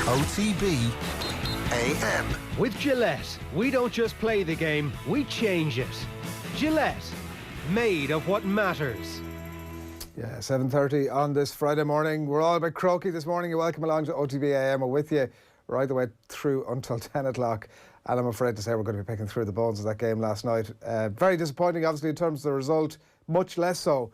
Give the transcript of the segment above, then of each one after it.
OTB AM. With Gillette, we don't just play the game, we change it. Gillette, made of what matters. Yeah, 7:30 on this Friday morning. We're all a bit croaky this morning. You're welcome along to OTB AM. We're with you right the way through until 10 o'clock. And I'm afraid to say we're going to be picking through the bones of that game last night. Very disappointing, obviously, in terms of the result. Much less so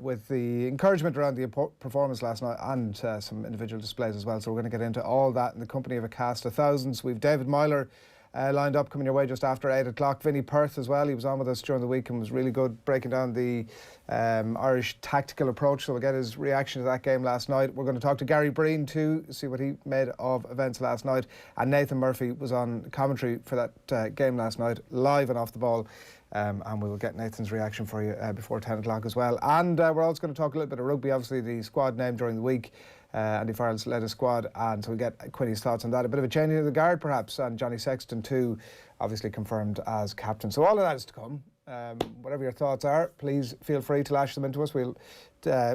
with the encouragement around the performance last night and some individual displays as well. So we're going to get into all that in the company of a cast of thousands. We've David Meyler lined up, coming your way just after 8 o'clock. Vinny Perth as well. He was on with us during the week and was really good, breaking down the Irish tactical approach. So we'll get his reaction to that game last night. We're going to talk to Gary Breen too, see what he made of events last night. And Nathan Murphy was on commentary for that game last night, live and off the ball. And we will get Nathan's reaction for you before 10 o'clock as well. And we're also going to talk a little bit of rugby. Obviously, the squad named during the week. Andy Farrell's led a squad, and so we'll get Quinny's thoughts on that. A bit of a changing of the guard, perhaps, and Johnny Sexton, too, obviously confirmed as captain. So all of that is to come. Whatever your thoughts are, please feel free to lash them into us. We'll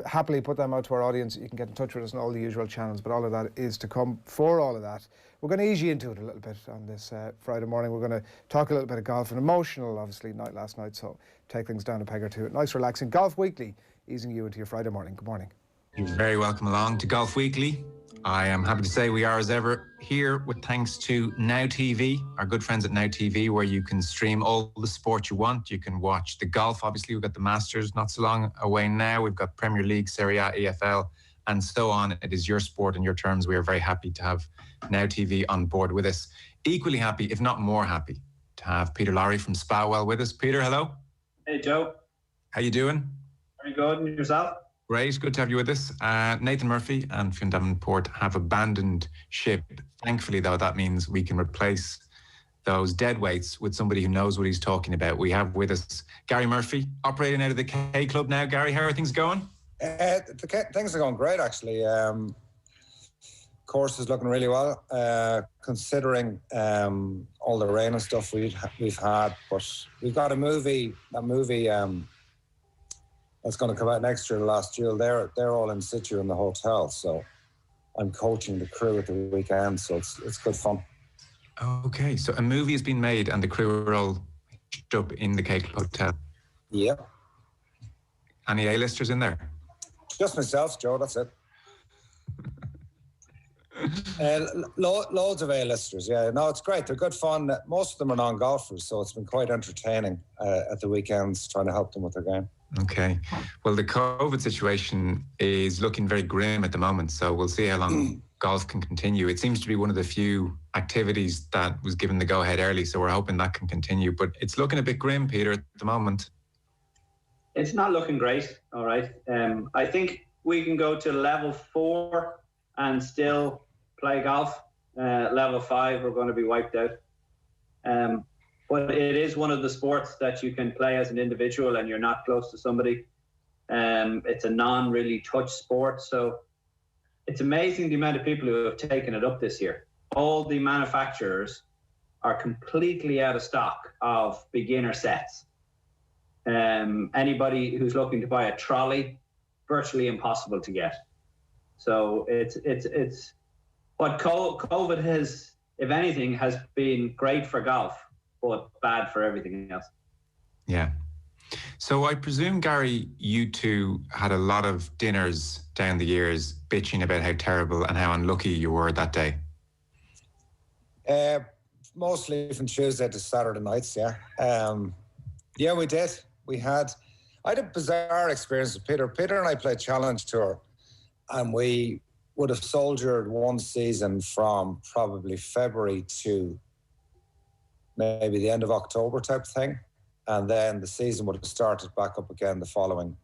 happily put them out to our audience. You can get in touch with us on all the usual channels, but all of that is to come. For all of that, we're going to ease you into it a little bit on this Friday morning. We're going to talk a little bit of golf. An emotional, obviously, night last night, so take things down a peg or two. Nice, relaxing Golf Weekly, easing you into your Friday morning. Good morning. You're very welcome along to Golf Weekly. I am happy to say we are, as ever, here with thanks to Now TV, our good friends at Now TV, where you can stream all the sport you want. You can watch the golf. Obviously, we've got the Masters not so long away now. We've got Premier League, Serie A, EFL, and so on. It is your sport and your terms. We are very happy to have Now TV on board with us. Equally happy, if not more happy, to have Peter Lowry from Spawell with us. Peter, hello. Hey, Joe. How you doing? Very good. And yourself? Great, good to have you with us. Nathan Murphy and Fionn Davenport have abandoned ship. Thankfully, though, that means we can replace those dead weights with somebody who knows what he's talking about. We have with us Gary Murphy, operating out of the K Club now. Gary, how are things going? Things are going great, actually. Course is looking really well, considering all the rain and stuff we've had. But we've got a movie. That's going to come out next year, The Last Duel. They're all in situ in the hotel, so I'm coaching the crew at the weekend, so it's good fun. Okay, so a movie has been made and the crew are all up in the Cake Hotel. Yeah. Any A-listers in there? Just myself, Joe, that's it. Loads of A-listers, yeah. No, it's great. They're good fun. Most of them are non-golfers, so it's been quite entertaining at the weekends, trying to help them with their game. Okay. Well, the COVID situation is looking very grim at the moment, so we'll see how long golf can continue. It seems to be one of the few activities that was given the go-ahead early, so we're hoping that can continue. But it's looking a bit grim, Peter, at the moment. It's not looking great, all right. I think we can go to level 4 and still play golf. Level 5, we're going to be wiped out. But it is one of the sports that you can play as an individual and you're not close to somebody. It's a non-really touch sport. So it's amazing the amount of people who have taken it up this year. All the manufacturers are completely out of stock of beginner sets. Anybody who's looking to buy a trolley, virtually impossible to get. So it's what COVID has, if anything, has been great for golf, but bad for everything else. Yeah. So I presume, Gary, you two had a lot of dinners down the years bitching about how terrible and how unlucky you were that day. Mostly from Tuesday to Saturday nights, yeah. Yeah, we did. I had a bizarre experience with Peter. Peter and I played Challenge Tour, and we would have soldiered one season from probably February to maybe the end of October type thing. And then the season would have started back up again the following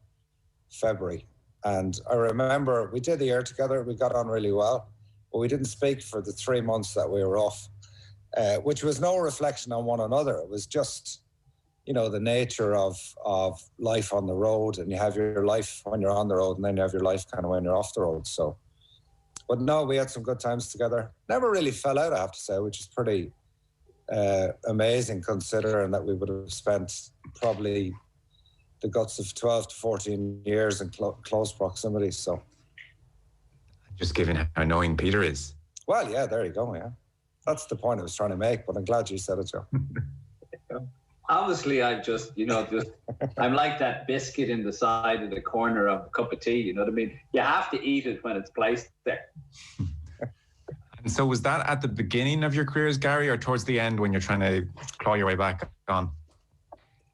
February. And I remember we did the year together. We got on really well, but we didn't speak for the 3 months that we were off, which was no reflection on one another. It was just, you know, the nature of life on the road, and you have your life when you're on the road and then you have your life kind of when you're off the road. So, but no, we had some good times together. Never really fell out, I have to say, which is pretty amazing considering that we would have spent probably the guts of 12 to 14 years in close proximity. So, just given how annoying Peter is. Well, yeah, there you go, yeah. That's the point I was trying to make, but I'm glad you said it, Joe. Obviously, I'm like that biscuit in the side of the corner of a cup of tea, you know what I mean? You have to eat it when it's placed there. And so was that at the beginning of your careers, Gary, or towards the end when you're trying to claw your way back on?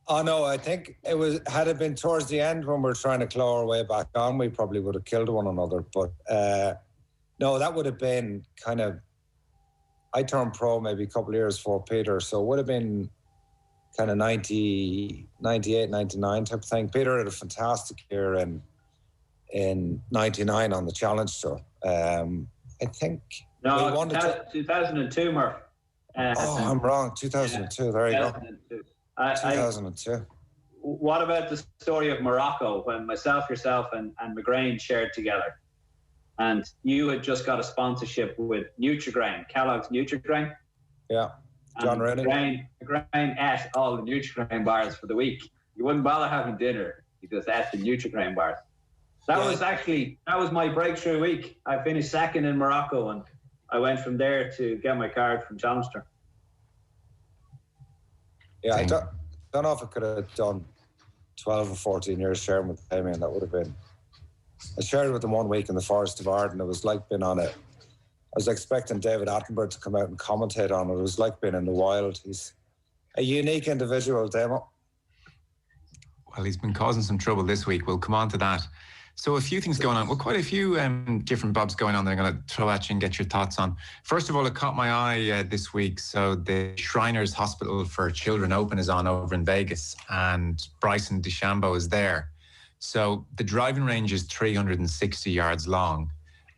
Oh, no, I think had it been towards the end when we're trying to claw our way back on, we probably would have killed one another. But no, that would have been kind of, I turned pro maybe a couple of years before Peter, so it would have been kind of 90, 98, 99 type of thing. Peter had a fantastic year in 99 on the Challenge Tour. I think... No, 2002, Murph. I'm wrong. 2002. There you go. 2002. What about the story of Morocco when myself, yourself, and McGrain shared together? And you had just got a sponsorship with Nutri-Grain, Kellogg's Nutri-Grain. Yeah. John Rennie. McGrain ate all the Nutri-Grain bars for the week. You wouldn't bother having dinner. You just ate the Nutri-Grain bars. That was my breakthrough week. I finished second in Morocco, and I went from there to get my card from Challenge Tour. Yeah, I don't know if I could have done 12 or 14 years sharing with Damien. That would have been... I shared with him 1 week in the Forest of Arden. It was like being on it. I was expecting David Attenborough to come out and commentate on it. It was like being in the wild. He's a unique individual, Damo. Well, he's been causing some trouble this week. We'll come on to that. So a few things going on. Well, quite a few different bobs going on that I'm going to throw at you and get your thoughts on. First of all, it caught my eye this week. So the Shriners Hospital for Children Open is on over in Vegas, and Bryson DeChambeau is there. So the driving range is 360 yards long,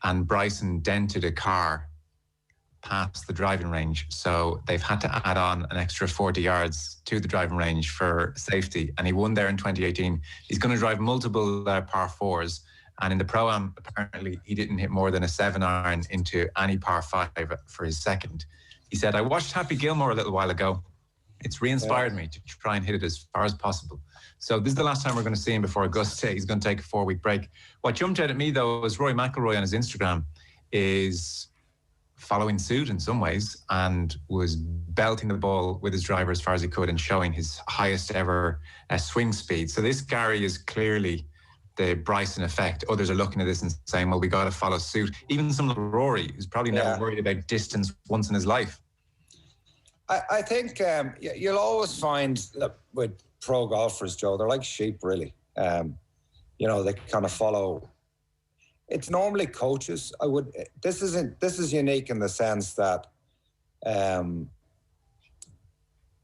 and Bryson dented a car past the driving range. So they've had to add on an extra 40 yards to the driving range for safety. And he won there in 2018. He's going to drive multiple par fours. And in the Pro-Am, apparently, he didn't hit more than a 7-iron into any par 5 for his second. He said, I watched Happy Gilmore a little while ago. It's re-inspired me to try and hit it as far as possible. So this is the last time we're going to see him before Augusta. He's going to take a 4-week break. What jumped out at me, though, was Rory McIlroy on his Instagram is following suit in some ways and was belting the ball with his driver as far as he could and showing his highest ever swing speed. So this, Gary, is clearly the Bryson effect. Others are looking at this and saying, well, we got to follow suit. Even some like Rory, who's probably never worried about distance once in his life. I think you'll always find that with pro golfers, Joe, they're like sheep, really. They kind of follow. It's normally coaches. This is unique in the sense that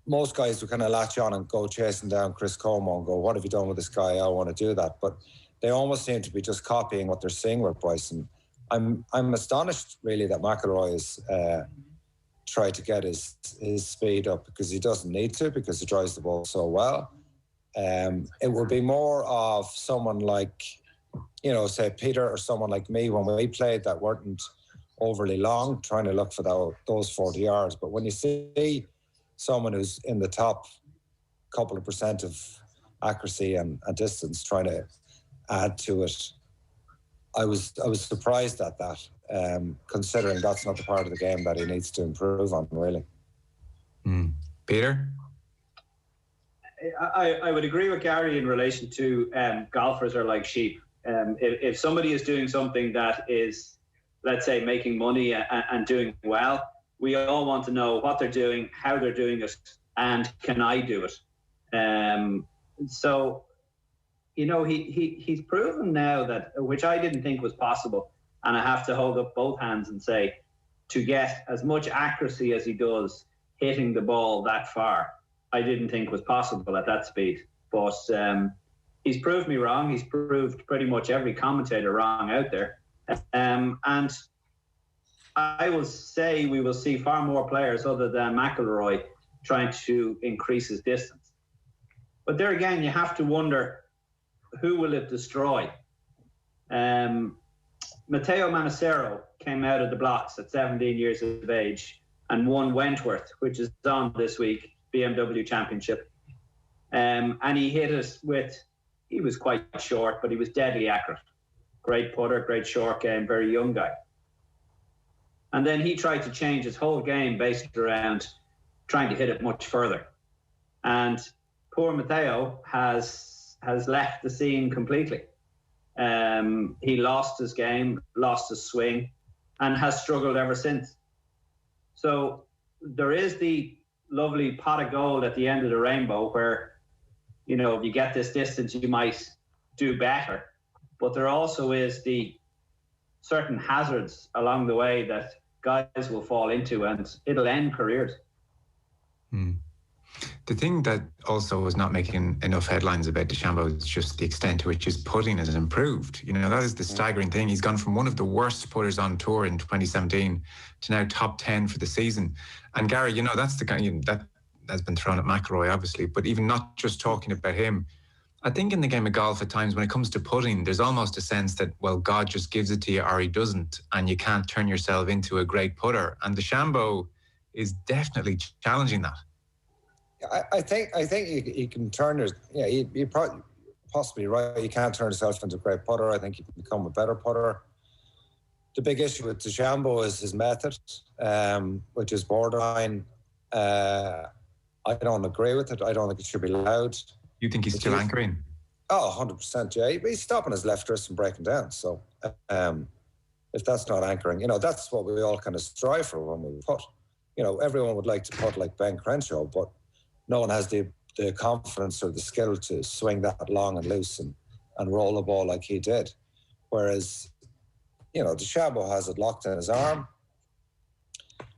most guys would kind of latch on and go chasing down Chris Como and go, what have you done with this guy? I want to do that. But they almost seem to be just copying what they're seeing with Bryson. I'm astonished, really, that McIlroy is tried to get his speed up, because he doesn't need to, because he drives the ball so well. It would be more of someone like, say Peter or someone like me when we played that weren't overly long, trying to look for those 40 yards. But when you see someone who's in the top couple of percent of accuracy and distance trying to add to it, I was surprised at that, considering that's not the part of the game that he needs to improve on, really. Peter? I would agree with Gary in relation to golfers are like sheep. If somebody is doing something that is, let's say, making money and doing well, we all want to know what they're doing, how they're doing it, and can I do it? He's proven now that, which I didn't think was possible, and I have to hold up both hands and say, to get as much accuracy as he does hitting the ball that far, I didn't think was possible at that speed. But he's proved me wrong. He's proved pretty much every commentator wrong out there. And I will say we will see far more players other than McIlroy trying to increase his distance. But there again, you have to wonder, who will it destroy? Matteo Manosero came out of the blocks at 17 years of age and won Wentworth, which is on this week, BMW Championship. And he hit us he was quite short, but he was deadly accurate. Great putter, great short game, very young guy. And then he tried to change his whole game based around trying to hit it much further. And poor Matteo has left the scene completely. He lost his game, lost his swing, and has struggled ever since. So there is the lovely pot of gold at the end of the rainbow where, you know, if you get this distance, you might do better. But there also is the certain hazards along the way that guys will fall into, and it'll end careers. The thing that also was not making enough headlines about DeChambeau is just the extent to which his putting has improved. You know, that is the staggering thing. He's gone from one of the worst putters on tour in 2017 to now top 10 for the season. And Gary, you know, that's the kind that has been thrown at McIlroy, obviously, but even not just talking about him. I think in the game of golf at times when it comes to putting, there's almost a sense that, well, God just gives it to you or he doesn't, and you can't turn yourself into a great putter. And DeChambeau is definitely challenging that. I think you can turn your, you're probably possibly right. You can't turn yourself into a great putter. I think you can become a better putter. The big issue with DeChambeau is his method, which is borderline. I don't agree with it. I don't think it should be allowed. You think he's still anchoring? Oh, 100%, yeah. He's stopping his left wrist and breaking down. So if that's not anchoring, you know, that's what we all kind of strive for when we putt. You know, everyone would like to putt like Ben Crenshaw, but no one has the confidence or the skill to swing that long and loose and roll a ball like he did. Whereas, you know, DeChambeau has it locked in his arm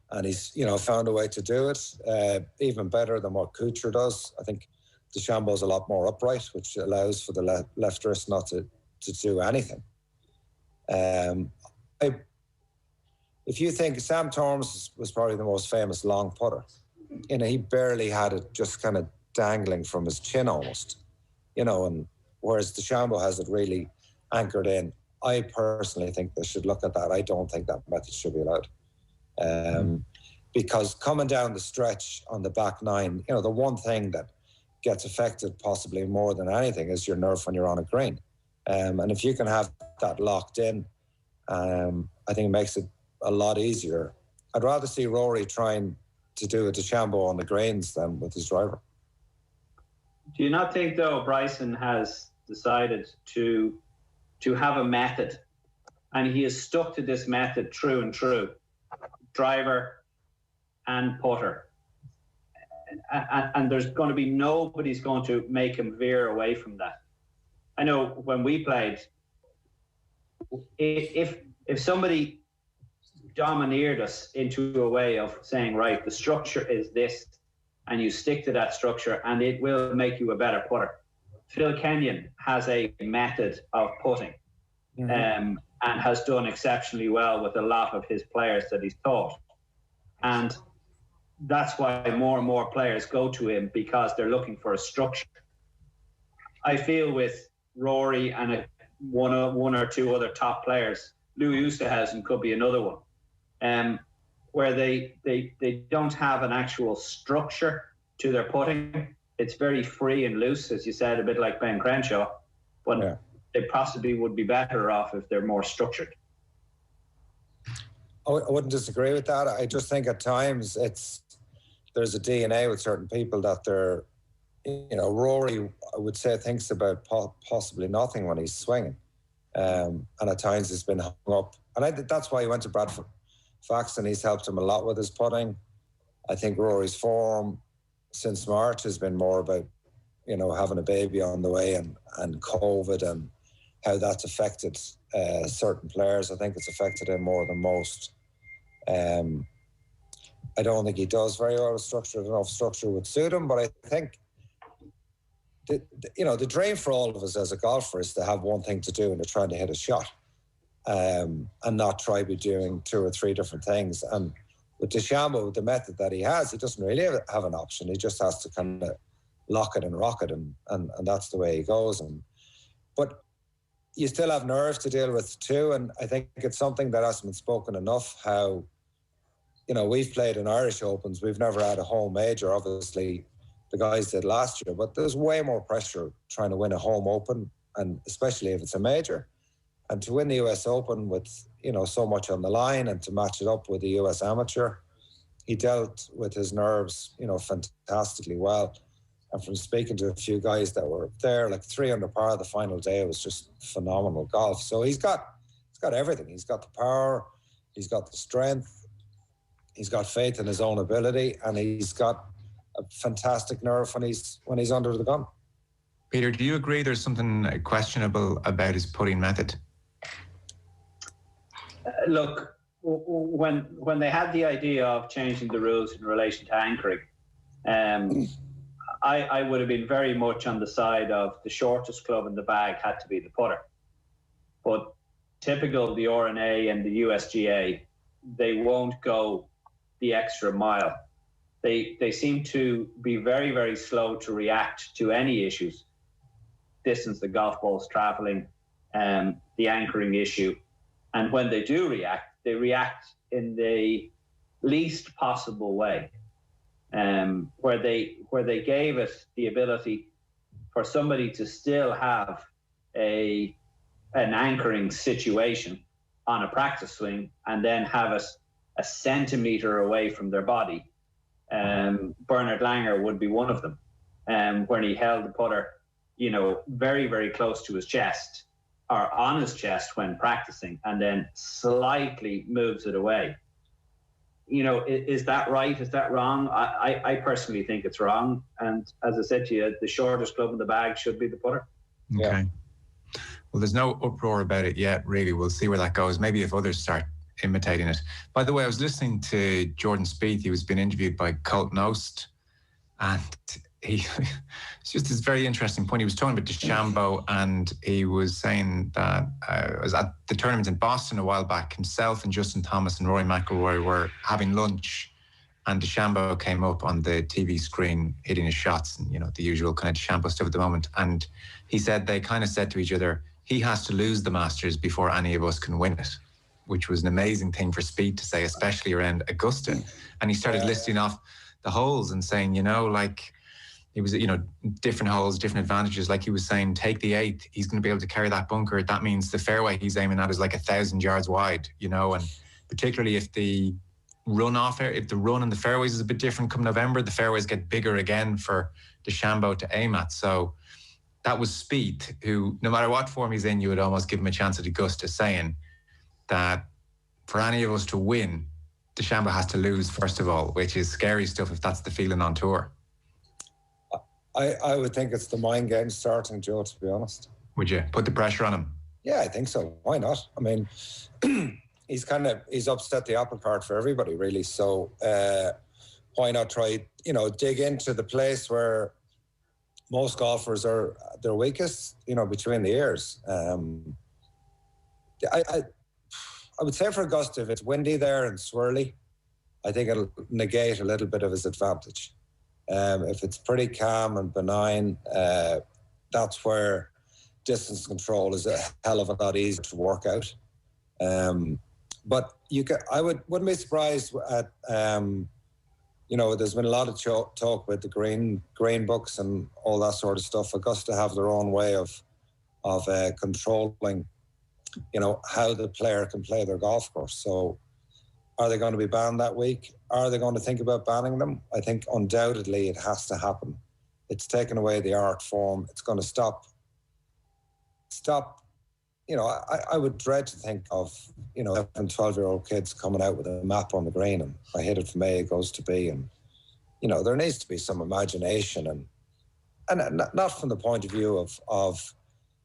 and he's, you know, found a way to do it even better than what Kuchar does. I think DeChambeau's a lot more upright, which allows for the left wrist not to do anything. If you think Sam Torms was probably the most famous long putter, you know, he barely had it just kind of dangling from his chin almost, you know, and whereas DeChambeau has it really anchored in. I personally think they should look at that. I don't think that method should be allowed. Because coming down the stretch on the back nine, you know, the one thing that gets affected possibly more than anything is your nerve when you're on a green. And if you can have that locked in, I think it makes it a lot easier. I'd rather see Rory trying to do a DeChambeau on the greens than with his driver. Do you not think, though, Bryson has decided to have a method, and he has stuck to this method true and true, driver and putter, and there's going to be nobody's going to make him veer away from that. I know when we played, if somebody domineered us into a way of saying, right, the structure is this, and you stick to that structure and it will make you a better putter. Phil Kenyon has a method of putting and has done exceptionally well with a lot of his players that he's taught. And that's why more and more players go to him, because they're looking for a structure. I feel with Rory and one or two other top players, Louis Oosthuizen could be another one, where they don't have an actual structure to their putting. It's very free and loose, as you said, a bit like Ben Crenshaw, but they possibly would be better off if they're more structured. I wouldn't disagree with that. I just think at times there's a DNA with certain people that they're, you know, Rory, I would say, thinks about possibly nothing when he's swinging. And at times he's been hung up. And I think that's why he went to Bradford Faxon. He's helped him a lot with his putting. I think Rory's form since March has been more about, you know, having a baby on the way and COVID and how that's affected certain players. I think it's affected him more than most. I don't think he does very well with structure. Enough structure would suit him, but I think the dream for all of us as a golfer is to have one thing to do and to trying to hit a shot, and not try to be doing two or three different things. And with DeChambeau, the method that he has, he doesn't really have an option. He just has to kind of lock it and rock it, and that's the way he goes. But you still have nerves to deal with too, and I think it's something that hasn't been spoken enough. How, you know, we've played in Irish Opens, we've never had a home major. Obviously, the guys did last year, but there's way more pressure trying to win a home open, and especially if it's a major. And to win the US Open with, so much on the line and to match it up with the US Amateur, he dealt with his nerves, fantastically well. And from speaking to a few guys that were there, like 3 under par the final day, it was just phenomenal golf. So he's got everything. He's got the power, he's got the strength, he's got faith in his own ability, and he's got a fantastic nerve when he's under the gun. Peter, do you agree there's something questionable about his putting method? Look, when they had the idea of changing the rules in relation to anchoring, I would have been very much on the side of the shortest club in the bag had to be the putter. But typical the RNA and the USGA, they won't go the extra mile. They seem to be very, very slow to react to any issues. Distance the golf ball's traveling, the anchoring issue. And when they do react, they react in the least possible way. Where they gave it the ability for somebody to still have an anchoring situation on a practice swing and then have it a centimetre away from their body. Bernard Langer would be one of them, when he held the putter, very, very close to his chest or on his chest when practicing and then slightly moves it away. Is that right? Is that wrong? I personally think it's wrong. And as I said to you, the shortest club in the bag should be the putter. Okay. Yeah. Well, there's no uproar about it yet, really. We'll see where that goes. Maybe if others start imitating it. By the way, I was listening to Jordan Spieth. He was being interviewed by Colt Knost, and it's just this very interesting point. He was talking about DeChambeau, and he was saying that it was at the tournament in Boston a while back. Himself and Justin Thomas and Rory McIlroy were having lunch, and DeChambeau came up on the TV screen hitting his shots, and the usual kind of DeChambeau stuff at the moment. And he said they kind of said to each other, he has to lose the Masters before any of us can win it, which was an amazing thing for Spieth to say, especially around Augusta. And he started listing off the holes and saying, he was, different holes, different advantages. Like he was saying, take the 8th, he's going to be able to carry that bunker. That means the fairway he's aiming at is like 1,000 yards wide, and particularly if the run in the fairways is a bit different come November, the fairways get bigger again for DeChambeau to aim at. So that was Spieth, who, no matter what form he's in, you would almost give him a chance at Augusta, saying that for any of us to win, DeChambeau has to lose, first of all, which is scary stuff if that's the feeling on tour. I would think it's the mind game starting, Joe, to be honest. Would you put the pressure on him? Yeah, I think so. Why not? I mean, he's upset the apple cart for everybody, really. So why not try, dig into the place where most golfers are their weakest, between the ears. I would say for Augusta, if it's windy there and swirly, I think it'll negate a little bit of his advantage. If it's pretty calm and benign, that's where distance control is a hell of a lot easier to work out. But I wouldn't be surprised at, there's been a lot of talk with the green books and all that sort of stuff. Augusta have their own way of controlling, how the player can play their golf course. So are they going to be banned that week? Are they going to think about banning them? I think undoubtedly it has to happen. It's taken away the art form. It's going to stop. I would dread to think of, 11, 12-year-old kids coming out with a map on the green and I hit it from A, it goes to B. And, there needs to be some imagination and not from the point of view of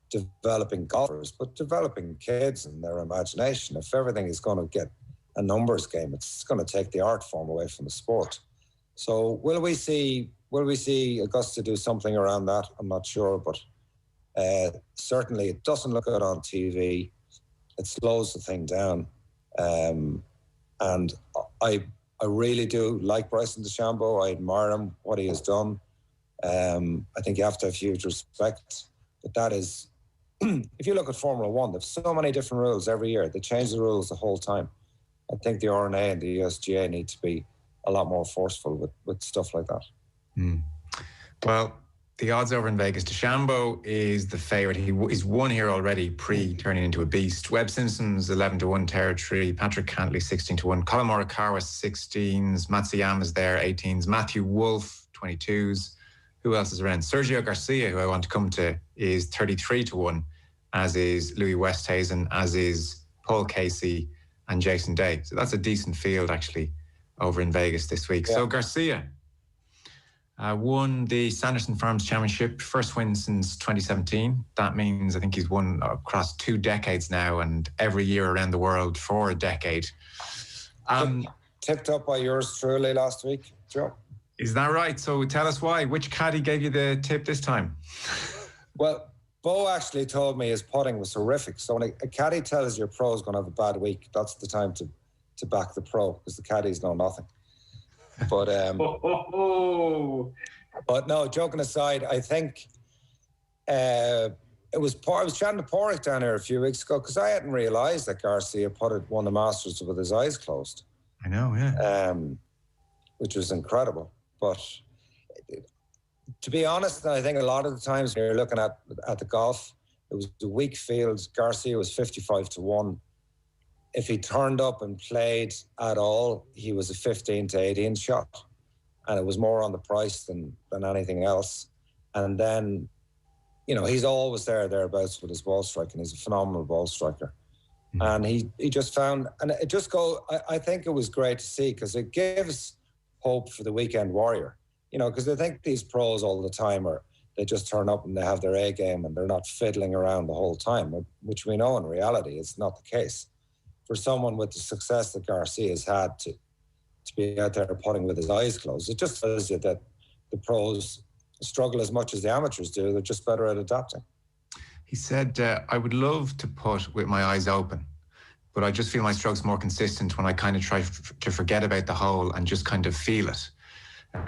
developing golfers, but developing kids and their imagination. If everything is going to get a numbers game, it's going to take the art form away from the sport. So will we see Augusta do something around that? I'm not sure, but certainly it doesn't look good on TV. It slows the thing down. And I really do like Bryson DeChambeau. I admire him, what he has done. I think you have to have huge respect. But that is, if you look at Formula One, there's so many different rules every year. They change the rules the whole time. I think the RNA and the USGA need to be a lot more forceful with stuff like that. Well, the odds over in Vegas. DeChambeau is the favourite. He's won here already, pre-turning into a beast. Webb Simpson's 11-1 territory. Patrick Cantley 16-1. Colin Morikawa 16s. Matsuyama's there 18s. Matthew Wolff 22s. Who else is around? Sergio Garcia, who I want to come to, is 33-1, as is Louis Westhuizen, as is Paul Casey and Jason Day. So that's a decent field actually over in Vegas this week. Yeah. So Garcia won the Sanderson Farms Championship, first win since 2017. That means I think he's won across 2 decades now, and every year around the world for a decade. Tipped up by yours truly last week, Joe. Is that right? So tell us why. Which caddy gave you the tip this time? Well, Bo actually told me his putting was horrific. So when a caddy tells your pro's going to have a bad week, that's the time to back the pro, because the caddies know nothing. But but no, joking aside, I think I was chatting to Porrick down here a few weeks ago, because I hadn't realised that Garcia won the Masters with his eyes closed. I know, yeah. Which was incredible. But to be honest, I think a lot of the times when you're looking at the golf, it was a weak field. Garcia was 55-1. If he turned up and played at all, he was a 15 to 18 shot. And it was more on the price than anything else. And then, he's always thereabouts with his ball striking. He's a phenomenal ball striker. And he just found, and it just I think it was great to see, because it gives hope for the weekend warrior. Because I think these pros all the time they just turn up and they have their A game and they're not fiddling around the whole time, which we know in reality is not the case. For someone with the success that Garcia has had to be out there putting with his eyes closed, it just tells you that the pros struggle as much as the amateurs do. They're just better at adapting. He said, I would love to putt with my eyes open, but I just feel my stroke's more consistent when I kind of try to forget about the hole and just kind of feel it.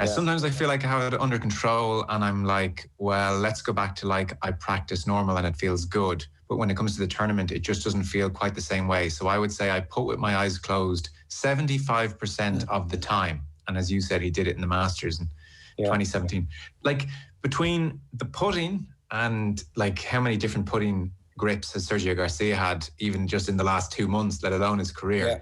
Sometimes I feel like I have it under control and I'm like, well, let's go back to like I practice normal and it feels good. But when it comes to the tournament, it just doesn't feel quite the same way. So I would say I putt with my eyes closed 75% of the time. And as you said, he did it in the Masters in 2017. Like between the putting and like how many different putting grips has Sergio Garcia had even just in the last 2 months, let alone his career. Yeah.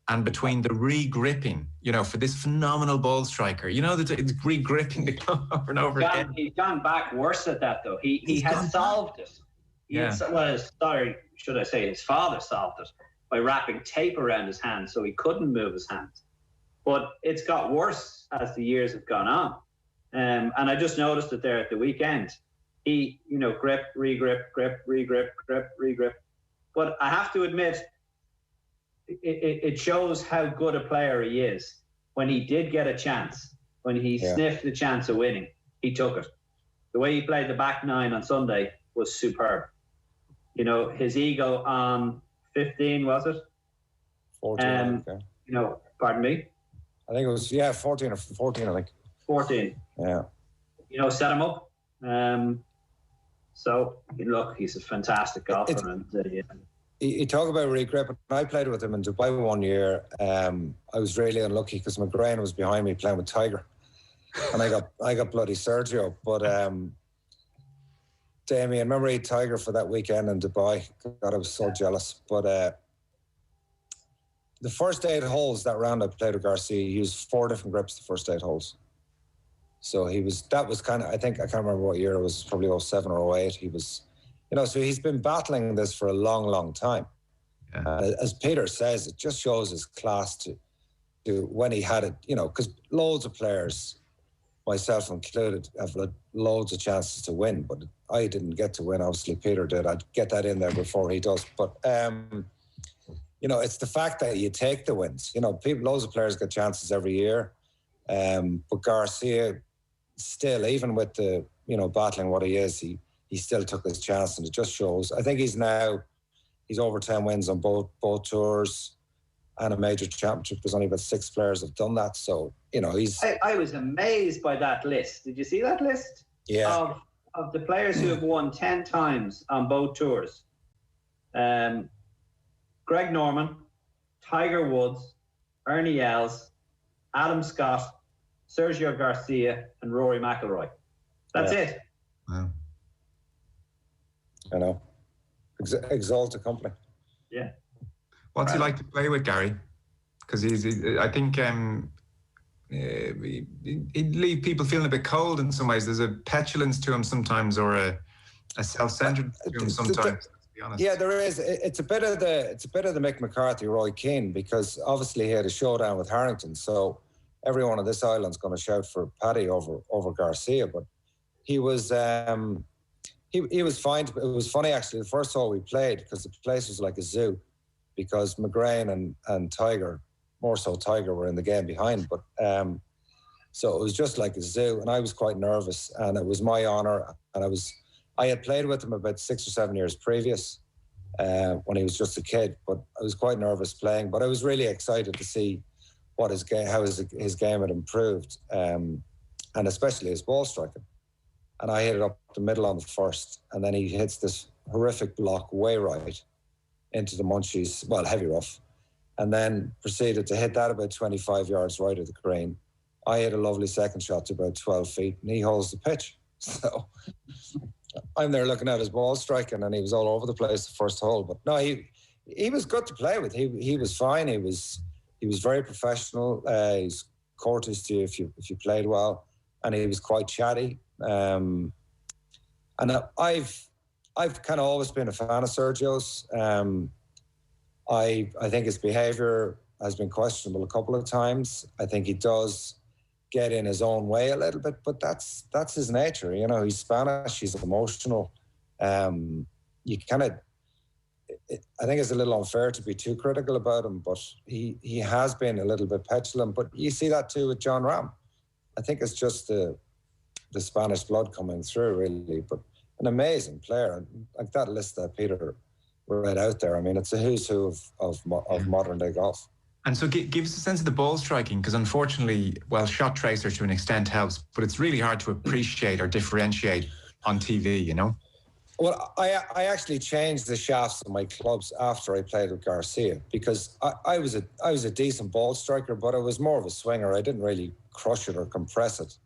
And between the re-gripping, for this phenomenal ball striker, it's re-gripping the club over and over again. He's gone back worse at that, though. He has solved it. His father solved it by wrapping tape around his hands so he couldn't move his hands. But it's got worse as the years have gone on. And I just noticed it there at the weekend. He, grip, re-grip, grip, re-grip, grip, re-grip. But I have to admit, it shows how good a player he is. When he did get a chance, when he sniffed the chance of winning, he took it. The way he played the back nine on Sunday was superb. His ego on 15, was it? 14, pardon me? I think it was, 14 or 14, I think. 14. Yeah. Set him up. So, look, he's a fantastic golfer. And You talk about re-grip. I played with him in Dubai one year. I was really unlucky because McGrain was behind me playing with Tiger, and I got bloody Sergio. But Damien, remember he had Tiger for that weekend in Dubai? God, I was so jealous. But the first 8 holes that round I played with Garcia, he used 4 different grips the first 8 holes. So that was kind of, I think, I can't remember what year it was, probably 07 or 08. He was, so he's been battling this for a long, long time. Yeah. As Peter says, it just shows his class to when he had it, because loads of players, myself included, have had loads of chances to win, but I didn't get to win. Obviously, Peter did. I'd get that in there before he does. But, it's the fact that you take the wins. Loads of players get chances every year. But Garcia, still, even with the, battling what he is, he still took his chance, and it just shows. I think he's over 10 wins on both tours and a major championship. There's only about 6 players have done that. So, he's... I was amazed by that list. Did you see that list? Yeah. Of the players who have won 10 times on both tours. Greg Norman, Tiger Woods, Ernie Els, Adam Scott, Sergio Garcia and Rory McIlroy. That's it. Wow. You know, exalt the company. Yeah. What's he like to play with, Gary? Because I think he'd leave people feeling a bit cold in some ways. There's a petulance to him sometimes, or a self-centered to him sometimes. To be honest. Yeah, there is. It's a bit of the Mick McCarthy, Roy Keane, because obviously he had a showdown with Harrington, so everyone on this island's going to shout for Paddy over Garcia. But he was he was fine. It was funny actually. The first hole we played, because the place was like a zoo, because McGrain and Tiger, more so Tiger, were in the game behind. But so it was just like a zoo, and I was quite nervous, and it was my honour, and I had played with him about 6 or 7 years previous when he was just a kid, but I was quite nervous playing. But I was really excited to see how his game had improved, and especially his ball striking. And I hit it up the middle on the first, and then he hits this horrific block way right into the Munchies, well, heavy rough, and then proceeded to hit that about 25 yards right of the green. I hit a lovely second shot to about 12 feet, and he holds the pitch. So I'm there looking at his ball striking, and he was all over the place the first hole. But no, he was good to play with. He was fine. He was very professional. He's courteous to you if you played well, and he was quite chatty. And I've kind of always been a fan of Sergio's. I think his behaviour has been questionable a couple of times. I think he does get in his own way a little bit, but that's his nature. You know, he's Spanish, he's emotional. You kind of, I think it's a little unfair to be too critical about him, but he has been a little bit petulant. But you see that too with John Ram. I think it's just the Spanish blood coming through, really. But an amazing player, like that list that Peter read out there. I mean, it's a who's who of modern day golf. And so give us a sense of the ball striking, because unfortunately, well, shot tracer to an extent helps, but it's really hard to appreciate or differentiate on TV, you know? Well, I actually changed the shafts of my clubs after I played with Garcia, because I was a decent ball striker, but I was more of a swinger. I didn't really crush it or compress it.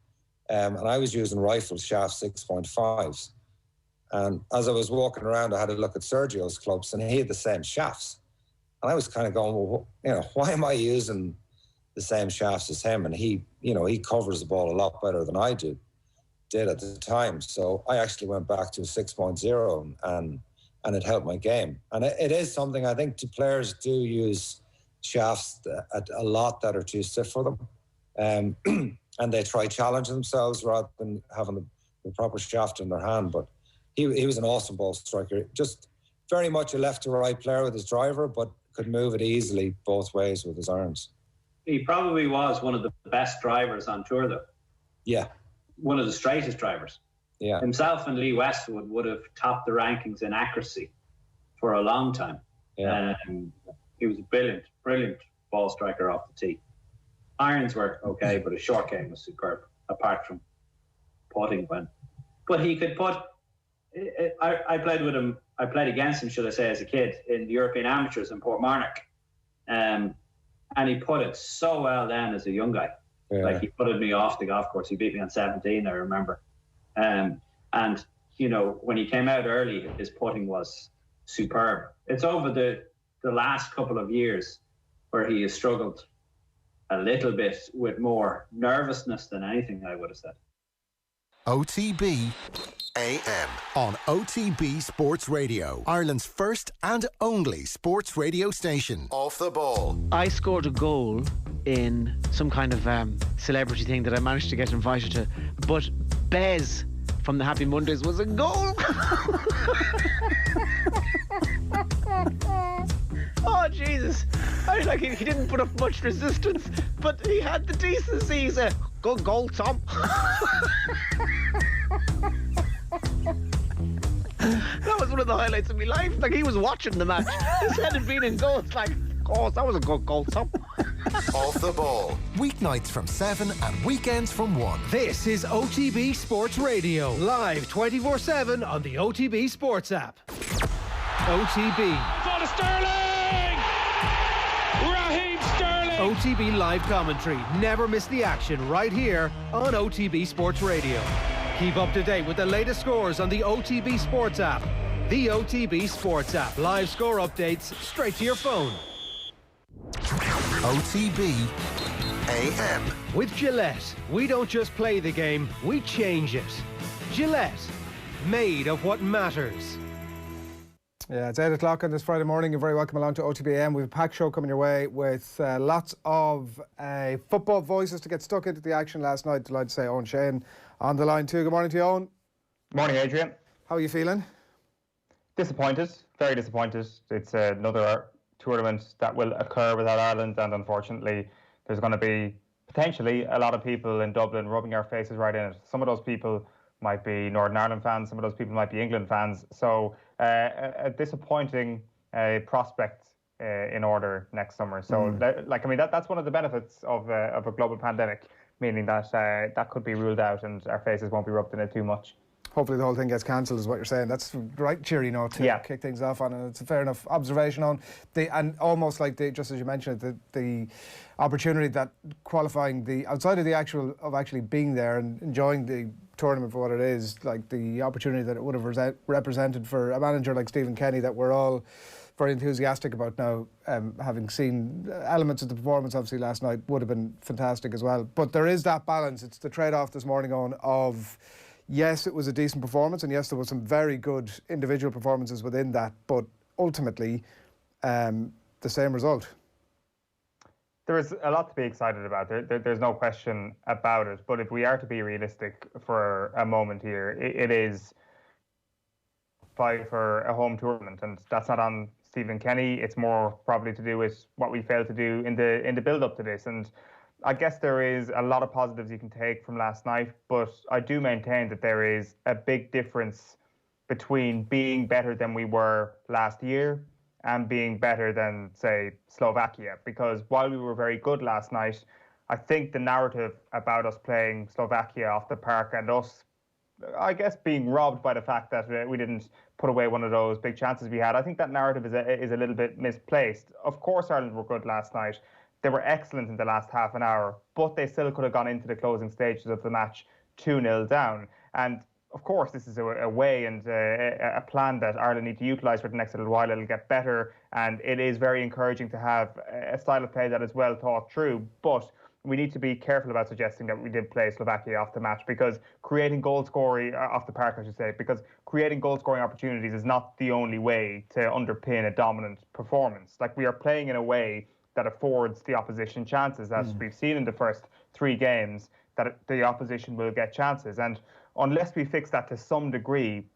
And I was using rifle shaft 6.5s. And as I was walking around, I had a look at Sergio's clubs, and he had the same shafts. And I was kind of going, well, you know, why am I using the same shafts as him? And he covers the ball a lot better than I did at the time. So I actually went back to a 6.0 and it helped my game. And it is something I think players do use shafts a lot that are too stiff for them. And they try challenge themselves rather than having the proper shaft in their hand. But he was an awesome ball striker. Just very much a left to right player with his driver, but could move it easily both ways with his irons. He probably was one of the best drivers on tour, though. Yeah. One of the straightest drivers. Yeah. Himself and Lee Westwood would have topped the rankings in accuracy for a long time. Yeah. He was a brilliant ball striker off the tee. Irons were okay, but his short game was superb, apart from putting But he could put... I played with him. I played against him, should I say, as a kid in the European Amateurs in Portmarnock. And he put it so well then as a young guy. Yeah. Like, he putted me off the golf course. He beat me on 17, I remember. And, you know, when he came out early, his putting was superb. It's over the last couple of years where he has struggled a little bit with more nervousness than anything, I would have said. OTB AM on OTB Sports Radio, Ireland's first and only sports radio station. Off the ball. I scored a goal in some kind of celebrity thing that I managed to get invited to, but Bez from the Happy Mondays was a goal. Oh, Jesus. He didn't put up much resistance, but he had the decency. He said, "Good goal, Tom." That was one of the highlights of my life. Like, he was watching the match. His head had been in goal. It's like, oh, that was a good goal, Tom. Off the ball. Weeknights from 7 and weekends from 1. This is OTB Sports Radio, live 24/7 on the OTB Sports app. OTB. For Sterling! Raheem Sterling! OTB live commentary. Never miss the action right here on OTB Sports Radio. Keep up to date with the latest scores on the OTB Sports app. The OTB Sports app. Live score updates straight to your phone. OTB AM. With Gillette, we don't just play the game, we change it. Gillette, made of what matters. Yeah, it's 8 o'clock on this Friday morning. You're very welcome along to OTB AM. We have a packed show coming your way with lots of football voices to get stuck into the action last night. Delighted to say Owen Shane on the line too. Good morning to you, Owen. Morning, Adrian. How are you feeling? Disappointed, very disappointed. It's another tournament that will occur without Ireland, and unfortunately there's going to be potentially a lot of people in Dublin rubbing our faces right in it. Some of those people might be Northern Ireland fans, some of those people might be England fans. So a disappointing prospect in order next summer. So that's one of the benefits of a global pandemic, meaning that that could be ruled out and our faces won't be rubbed in it too much. Hopefully the whole thing gets cancelled is what you're saying. That's the right cheery note to kick things off on, and it's a fair enough observation on and almost like just as you mentioned, the opportunity that qualifying outside of the actually being there and enjoying the tournament for what it is, like the opportunity that it would have represented for a manager like Stephen Kenny that we're all very enthusiastic about now, having seen elements of the performance obviously last night would have been fantastic as well. But there is that balance. It's the trade-off this morning on of yes, it was a decent performance, and yes, there was some very good individual performances within that, but ultimately the same result. There is a lot to be excited about. There's no question about it. But if we are to be realistic for a moment here, it is fight for a home tournament, and that's not on Stephen Kenny. It's more probably to do with what we failed to do in the build-up to this. And I guess there is a lot of positives you can take from last night, but I do maintain that there is a big difference between being better than we were last year and being better than, say, Slovakia. Because while we were very good last night, I think the narrative about us playing Slovakia off the park and us, I guess, being robbed by the fact that we didn't put away one of those big chances we had, I think that narrative is a little bit misplaced. Of course, Ireland were good last night. They were excellent in the last half an hour, but they still could have gone into the closing stages of the match 2-0 down. And of course, this is a way and a plan that Ireland need to utilise for the next little while. It'll get better, and it is very encouraging to have a style of play that is well thought through. But we need to be careful about suggesting that we did play Slovakia off the match, because creating goal scoring off the park, I should say, because creating goal scoring opportunities is not the only way to underpin a dominant performance. Like, we are playing in a way that affords the opposition chances, as we've seen in the first 3 games, that the opposition will get chances. And unless we fix that to some degree,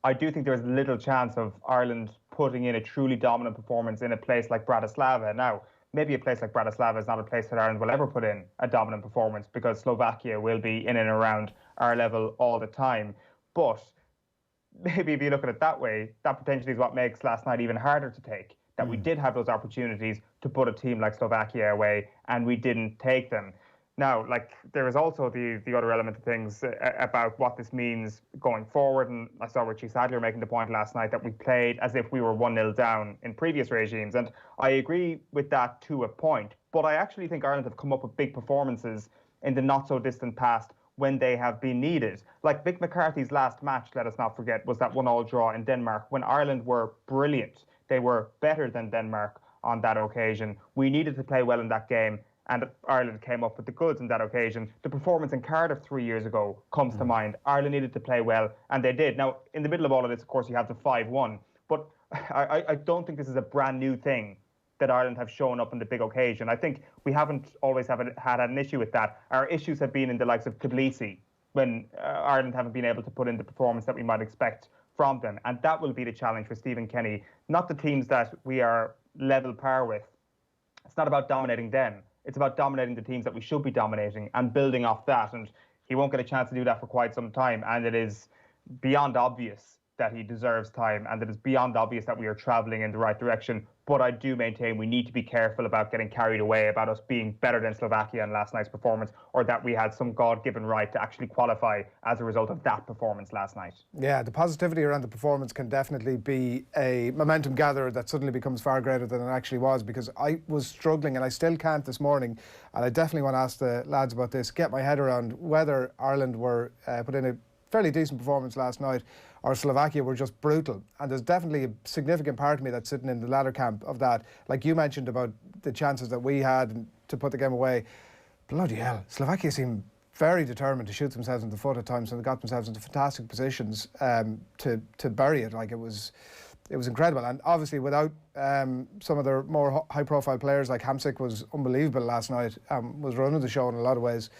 I do think there's little chance of Ireland putting in a truly dominant performance in a place like Bratislava. Now, maybe a place like Bratislava is not a place that Ireland will ever put in a dominant performance, because Slovakia will be in and around our level all the time. But maybe if you look at it that way, that potentially is what makes last night even harder to take, that we did have those opportunities to put a team like Slovakia away and we didn't take them. Now, there is also the other element of things about what this means going forward. And I saw Richie Sadler making the point last night that we played as if we were 1-0 down in previous regimes. And I agree with that to a point. But I actually think Ireland have come up with big performances in the not-so-distant past when they have been needed. Like Mick McCarthy's last match, let us not forget, was that 1-1 draw in Denmark when Ireland were brilliant. They were better than Denmark on that occasion. We needed to play well in that game, and Ireland came up with the goods on that occasion. The performance in Cardiff 3 years ago comes to mind. Ireland needed to play well, and they did. Now, in the middle of all of this, of course, you have the 5-1. But I don't think this is a brand new thing that Ireland have shown up on the big occasion. I think we haven't always had an issue with that. Our issues have been in the likes of Tbilisi, when Ireland haven't been able to put in the performance that we might expect from them. And that will be the challenge for Stephen Kenny. Not the teams that we are level par with. It's not about dominating them. It's about dominating the teams that we should be dominating and building off that. And he won't get a chance to do that for quite some time. And it is beyond obvious that he deserves time and that it's beyond obvious that we are travelling in the right direction. But I do maintain we need to be careful about getting carried away about us being better than Slovakia in last night's performance, or that we had some God-given right to actually qualify as a result of that performance last night. Yeah, the positivity around the performance can definitely be a momentum gatherer that suddenly becomes far greater than it actually was, because I was struggling, and I still can't this morning, and I definitely want to ask the lads about this, get my head around whether Ireland were put in a fairly decent performance last night or Slovakia were just brutal. And there's definitely a significant part of me that's sitting in the latter camp of that. Like you mentioned about the chances that we had to put the game away. Bloody hell, Slovakia seemed very determined to shoot themselves in the foot at times, and they got themselves into fantastic positions to bury it. Like it was incredible. And obviously without some of their more high-profile players, like Hamsik was unbelievable last night, was running the show in a lot of ways.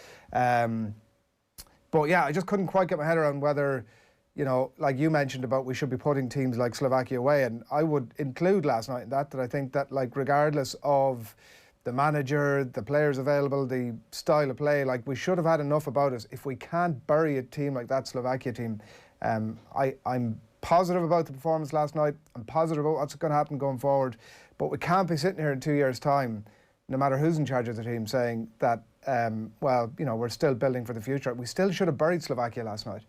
But yeah, I just couldn't quite get my head around whether, you know, like you mentioned about we should be putting teams like Slovakia away, and I would include last night in that I think that, like, regardless of the manager, the players available, the style of play, like, we should have had enough about us. If we can't bury a team like that Slovakia team, I'm positive about the performance last night. I'm positive about what's going to happen going forward, but we can't be sitting here in 2 years' time, no matter who's in charge of the team, saying that, well, you know, we're still building for the future. We still should have buried Slovakia last night.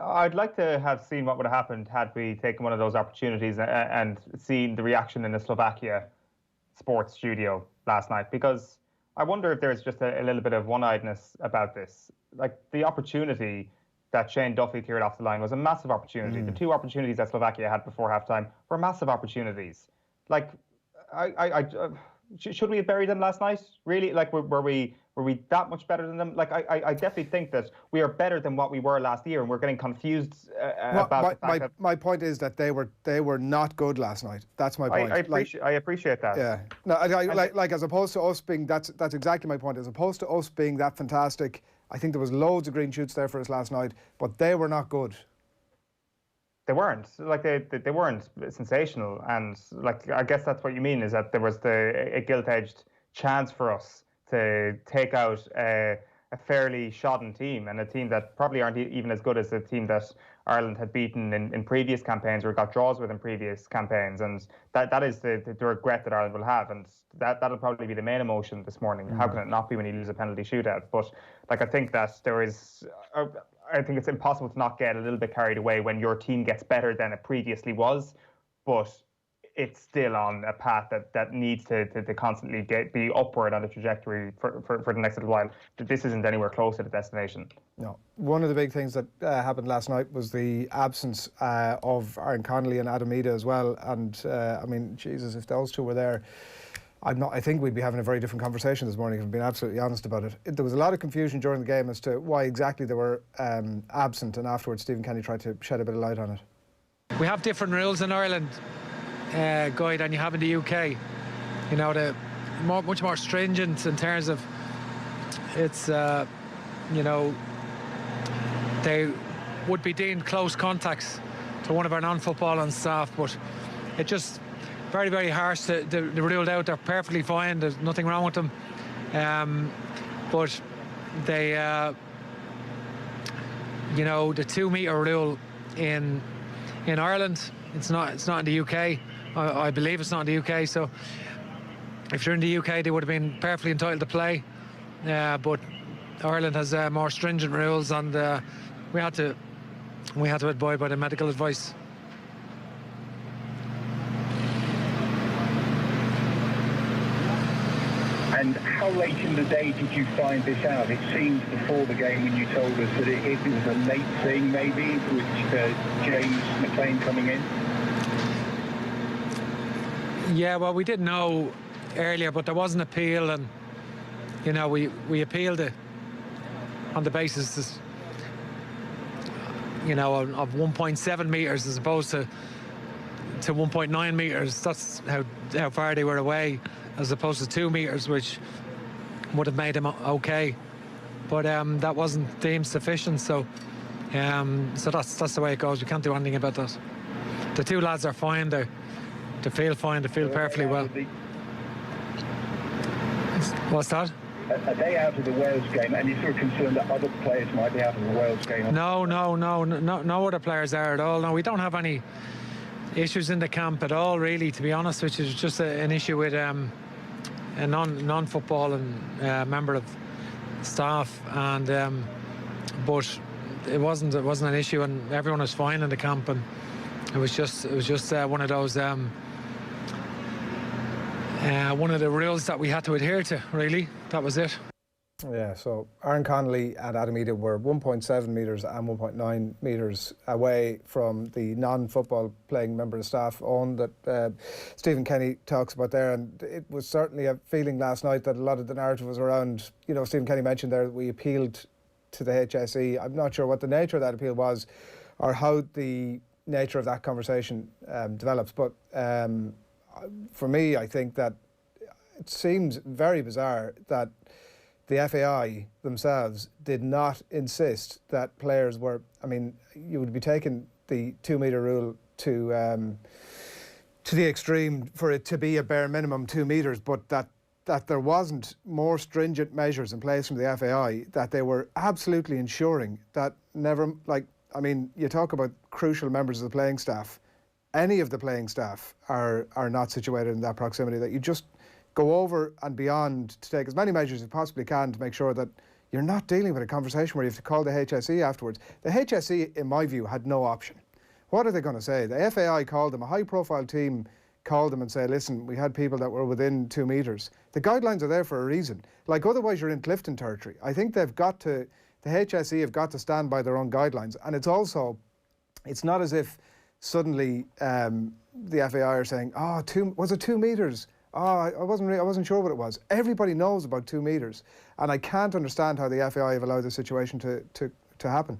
I'd like to have seen what would have happened had we taken one of those opportunities and seen the reaction in the Slovakia sports studio last night, because I wonder if there's just a little bit of one-eyedness about this. Like, the opportunity that Shane Duffy cleared off the line was a massive opportunity. The two opportunities that Slovakia had before halftime were massive opportunities. Like, should we have buried them last night? Really? Like, were we that much better than them? Like, I definitely think that we are better than what we were last year, and we're getting confused about the fact that... My point is that they were not good last night. That's my point. I appreciate that. Yeah. No, like as opposed to us being... That's exactly my point. As opposed to us being that fantastic, I think there was loads of green shoots there for us last night, but they were not good. They weren't. Like, they weren't sensational. And, like, I guess that's what you mean, is that there was a gilt-edged chance for us to take out a fairly shodden team, and a team that probably aren't even as good as the team that Ireland had beaten in previous campaigns, or got draws with in previous campaigns. And that is the regret that Ireland will have, and that'll probably be the main emotion this morning. How can it not be when you lose a penalty shootout? But, like, I think that there is... I think it's impossible to not get a little bit carried away when your team gets better than it previously was, but it's still on a path that needs to constantly be upward on the trajectory for the next little while. This isn't anywhere close to the destination. No. One of the big things that happened last night was the absence of Aaron Connolly and Adam Ida as well. And I mean, Jesus, if those two were there, I think we'd be having a very different conversation this morning, if I'm being absolutely honest about it. There was a lot of confusion during the game as to why exactly they were absent, and afterwards Stephen Kenny tried to shed a bit of light on it. We have different rules in Ireland, Guy, than you have in the UK. You know, they're much more stringent in terms of it's, you know, they would be deemed close contacts to one of our non-footballing staff, but it just... very, very harsh. They're ruled out. They're perfectly fine. There's nothing wrong with them. But they, you know, the 2 metre rule in Ireland, it's not in the UK. I believe it's not in the UK. So if you're in the UK, they would have been perfectly entitled to play. But Ireland has more stringent rules, and we had to abide by the medical advice. And how late in the day did you find this out? It seemed before the game when you told us that it was a late thing, maybe, with James McLean coming in. Yeah, well, we didn't know earlier, but there was an appeal, and, you know, we appealed it on the basis, you know, of 1.7 metres as opposed to 1.9 metres. That's how far they were away, as opposed to 2 metres, which would have made him okay. But that wasn't deemed sufficient, so that's the way it goes. We can't do anything about that. The two lads are fine. They feel fine. They feel perfectly well. What's that? Are they out of the Wales game? And is there a concern that other players might be out of the Wales game? No other players are at all. No, we don't have any issues in the camp at all, really, to be honest, which is just an issue with a non-football and member of staff, and but it wasn't an issue, and everyone was fine in the camp, and it was just one of those one of the rules that we had to adhere to, really. That was it. Yeah, so Aaron Connolly and Adam Ida were 1.7 metres and 1.9 metres away from the non-football playing member of staff on that Stephen Kenny talks about there, and it was certainly a feeling last night that a lot of the narrative was around, you know, Stephen Kenny mentioned there that we appealed to the HSE. I'm not sure what the nature of that appeal was or how the nature of that conversation develops, but for me, I think that it seems very bizarre that the FAI themselves did not insist that players were, I mean, you would be taking the 2 metre rule to the extreme for it to be a bare minimum 2 metres, but that there wasn't more stringent measures in place from the FAI, that they were absolutely ensuring that never, like, I mean, you talk about crucial members of the playing staff. Any of the playing staff are not situated in that proximity, that you just go over and beyond to take as many measures as you possibly can to make sure that you're not dealing with a conversation where you have to call the HSE afterwards. The HSE, in my view, had no option. What are they going to say? The FAI called them, a high-profile team called them and say, listen, we had people that were within 2 metres. The guidelines are there for a reason. Like, otherwise you're in Clifton territory. I think the HSE have got to stand by their own guidelines. And it's not as if suddenly the FAI are saying, was it 2 metres? I wasn't sure what it was. Everybody knows about 2 metres, and I can't understand how the FAI have allowed this situation to happen.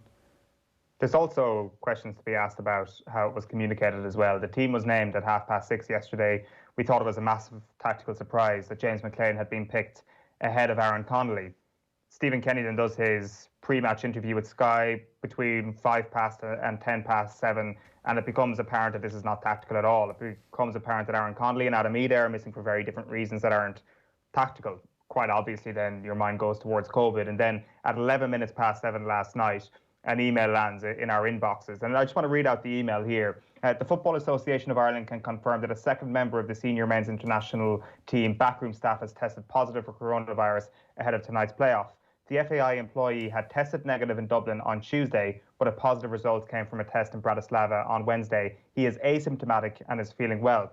There's also questions to be asked about how it was communicated as well. The team was named at 6:30 yesterday. We thought it was a massive tactical surprise that James McLean had been picked ahead of Aaron Connolly. Stephen Kenny then does his pre-match interview with Sky between 7:05 and 7:10, and it becomes apparent that this is not tactical at all. It becomes apparent that Aaron Connolly and Adam Ida are missing for very different reasons that aren't tactical. Quite obviously, then your mind goes towards COVID. And then at 7:11 last night, an email lands in our inboxes. And I just want to read out the email here. The Football Association of Ireland can confirm that a second member of the senior men's international team backroom staff has tested positive for coronavirus ahead of tonight's playoff. The FAI employee had tested negative in Dublin on Tuesday, but a positive result came from a test in Bratislava on Wednesday. He is asymptomatic and is feeling well.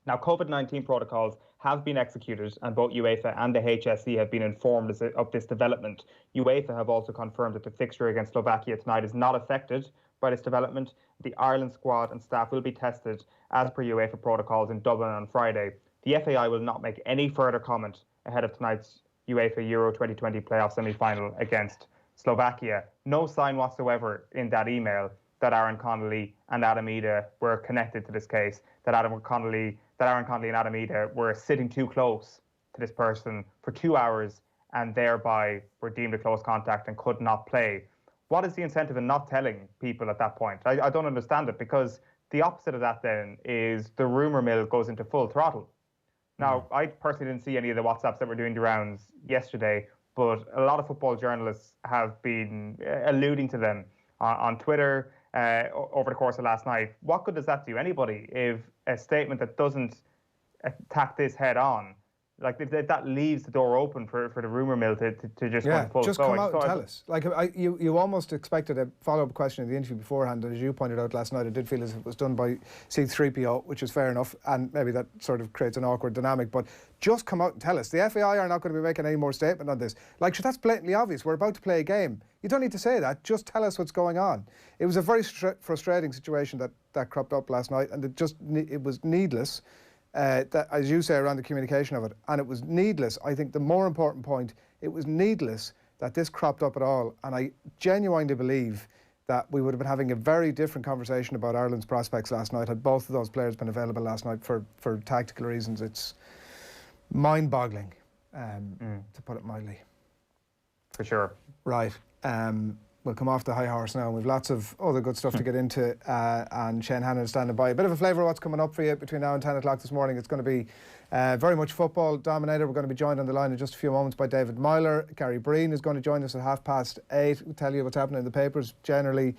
Now, COVID-19 protocols have been executed, and both UEFA and the HSE have been informed of this development. UEFA have also confirmed that the fixture against Slovakia tonight is not affected by this development. The Ireland squad and staff will be tested as per UEFA protocols in Dublin on Friday. The FAI will not make any further comment ahead of tonight's UEFA Euro 2020 playoff semi-final against Slovakia. No sign whatsoever in that email that Aaron Connolly and Adam Ida were connected to this case, that Aaron Connolly and Adam Ida were sitting too close to this person for 2 hours and thereby were deemed a close contact and could not play. What is the incentive in not telling people at that point? I don't understand it, because the opposite of that then is the rumour mill goes into full throttle. Now, I personally didn't see any of the WhatsApps that were doing the rounds yesterday, but a lot of football journalists have been alluding to them on Twitter over the course of last night. What good does that do anybody if a statement that doesn't attack this head on, like that leaves the door open for the rumour mill to just go full just come out and tell us. Like, you almost expected a follow-up question in the interview beforehand, and as you pointed out last night, it did feel as if it was done by C3PO, which is fair enough, and maybe that sort of creates an awkward dynamic, but just come out and tell us. The FAI are not going to be making any more statement on this. Like, that's blatantly obvious. We're about to play a game. You don't need to say that. Just tell us what's going on. It was a very frustrating situation that cropped up last night, and it was needless. That, as you say, around the communication of it, and it was needless. I think the more important point, it was needless that this cropped up at all, and I genuinely believe that we would have been having a very different conversation about Ireland's prospects last night had both of those players been available last night for tactical reasons. It's mind-boggling, to put it mildly. For sure. Right. we'll come off the high horse now. We've lots of other good stuff to get into, and Shane Hannon is standing by. A bit of a flavour of what's coming up for you between now and 10 o'clock this morning. It's going to be very much football dominated. We're going to be joined on the line in just a few moments by David Meyler. Gary Breen is going to join us at 8:30. We'll tell you what's happening in the papers, generally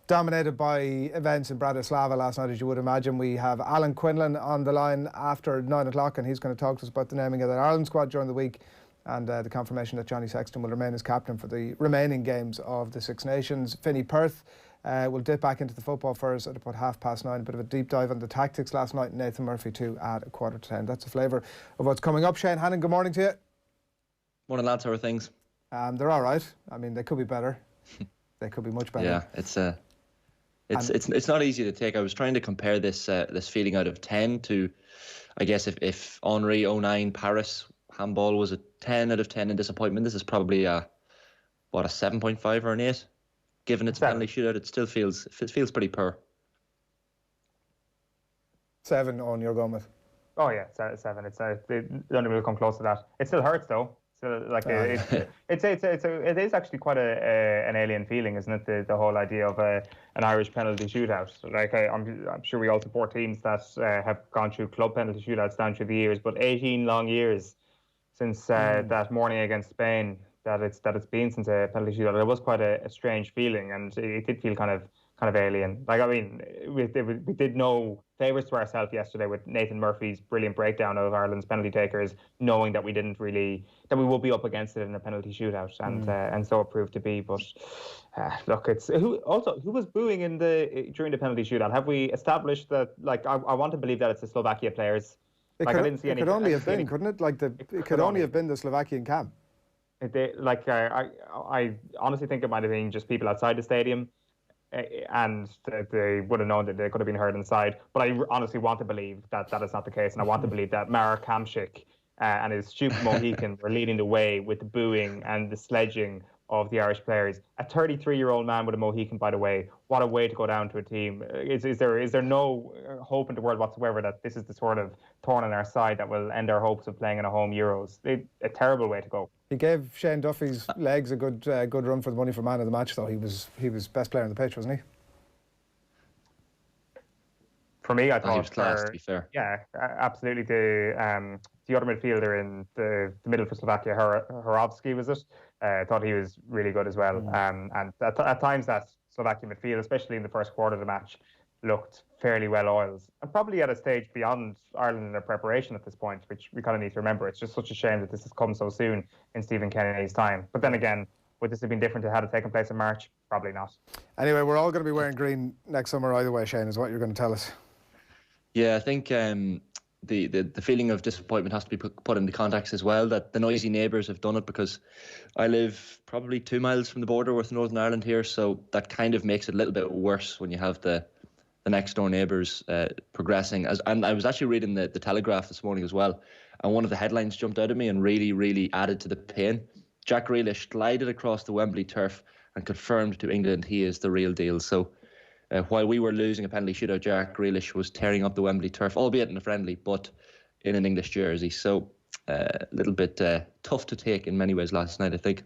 dominated by events in Bratislava last night, as you would imagine. We have Alan Quinlan on the line after 9 o'clock, and he's going to talk to us about the naming of the Ireland squad during the week, and the confirmation that Johnny Sexton will remain as captain for the remaining games of the Six Nations. Vinny Perth will dip back into the football for us at about 9:30. A bit of a deep dive on the tactics last night. Nathan Murphy too at 10:15. That's a flavour of what's coming up. Shane Hannon, good morning to you. Morning, lads. How are things? They're all right. I mean, they could be better. They could be much better. Yeah, it's not easy to take. I was trying to compare this feeling out of 10 to, I guess, if Henri 09 Paris handball was a 10 out of 10 in disappointment, this is probably a 7.5 or an 8. Given its penalty shootout, it feels pretty poor. 7 on your going with? Oh yeah, 7. They don't even come close to that. It still hurts though. So like it is actually quite an alien feeling, isn't it? The whole idea of an Irish penalty shootout. Like I'm sure we all support teams that have gone through club penalty shootouts down through the years, but 18 long years since that morning against Spain that it's been since a penalty shootout. It was quite a strange feeling, and it did feel kind of alien. Like, I mean, we did no favours to ourselves yesterday with Nathan Murphy's brilliant breakdown of Ireland's penalty takers, knowing that we would be up against it in a penalty shootout, and so it proved to be. But look, it's who was booing during the penalty shootout? Have we established that? Like, I want to believe that it's the Slovakia players. It could only have been, couldn't it? Like it could only have been the Slovakian camp. I honestly think it might have been just people outside the stadium, and they would have known that they could have been heard inside. But I honestly want to believe that is not the case, and I want to believe that Marek Hamšík and his stupid Mohican were leading the way with the booing and the sledging of the Irish players. A 33-year-old man with a Mohican, by the way. What a way to go down to a team. Is there no hope in the world whatsoever that this is the sort of thorn in our side that will end our hopes of playing in a home Euros? A terrible way to go. He gave Shane Duffy's legs a good run for the money for man of the match, though. He was best player on the pitch, wasn't he? For me, I thought he was class, to be fair. Yeah, absolutely. The other midfielder in the middle for Slovakia, Horovsky, was it? I thought he was really good as well. And at times that Slovakia midfield, especially in the first quarter of the match, looked fairly well oiled, and probably at a stage beyond Ireland in their preparation at this point, which we kind of need to remember. It's just such a shame that this has come so soon in Stephen Kennedy's time. But then again, would this have been different had it taken place in March? Probably not. Anyway, we're all going to be wearing green next summer either way, Shane, is what you're going to tell us. Yeah, I think the feeling of disappointment has to be put into context as well, that the noisy neighbours have done it, because I live probably 2 miles from the border with Northern Ireland here, so that kind of makes it a little bit worse when you have the next door neighbours progressing. And I was actually reading the Telegraph this morning as well, and one of the headlines jumped out at me and really, really added to the pain. Jack Grealish glided across the Wembley turf and confirmed to England he is the real deal. So while we were losing a penalty shootout, Jack Grealish was tearing up the Wembley turf, albeit in a friendly, but in an English jersey. So a little bit tough to take in many ways last night, I think.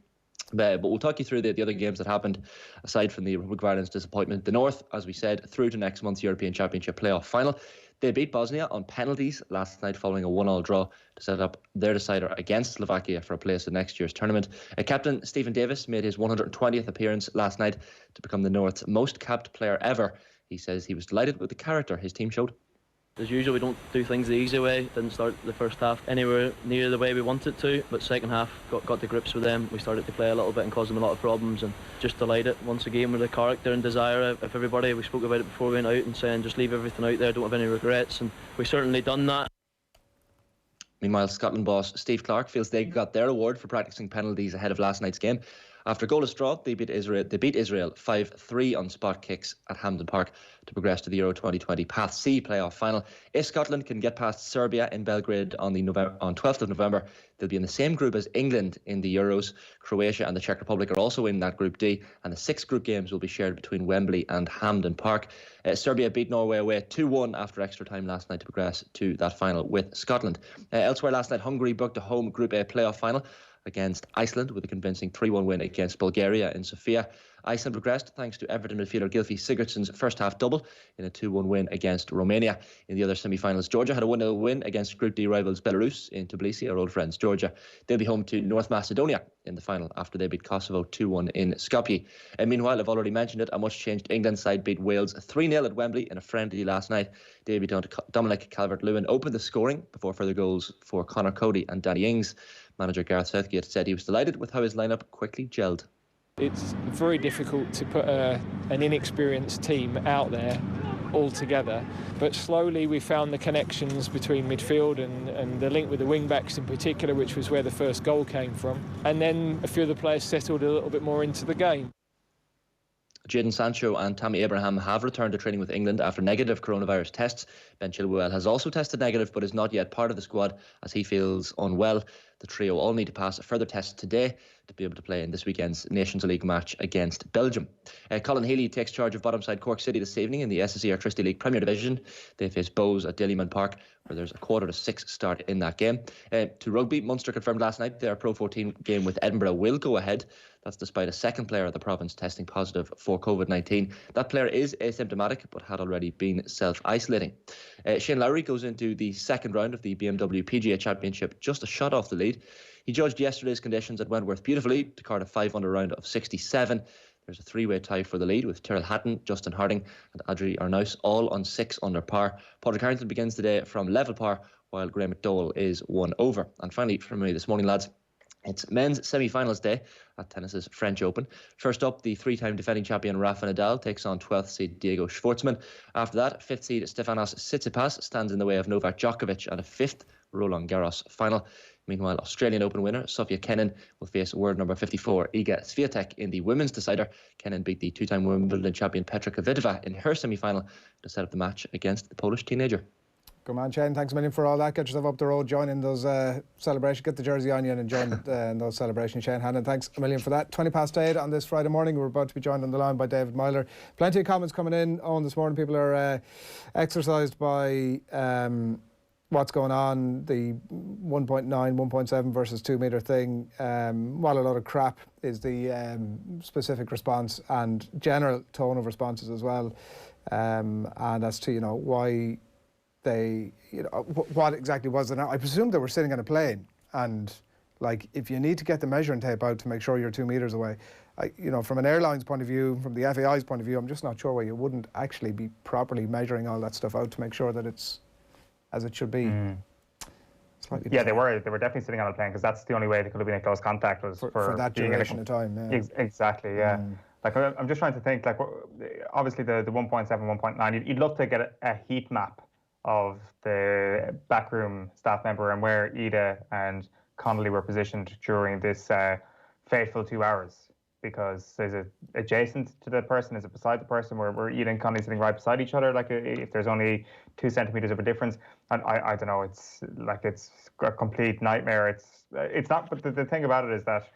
But we'll talk you through the other games that happened, aside from the Republic of Ireland's disappointment. The North, as we said, through to next month's European Championship playoff final. They beat Bosnia on penalties last night following a 1-1 draw to set up their decider against Slovakia for a place in next year's tournament. Captain Stephen Davis made his 120th appearance last night to become the North's most capped player ever. He says he was delighted with the character his team showed. As usual, we don't do things the easy way. Didn't start the first half anywhere near the way we wanted to, but second half got to grips with them. We started to play a little bit and caused them a lot of problems, and just delighted once again with the character and desire of everybody. We spoke about it before we went out and saying just leave everything out there, don't have any regrets, and we certainly done that. Meanwhile, Scotland boss Steve Clarke feels they got their award for practising penalties ahead of last night's game. After a goalless draw, they beat Israel 5-3 on spot kicks at Hampden Park to progress to the Euro 2020 Path C playoff final. If Scotland can get past Serbia in Belgrade on 12th of November, they'll be in the same group as England in the Euros. Croatia and the Czech Republic are also in that Group D, and the 6 group games will be shared between Wembley and Hampden Park. Serbia beat Norway away 2-1 after extra time last night to progress to that final with Scotland. Elsewhere last night, Hungary booked a home Group A playoff final against Iceland with a convincing 3-1 win against Bulgaria in Sofia. Iceland progressed thanks to Everton midfielder Gylfi Sigurdsson's first half double in a 2-1 win against Romania. In the other semi-finals, Georgia had a 1-0 win against Group D rivals Belarus in Tbilisi, our old friends Georgia. They'll be home to North Macedonia in the final after they beat Kosovo 2-1 in Skopje. And meanwhile, I've already mentioned it, a much-changed England side beat Wales 3-0 at Wembley in a friendly last night. Debutant Dominic Calvert-Lewin opened the scoring before further goals for Conor Cody and Danny Ings. Manager Gareth Southgate said he was delighted with how his lineup quickly gelled. It's very difficult to put an inexperienced team out there all together, but slowly we found the connections between midfield and the link with the wing-backs in particular, which was where the first goal came from, and then a few of the players settled a little bit more into the game. Jadon Sancho and Tammy Abraham have returned to training with England after negative coronavirus tests. Ben Chilwell has also tested negative but is not yet part of the squad as he feels unwell. The trio all need to pass a further test today to be able to play in this weekend's Nations League match against Belgium. Colin Healy takes charge of bottom side Cork City this evening in the SSE Airtricity League Premier Division. They face Bows at Dalymount Park, where there's a 5:45 start in that game. To rugby, Munster confirmed last night their Pro 14 game with Edinburgh will go ahead. That's despite a second player of the province testing positive for COVID-19. That player is asymptomatic but had already been self-isolating. Shane Lowry goes into the second round of the BMW PGA Championship just a shot off the lead. He judged yesterday's conditions at Wentworth beautifully to card a 5-under round of 67. There's a three-way tie for the lead with Tyrrell Hatton, Justin Harding and Adri Arnaus all on 6 under par. Padraig Harrington begins the day from level par while Graham McDowell is 1 over. And finally from me this morning, lads, it's men's semi-finals day at tennis's French Open. First up, the 3-time defending champion Rafa Nadal takes on 12th seed Diego Schwartzman. After that, 5th seed Stefanos Tsitsipas stands in the way of Novak Djokovic at a 5th Roland Garros final. Meanwhile, Australian Open winner Sofia Kenin will face world number 54 Iga Swiatek in the women's decider. Kenin beat the 2-time Wimbledon champion Petra Kvitova in her semi-final to set up the match against the Polish teenager. Good man, Shane. Thanks a million for all that. Get yourself up the road, join in those celebrations. Get the jersey on you and join in those celebrations, Shane Hannon. Thanks a million for that. 8:20 on this Friday morning. We're about to be joined on the line by David Meyler. Plenty of comments coming in on this morning. People are exercised by what's going on, the 1.9, 1.7 versus 2 metre thing. What a lot of crap is the specific response and general tone of responses as well. And as to, why they, what exactly was it? I presume they were sitting on a plane, and if you need to get the measuring tape out to make sure you're 2 metres away, from an airline's point of view, from the FAI's point of view, I'm just not sure why you wouldn't actually be properly measuring all that stuff out to make sure that it's as it should be. Yeah, they were definitely sitting on a plane because that's the only way they could have been in close contact was for that duration of time. Yeah. Exactly, yeah. I'm just trying to think, obviously the 1.7, 1.9, you'd love to get a heat map of the backroom staff member and where Ida and Connolly were positioned during this fateful 2 hours, because is it adjacent to the person, is it beside the person, where Ida and Connolly sitting right beside each other, if there's only 2 centimetres of a difference, and I don't know, it's a complete nightmare. It's not, but the thing about it is that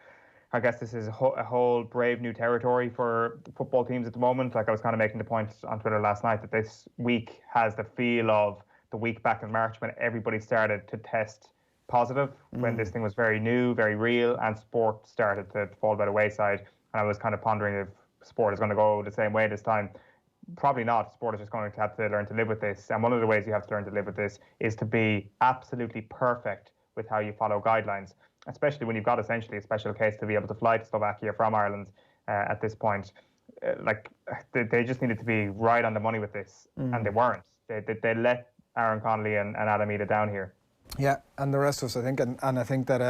I guess this is a whole brave new territory for the football teams at the moment. I was kind of making the point on Twitter last night that this week has the feel of the week back in March when everybody started to test positive, when this thing was very new, very real, and sport started to fall by the wayside. And I was kind of pondering if sport is going to go the same way this time. Probably not. Sport is just going to have to learn to live with this. And one of the ways you have to learn to live with this is to be absolutely perfect with how you follow guidelines, especially when you've got essentially a special case to be able to fly to Slovakia from Ireland at this point. They just needed to be right on the money with this, and they weren't. They let Aaron Connolly and Adam Ida down here. Yeah, and the rest of us, I think, and I think that,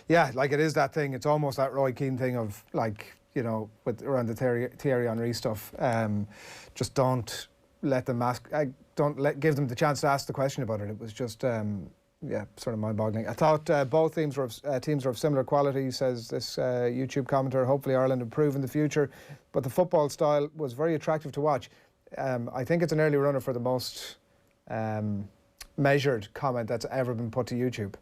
it is that thing. It's almost that Roy Keane thing of, with around the Thierry Henry stuff. Just don't let them ask. Give them the chance to ask the question about it. It was just, sort of mind-boggling. I thought both teams were of similar quality, says this YouTube commenter. Hopefully Ireland improve in the future, but the football style was very attractive to watch. I think it's an early runner for the most measured comment that's ever been put to YouTube.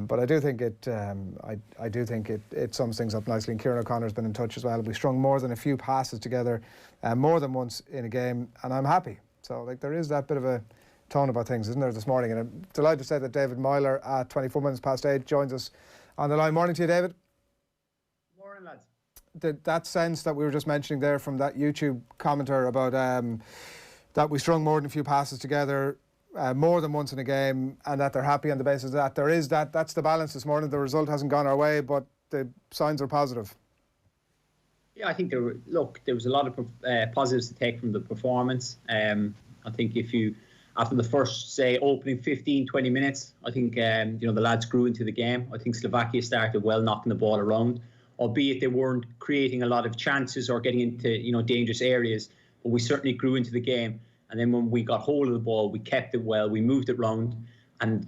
But I do think it sums things up nicely. And Kieran O'Connor's been in touch as well. We strung more than a few passes together, more than once in a game, and I'm happy. So there is that bit of a tone about things, isn't there, this morning? And I'm delighted to say that David Meyler at 8:24 joins us on the line. Morning to you, David. Morning, lads. that sense that we were just mentioning there from that YouTube commenter about that we strung more than a few passes together more than once in a game, and that they're happy on the basis of that. That's the balance this morning. The result hasn't gone our way, but the signs are positive. Yeah, I think there was a lot of positives to take from the performance. I think after the first, say, opening 15, 20 minutes, I think, the lads grew into the game. I think Slovakia started well, knocking the ball around, albeit they weren't creating a lot of chances or getting into, dangerous areas, but we certainly grew into the game. And then when we got hold of the ball, we kept it well, we moved it round. And,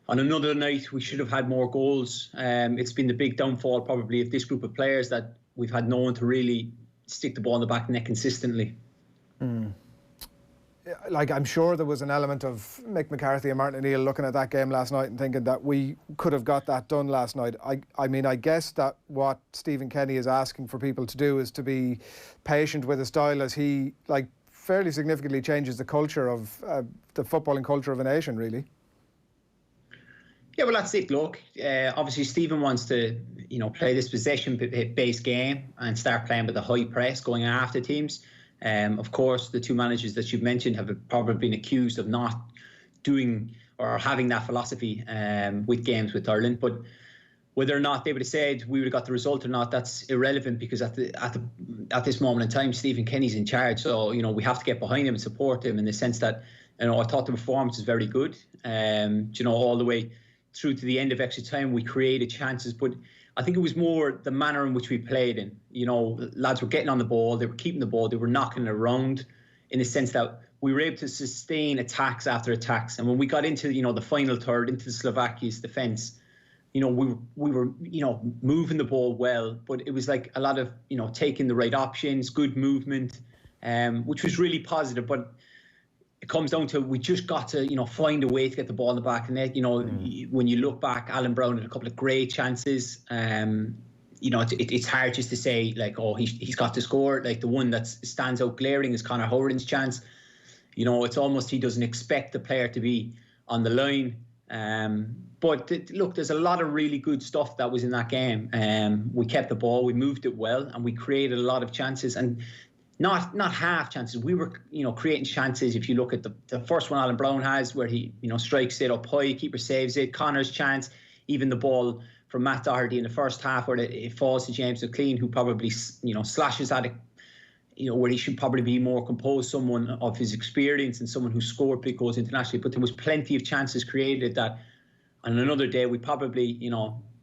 on another night, we should have had more goals. It's been the big downfall probably of this group of players, that we've had no one to really stick the ball in the back of the net consistently. I'm sure there was an element of Mick McCarthy and Martin O'Neill looking at that game last night and thinking that we could have got that done last night. I guess that what Stephen Kenny is asking for people to do is to be patient with his style as he fairly significantly changes the culture of the footballing culture of a nation, really. Yeah, well, that's it. Look, obviously Stephen wants to, play this possession-based game and start playing with a high press, going after teams. Of course, the two managers that you've mentioned have probably been accused of not doing or having that philosophy with games with Ireland. But whether or not they would have said we would have got the result or not, that's irrelevant, because at this moment in time, Stephen Kenny's in charge. So, we have to get behind him and support him in the sense that, I thought the performance was very good. All the way through to the end of extra time, we created chances, but I think it was more the manner in which we played in. Lads were getting on the ball, they were keeping the ball, they were knocking it around, in the sense that we were able to sustain attacks after attacks. And when we got into, the final third, into the Slovakia's defence, we were moving the ball well, but it was like a lot of, taking the right options, good movement, which was really positive. But it comes down to, we just got to, find a way to get the ball in the back of the net. When you look back, Alan Brown had a couple of great chances. It's hard just to say, he's got to score. Like, the one that stands out glaring is Conor Horan's chance. It's almost he doesn't expect the player to be on the line. But look, there's a lot of really good stuff that was in that game. We kept the ball, we moved it well, and we created a lot of chances. And not half chances. We were, creating chances. If you look at the first one Alan Brown has, where he, strikes it up high, keeper saves it. Connor's chance, even the ball from Matt Doherty in the first half, where it falls to James McLean, who probably, slashes at it, where he should probably be more composed, someone of his experience and someone who scored big goals internationally. But there was plenty of chances created that on another day we probably,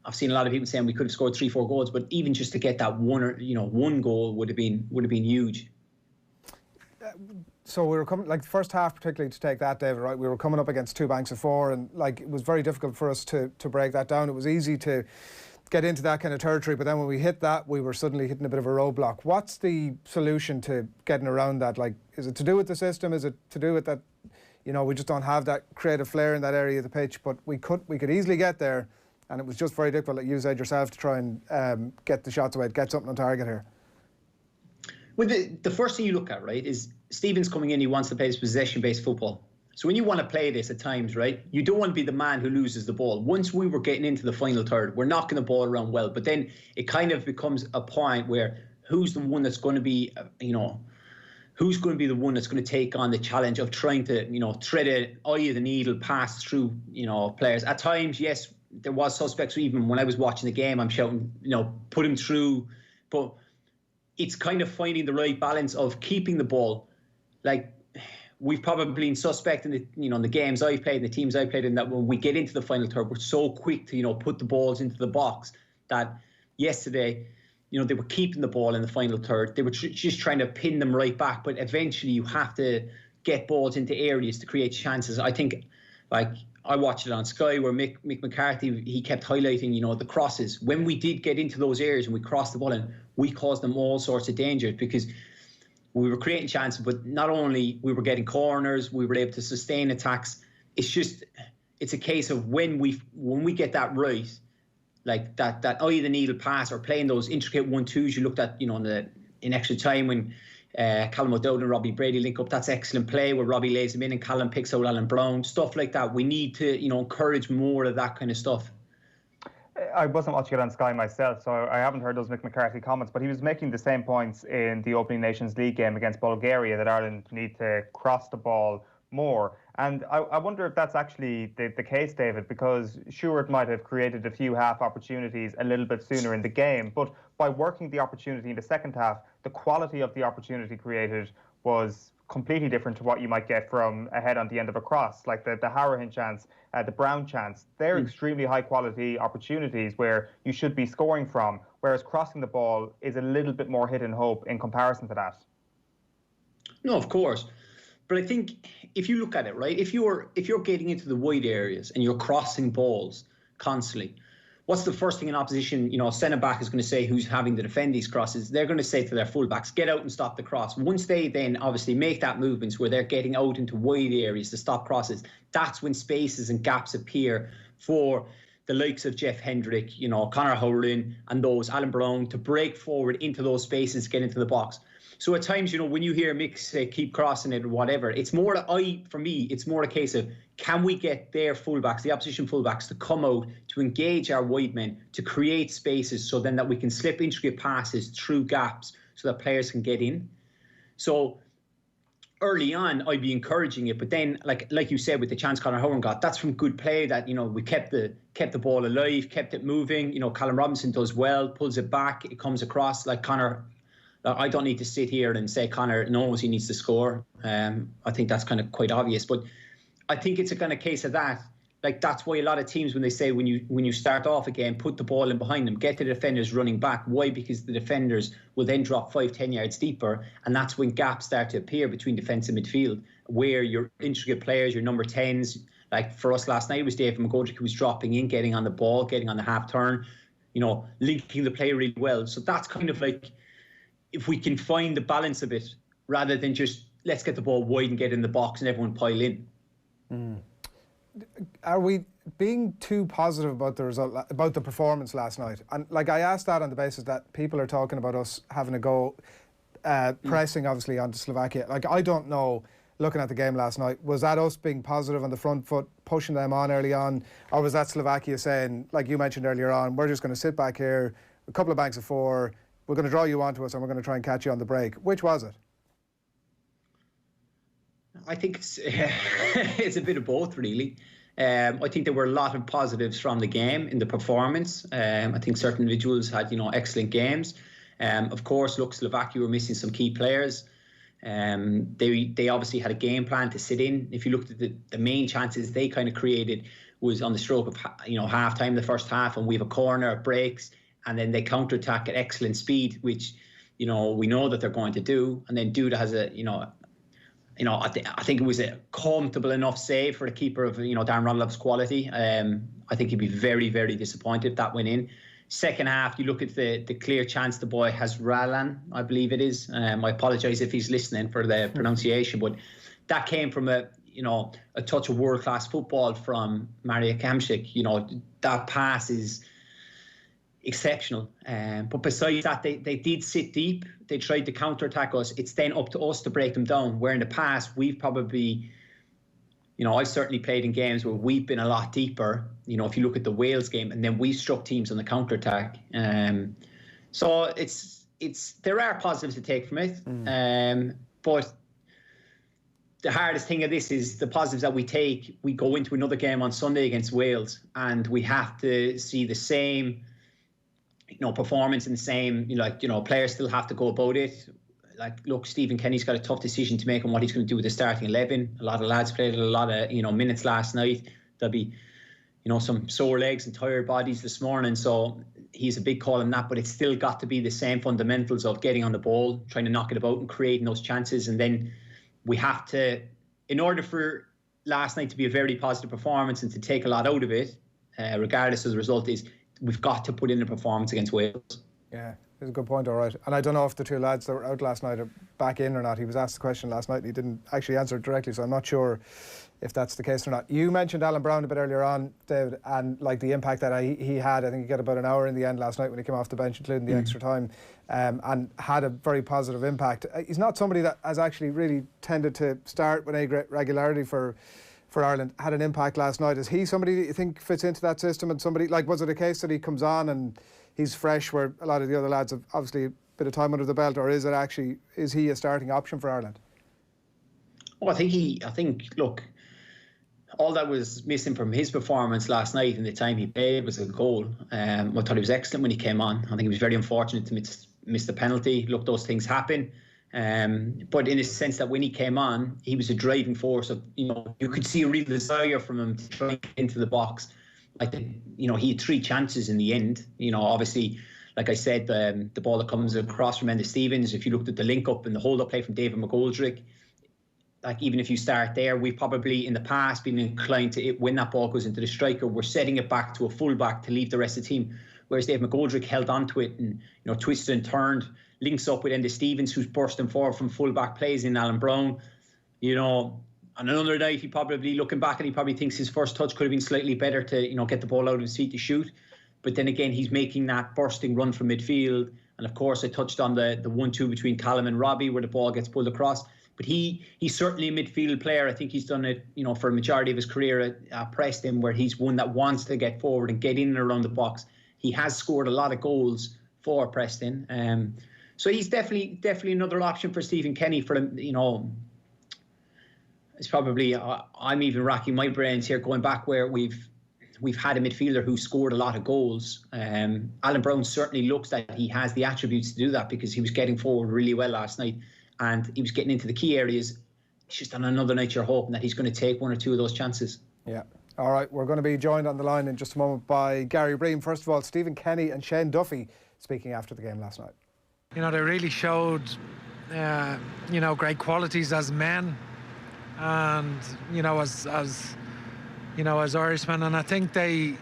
I've seen a lot of people saying we could have scored 3-4 goals, but even just to get that one goal would have been huge. So we were coming, the first half particularly, to take that, David, right? We were coming up against two banks of four, and it was very difficult for us to break that down. It was easy to get into that kind of territory, but then when we hit that, we were suddenly hitting a bit of a roadblock. What's the solution to getting around that? Is it to do with the system? Is it to do with that, we just don't have that creative flair in that area of the pitch, but we could easily get there, and it was just very difficult, like you said yourself, to try and get the shots away, get something on target here. Well, the first thing you look at, right, is Stephen's coming in, he wants to play this possession-based football. So when you want to play this at times, right, you don't want to be the man who loses the ball. Once we were getting into the final third, we're knocking the ball around well, but then it kind of becomes a point where who's the one that's going to be, who's going to be the one that's going to take on the challenge of trying to, thread an eye of the needle, pass through, players. At times, yes, there was suspects. Even when I was watching the game, I'm shouting, put him through. But it's kind of finding the right balance of keeping the ball. We've probably been suspect in the games I've played, the teams I've played in, that when we get into the final third, we're so quick to, put the balls into the box, that yesterday, they were keeping the ball in the final third. They were just trying to pin them right back. But eventually you have to get balls into areas to create chances. I think, I watched it on Sky where Mick McCarthy, he kept highlighting, the crosses. When we did get into those areas and we crossed the ball in, we caused them all sorts of danger, because we were creating chances, but not only we were getting corners, we were able to sustain attacks. It's a case of when we get that right, that eye of the needle pass, or playing those intricate 1-2s you looked at, in extra time when Callum O'Dowd and Robbie Brady link up. That's excellent play where Robbie lays them in and Callum picks out Alan Brown. Stuff like that. We need to, encourage more of that kind of stuff. I wasn't watching it on Sky myself, so I haven't heard those Mick McCarthy comments, but he was making the same points in the opening Nations League game against Bulgaria, that Ireland need to cross the ball more. And I wonder if that's actually the case, David, because Stewart might have created a few half opportunities a little bit sooner in the game, but by working the opportunity in the second half, the quality of the opportunity created was completely different to what you might get from a head on the end of a cross, like the Harahan chance, the Brown chance. They're extremely high quality opportunities where you should be scoring from, whereas crossing the ball is a little bit more hit and hope in comparison to that. No, of course. But I think if you look at it, right, if you're getting into the wide areas and you're crossing balls constantly, what's the first thing an opposition, centre-back is going to say, who's having to defend these crosses? They're going to say to their fullbacks, get out and stop the cross. Once they then obviously make that movement where they're getting out into wide areas to stop crosses, that's when spaces and gaps appear for the likes of Jeff Hendrick, Conor Howlin and those, Alan Brown, to break forward into those spaces, get into the box. So at times, when you hear Mick say, keep crossing it or whatever, it's more, for me, it's more a case of, can we get their fullbacks, the opposition fullbacks, to come out, to engage our wide men, to create spaces so then that we can slip intricate passes through gaps so that players can get in. So early on, I'd be encouraging it. But then, like you said, with the chance Conor Howard got, that's from good play that, we kept the ball alive, kept it moving. Callum Robinson does well, pulls it back, it comes across like Conor. I don't need to sit here and say Conor knows he needs to score. I think that's kind of quite obvious. But I think it's a kind of case of that. Like, that's why a lot of teams, when they say when you start off a game, put the ball in behind them, get the defenders running back. Why? Because the defenders will then drop 5-10 yards deeper, and that's when gaps start to appear between defence and midfield, where your intricate players, your number 10s, like for us last night, it was David Mcgoldrick who was dropping in, getting on the ball, getting on the half turn, linking the play really well. So that's kind of like, if we can find the balance of it, rather than just let's get the ball wide and get in the box and everyone pile in. Are we being too positive about the result, about the performance last night? And I asked that on the basis that people are talking about us having a go, pressing obviously onto Slovakia. I don't know, looking at the game last night, was that us being positive on the front foot, pushing them on early on, or was that Slovakia saying, like you mentioned earlier on, we're just going to sit back here, a couple of banks of four, we're going to draw you onto us and we're going to try and catch you on the break? Which was it? I think it's a bit of both, really. I think there were a lot of positives from the game in the performance. I think certain individuals had, excellent games. Of course, Slovakia were missing some key players. They obviously had a game plan to sit in. If you looked at the main chances they kind of created was on the stroke of half time, the first half, and we have a corner, it breaks, and then they counter-attack at excellent speed, which we know that they're going to do. And then Duda has I think it was a comfortable enough save for the keeper of Darren Ronilov's quality. I think he'd be very, very disappointed if that went in. Second half, you look at the clear chance the boy has Ralan, I believe it is. I apologise if he's listening for the pronunciation, but that came from a touch of world-class football from Mario Kamsik. That pass is exceptional. But besides that, they did sit deep. They tried to counter-attack us. It's then up to us to break them down, where in the past we've probably, I've certainly played in games where we've been a lot deeper, if you look at the Wales game, and then we struck teams on the counter-attack. So there are positives to take from it. But the hardest thing of this is the positives that we take. We go into another game on Sunday against Wales, and we have to see the same performance in the same, players still have to go about it. Look, Stephen Kenny's got a tough decision to make on what he's going to do with the starting 11. A lot of lads played a lot of, minutes last night. There'll be, some sore legs and tired bodies this morning. So he's a big call on that, but it's still got to be the same fundamentals of getting on the ball, trying to knock it about and creating those chances. And then we have to, in order for last night to be a very positive performance and to take a lot out of it, regardless of the result, is we've got to put in a performance against Wales. Yeah, that's a good point, all right. And I don't know if the two lads that were out last night are back in or not. He was asked the question last night and he didn't actually answer it directly, so I'm not sure if that's the case or not. You mentioned Alan Brown a bit earlier on, David, and the impact that he had. I think he got about an hour in the end last night when he came off the bench, including the extra time, and had a very positive impact. He's not somebody that has actually really tended to start with any great regularity for for Ireland, had an impact last night. Is he somebody that you think fits into that system, and somebody, like, was it a case that he comes on and he's fresh where a lot of the other lads have obviously a bit of time under the belt, or is he a starting option for Ireland? Well, I think look, all that was missing from his performance last night and the time he played was a goal. I thought he was excellent when he came on. I think he was very unfortunate to miss the penalty. Look, those things happen. But in a sense that when he came on, he was a driving force of, you could see a real desire from him to try and get into the box. Like, he had 3 chances in the end. Obviously, like I said, the ball that comes across from Enda Stevens, if you looked at the link up and the hold up play from David Mcgoldrick, like, even if you start there, we've probably in the past been inclined to when that ball goes into the striker, we're setting it back to a fullback to leave the rest of the team. Whereas Dave Mcgoldrick held on to it and, twisted and turned, links up with Enda Stevens, who's bursting forward from fullback, plays in Alan Brown. On another night, he probably, looking back, and he probably thinks his first touch could have been slightly better to, get the ball out of his feet to shoot. But then again, he's making that bursting run from midfield. And of course, I touched on the 1-2 between Callum and Robbie, where the ball gets pulled across. But he's certainly a midfield player. I think he's done it, for a majority of his career at Preston, where he's one that wants to get forward and get in and around the box. He has scored a lot of goals for Preston. So he's definitely another option for Stephen Kenny. For him, it's probably I'm even racking my brains here, going back where we've had a midfielder who scored a lot of goals. Alan Brown certainly looks like he has the attributes to do that, because he was getting forward really well last night. And he was getting into the key areas. It's just on another night you're hoping that he's going to take 1 or 2 of those chances. Yeah. All right, we're going to be joined on the line in just a moment by Gary Breen. First of all, Stephen Kenny and Shane Duffy speaking after the game last night. They really showed, great qualities as men, and as Irishmen. And I think they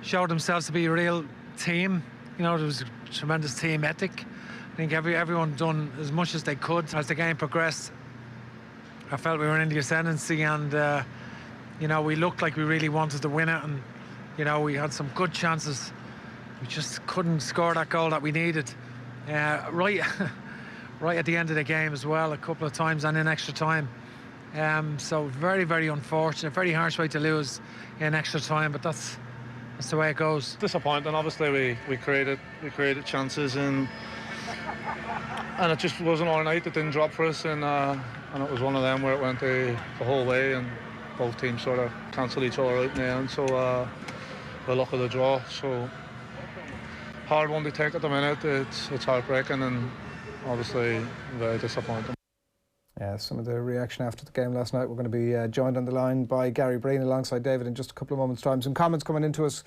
showed themselves to be a real team. There was a tremendous team ethic. I think everyone done as much as they could. As the game progressed, I felt we were in the ascendancy, and we looked like we really wanted to win it, and we had some good chances. We just couldn't score that goal that we needed. Right at the end of the game as well, a couple of times, and in extra time. So very, very unfortunate, very harsh way to lose in extra time, but that's the way it goes. Disappointing. Obviously, we created chances, and it just wasn't all night. It didn't drop for us, and it was one of them where it went the whole way, and both teams sort of cancelled each other out in the end. So the luck of the draw. So hard one to take at the minute. It's heartbreaking, and obviously very disappointing. Yeah, some of the reaction after the game last night. We're going to be joined on the line by Gary Breen alongside David in just a couple of moments' time. Some comments coming into us.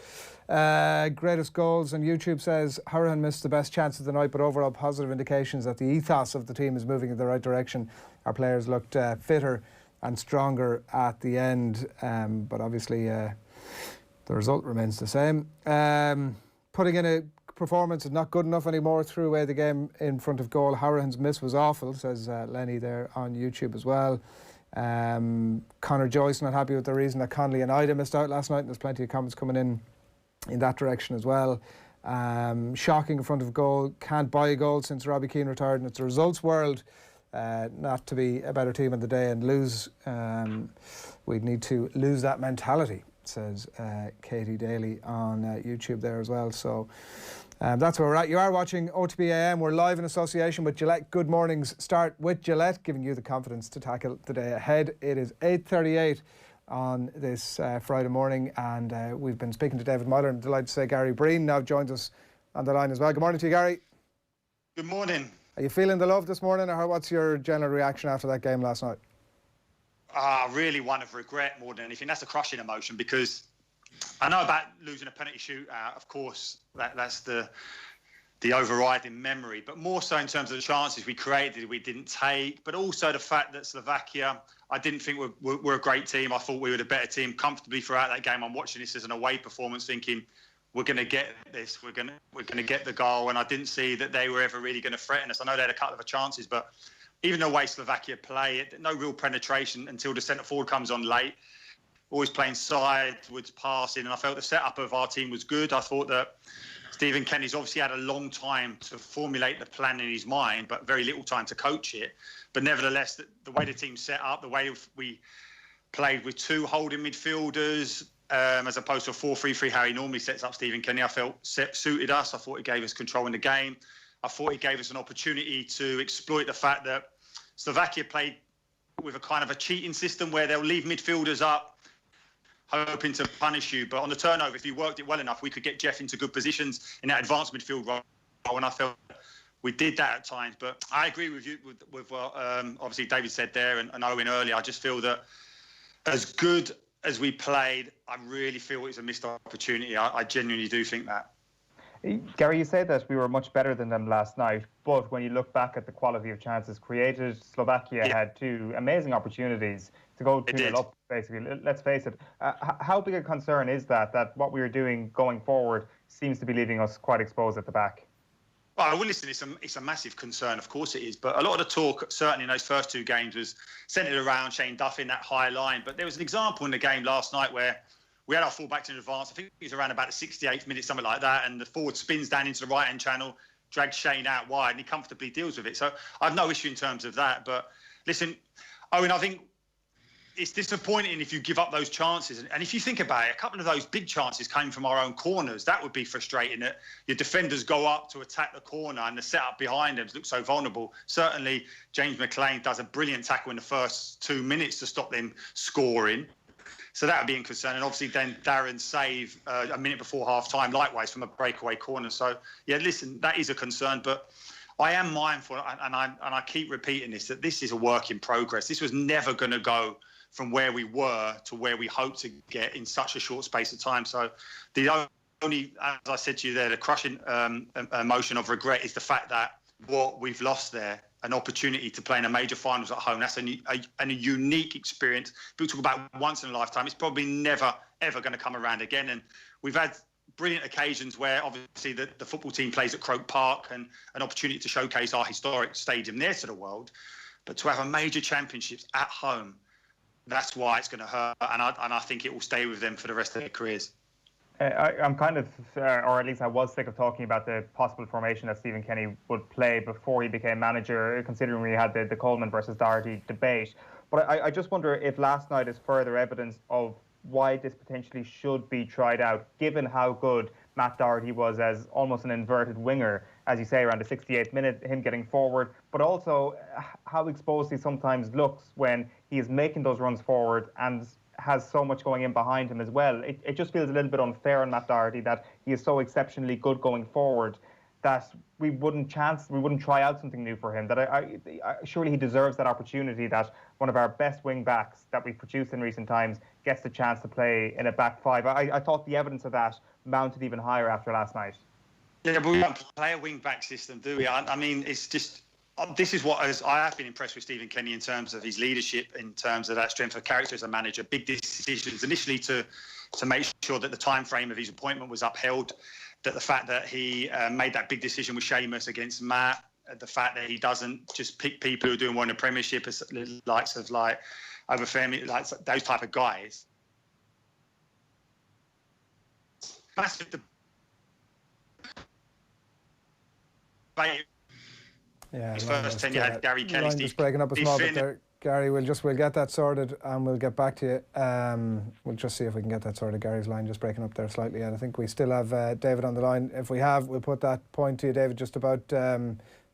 Greatest goals on YouTube says Hourihan missed the best chance of the night, but overall positive indications that the ethos of the team is moving in the right direction. Our players looked fitter and stronger at the end, but obviously the result remains the same. Putting in a performance is not good enough anymore. Threw away the game in front of goal. Hourihan's miss was awful, says Lenny there on YouTube as well. Conor Joyce not happy with the reason that Conley and Ida missed out last night, and there's plenty of comments coming in that direction as well. Shocking in front of goal. Can't buy a goal since Robbie Keane retired, and it's a results world. Not to be a better team on the day and lose. We'd need to lose that mentality, says Katie Daly on YouTube there as well. So that's where we're at. You are watching OTB AM. We're live in association with Gillette. Good mornings start with Gillette, giving you the confidence to tackle the day ahead. It is 8:38 on this Friday morning, and we've been speaking to David Meyler. I'm delighted to say Gary Breen now joins us on the line as well. Good morning to you, Gary. Good morning. Are you feeling the love this morning, or what's your general reaction after that game last night? Really one of regret more than anything. That's a crushing emotion, because I know about losing a penalty shootout. Of course, that's the overriding memory, but more so in terms of the chances we created, we didn't take, but also the fact that Slovakia, I didn't think we're a great team. I thought we were the better team comfortably throughout that game. I'm watching this as an away performance, thinking we're going to get this, we're going to get the goal, and I didn't see that they were ever really going to threaten us. I know they had a couple of chances, but even the way Slovakia play, no real penetration until the centre forward comes on late. Always playing sideways, passing, and I felt the setup of our team was good. I thought that Stephen Kenny's obviously had a long time to formulate the plan in his mind, but very little time to coach it. But nevertheless, the way the team set up, the way we played with 2 holding midfielders as opposed to a 4-3-3, how he normally sets up Stephen Kenny. I felt suited us. I thought it gave us control in the game. I thought it gave us an opportunity to exploit the fact that Slovakia played with a kind of a cheating system where they'll leave midfielders up, hoping to punish you. But on the turnover, if you worked it well enough, we could get Jeff into good positions in that advanced midfield role. And I felt we did that at times. But I agree with you, with what obviously David said there and Owen earlier. I just feel that as good as we played, I really feel it was a missed opportunity. I genuinely do think that. Gary, you said that we were much better than them last night, but when you look back at the quality of chances created, Slovakia had 2 amazing opportunities to go 2-0 up, basically. Let's face it. How big a concern is that what we were doing going forward seems to be leaving us quite exposed at the back? Well, listen, it's a massive concern, of course it is. But a lot of the talk, certainly in those first 2 games, was centred around Shane Duffy in that high line. But there was an example in the game last night where we had our full-backs in advance. I think it was around about the 68th minute, something like that. And the forward spins down into the right-hand channel, drags Shane out wide, and he comfortably deals with it. So I've no issue in terms of that. But listen, Owen, I think it's disappointing if you give up those chances. And if you think about it, a couple of those big chances came from our own corners. That would be frustrating, that your defenders go up to attack the corner and the setup behind them looks so vulnerable. Certainly, James McLean does a brilliant tackle in the first 2 minutes to stop them scoring. So that would be in concern. And obviously then Darren save a minute before half-time, likewise, from a breakaway corner. So, yeah, listen, that is a concern. But I am mindful, and I keep repeating this, that this is a work in progress. This was never going to go from where we were to where we hope to get in such a short space of time. So the only, as I said to you there, the crushing emotion of regret is the fact that what we've lost there, an opportunity to play in a major finals at home, that's a unique experience. People talk about once in a lifetime. It's probably never, ever going to come around again. And we've had brilliant occasions where obviously the football team plays at Croke Park and an opportunity to showcase our historic stadium there to the world. But to have a major championships at home, that's why it's going to hurt, and I think it will stay with them for the rest of their careers. I'm kind of, or at least I was sick of talking about the possible formation that Stephen Kenny would play before he became manager, considering we had the Coleman versus Doherty debate. But I just wonder if last night is further evidence of why this potentially should be tried out, given how good Matt Doherty was as almost an inverted winger, as you say, around the 68th minute, him getting forward, but also how exposed he sometimes looks when he is making those runs forward and has so much going in behind him as well. It just feels a little bit unfair on Matt Doherty that he is so exceptionally good going forward that we wouldn't try out something new for him. That surely he deserves that opportunity, that one of our best wing backs that we've produced in recent times gets the chance to play in a back 5. I thought the evidence of that mounted even higher after last night. Yeah, but we don't play a wing back system, do we? I mean, it's just, this is what I have been impressed with Stephen Kenny in terms of his leadership, in terms of that strength of character as a manager, big decisions initially to make sure that the time frame of his appointment was upheld, that the fact that he made that big decision with Seamus against Matt, the fact that he doesn't just pick people who are doing well in the Premiership, as likes of like Obafemi, like those type of guys. Massive debate. Yeah, his first 10 you had Gary Kelly. Line just breaking up a small bit there. Gary, we'll get that sorted and we'll get back to you. We'll just see if we can get that sorted. Gary's line just breaking up there slightly, and I think we still have David on the line. If we have, we'll put that point to you, David, just about...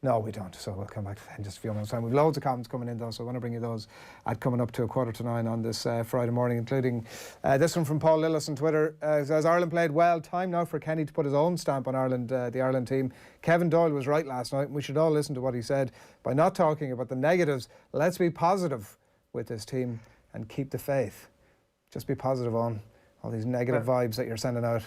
No, we don't, so we'll come back to that in just a few minutes' time. We've loads of comments coming in, though, so I want to bring you those at coming up to 8:45 on this Friday morning, including this one from Paul Lillis on Twitter. Says, Ireland played well. Time now for Kenny to put his own stamp on Ireland, the Ireland team. Kevin Doyle was right last night, and we should all listen to what he said. By not talking about the negatives, let's be positive with this team and keep the faith. Just be positive on all these negative vibes that you're sending out.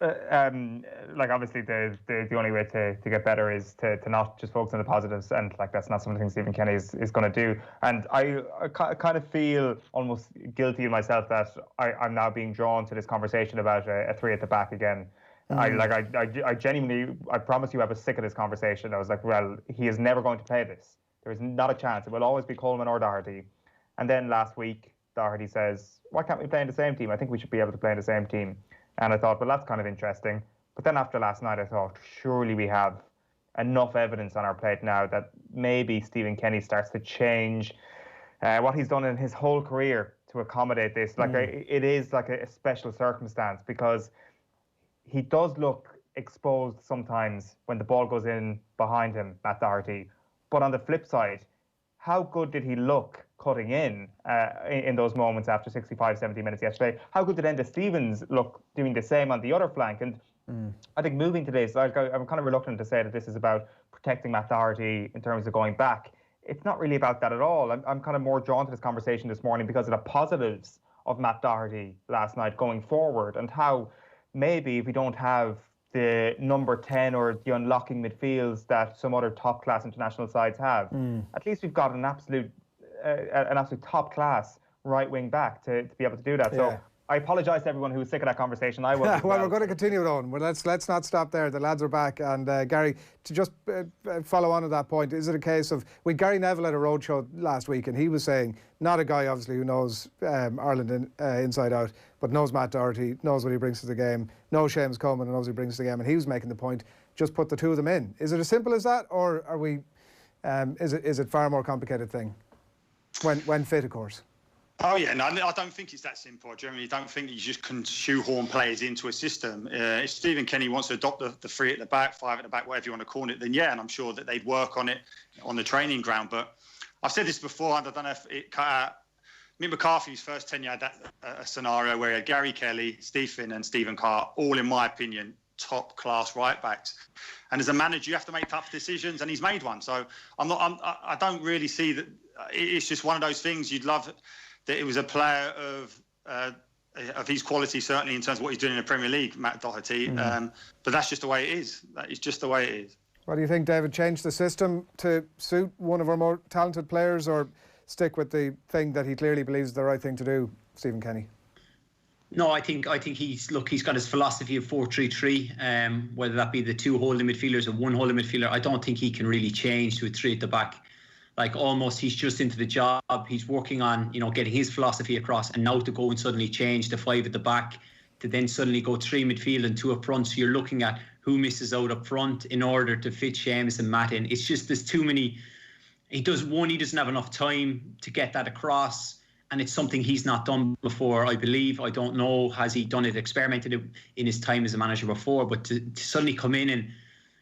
Like, obviously the only way to get better is to not just focus on the positives, and like that's not something Stephen Kenny is going to do. And I kind of feel almost guilty of myself that I'm now being drawn to this conversation about a 3 at the back again. I genuinely, I promise you, I was sick of this conversation. I was like, well, he is never going to play this. There is not a chance. It will always be Coleman or Doherty. And then last week, Doherty says, why can't we play in the same team? I think we should be able to play in the same team. And I thought, well, that's kind of interesting. But then after last night, I thought, surely we have enough evidence on our plate now that maybe Stephen Kenny starts to change what he's done in his whole career to accommodate this. Like it is like a special circumstance, because he does look exposed sometimes when the ball goes in behind him, Matt Doherty. But on the flip side, how good did he look cutting in those moments after 65, 70 minutes yesterday? How good did Enda Stevens look doing the same on the other flank? And I think moving to this, I'm kind of reluctant to say that this is about protecting Matt Doherty in terms of going back. It's not really about that at all. I'm kind of more drawn to this conversation this morning because of the positives of Matt Doherty last night going forward, and how maybe if we don't have the number 10 or the unlocking midfields that some other top-class international sides have, at least we've got an absolute top class right wing back to be able to do that. So I apologise to everyone who was sick of that conversation. I was. Well, we're going to continue it on. Well, let's not stop there. The lads are back. And Gary, to just follow on to that point, is it a case of, Gary Neville at a roadshow last week, and he was saying, not a guy obviously who knows Ireland inside out, but knows Matt Doherty, knows what he brings to the game, knows Seamus Coleman and knows what he brings to the game, and he was making the point, just put the two of them in. Is it as simple as that, or are we? Is it far more complicated thing? When fit, of course. Oh, yeah, no, I don't think it's that simple. I generally don't think you just can shoehorn players into a system. If Stephen Kenny wants to adopt the 3 at the back, 5 at the back, whatever you want to call it, then yeah, and I'm sure that they'd work on it on the training ground. But I've said this before, and I don't know if it cut out. Mick McCarthy's first tenure had a scenario where he had Gary Kelly, Steve Finn and Stephen Carr, all, in my opinion, top-class right-backs. And as a manager, you have to make tough decisions, and he's made one. So I don't really see that. It's just one of those things. You'd love that it was a player of his quality, certainly in terms of what he's doing in the Premier League, Matt Doherty. But that's just the way it is. That is just the way it is. What do you think, David? Change the system to suit one of our more talented players, or stick with the thing that he clearly believes is the right thing to do, Stephen Kenny? No, I think he's got his philosophy of 4-3-3, whether that be the 2 holding midfielders or 1 holding midfielder. I don't think he can really change to a 3 at the back. Like, almost he's just into the job. He's working on, getting his philosophy across, and now to go and suddenly change the 5 at the back, to then suddenly go 3 midfield and 2 up front. So you're looking at who misses out up front in order to fit Seamus and Matt in. It's just, there's too many. He doesn't have enough time to get that across. And it's something he's not done before, I believe. I don't know, has he done it, experimented it in his time as a manager before? But to suddenly come in and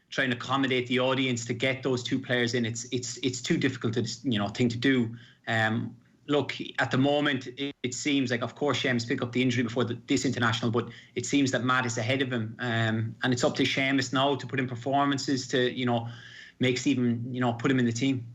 try and accommodate the audience to get those 2 players in, it's too difficult thing to do. Look, at the moment, it seems like, of course, Seamus picked up the injury before this international, but it seems that Matt is ahead of him. And it's up to Seamus now to put in performances to, make Stephen, put him in the team.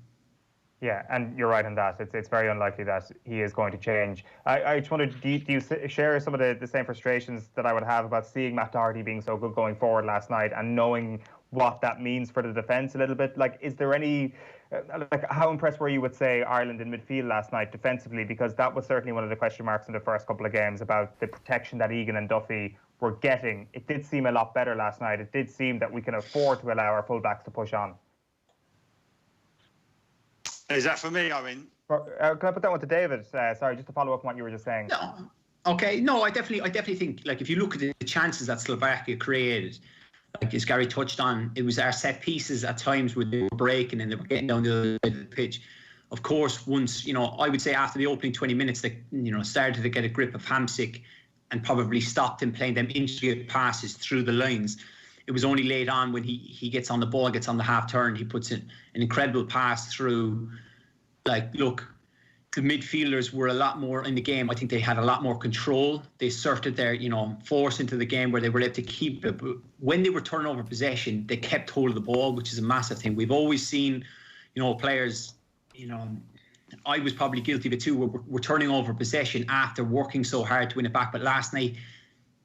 Yeah, and you're right on that. It's very unlikely that he is going to change. I just wondered, do you share some of the same frustrations that I would have about seeing Matt Doherty being so good going forward last night, and knowing what that means for the defence a little bit? Like, is there any, how impressed were you with, say, Ireland in midfield last night defensively? Because that was certainly one of the question marks in the first couple of games about the protection that Egan and Duffy were getting. It did seem a lot better last night. It did seem that we can afford to allow our fullbacks to push on. Is that for me, Owen? Can I put that one to David? Sorry, just to follow up on what you were just saying. No. Okay. No, I definitely think, like, if you look at the chances that Slovakia created, like as Gary touched on, it was our set pieces at times where they were breaking and they were getting down the other side of the pitch. Of course, once, I would say after the opening 20 minutes, they, started to get a grip of Hamsik and probably stopped him playing them intricate passes through the lines. It was only late on when he gets on the ball, gets on the half turn, he puts in an incredible pass through. Like, look, the midfielders were a lot more in the game. I think they had a lot more control. They asserted their, force into the game where they were able to keep it. But when they were turning over possession, they kept hold of the ball, which is a massive thing. We've always seen, players, I was probably guilty of it too. We're turning over possession after working so hard to win it back. But last night,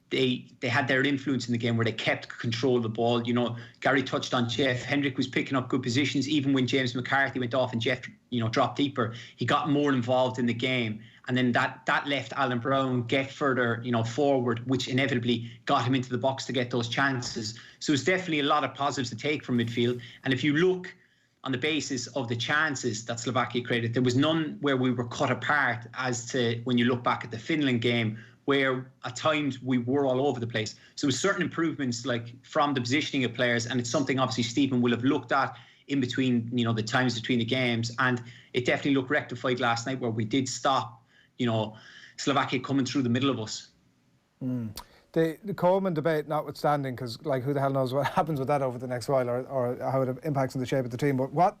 they had their influence in the game where they kept control of the ball. Gary touched on Jeff. Hendrick was picking up good positions. Even when James McCarthy went off and Jeff, dropped deeper, he got more involved in the game. And then that left Alan Brown get further, forward, which inevitably got him into the box to get those chances. So it's definitely a lot of positives to take from midfield. And if you look on the basis of the chances that Slovakia created, there was none where we were cut apart as to when you look back at the Finland game, where at times we were all over the place. So with certain improvements, like from the positioning of players, and it's something obviously Stephen will have looked at in between, the times between the games, and it definitely looked rectified last night where we did stop, Slovakia coming through the middle of us. The Coleman debate notwithstanding, because like who the hell knows what happens with that over the next while, or how it impacts on the shape of the team. But what,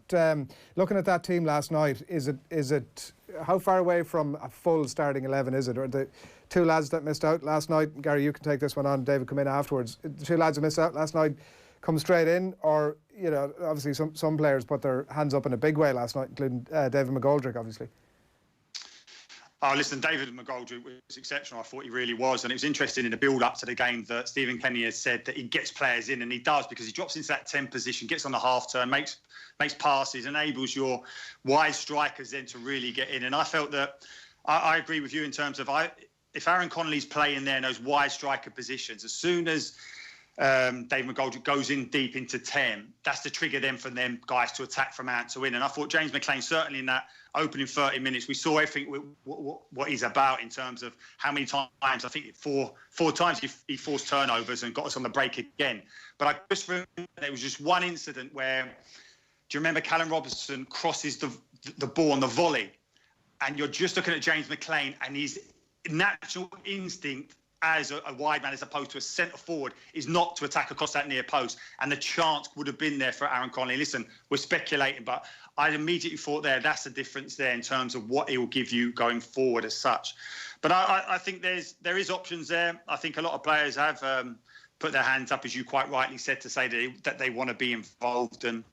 looking at that team last night, is it how far away from a full starting 11 is it? Or the two lads that missed out last night, Gary, you can take this one on, David, come in afterwards. The two lads who missed out last night come straight in, or, you know, obviously some players put their hands up in a big way last night, including David Mcgoldrick, obviously. Oh, listen, David Mcgoldrick was exceptional. I thought he really was. And it was interesting in the build-up to the game that Stephen Kenny has said that he gets players in, and he does, because he drops into that 10 position, gets on the half-turn, makes passes, enables your wide strikers then to really get in. And I felt that I agree with you in terms of if Aaron Connolly's playing there in those wide striker positions, as soon as Dave McGoldrick goes in deep into 10, that's the trigger then for them guys to attack from out to in. And I thought James McLean, certainly in that opening 30 minutes, we saw everything what he's about in terms of how many times, I think four times he forced turnovers and got us on the break again. But I just remember there was just one incident where, do you remember Callum Robertson crosses the ball on the volley, and you're just looking at James McLean, and his natural instinct as a wide man as opposed to a centre forward is not to attack across that near post, and the chance would have been there for Aaron Connolly. Listen, we're speculating, but I immediately thought that's the difference there in terms of what it will give you going forward as such. But I think there is options there. I think a lot of players have put their hands up, as you quite rightly said, to say that they want to be involved. And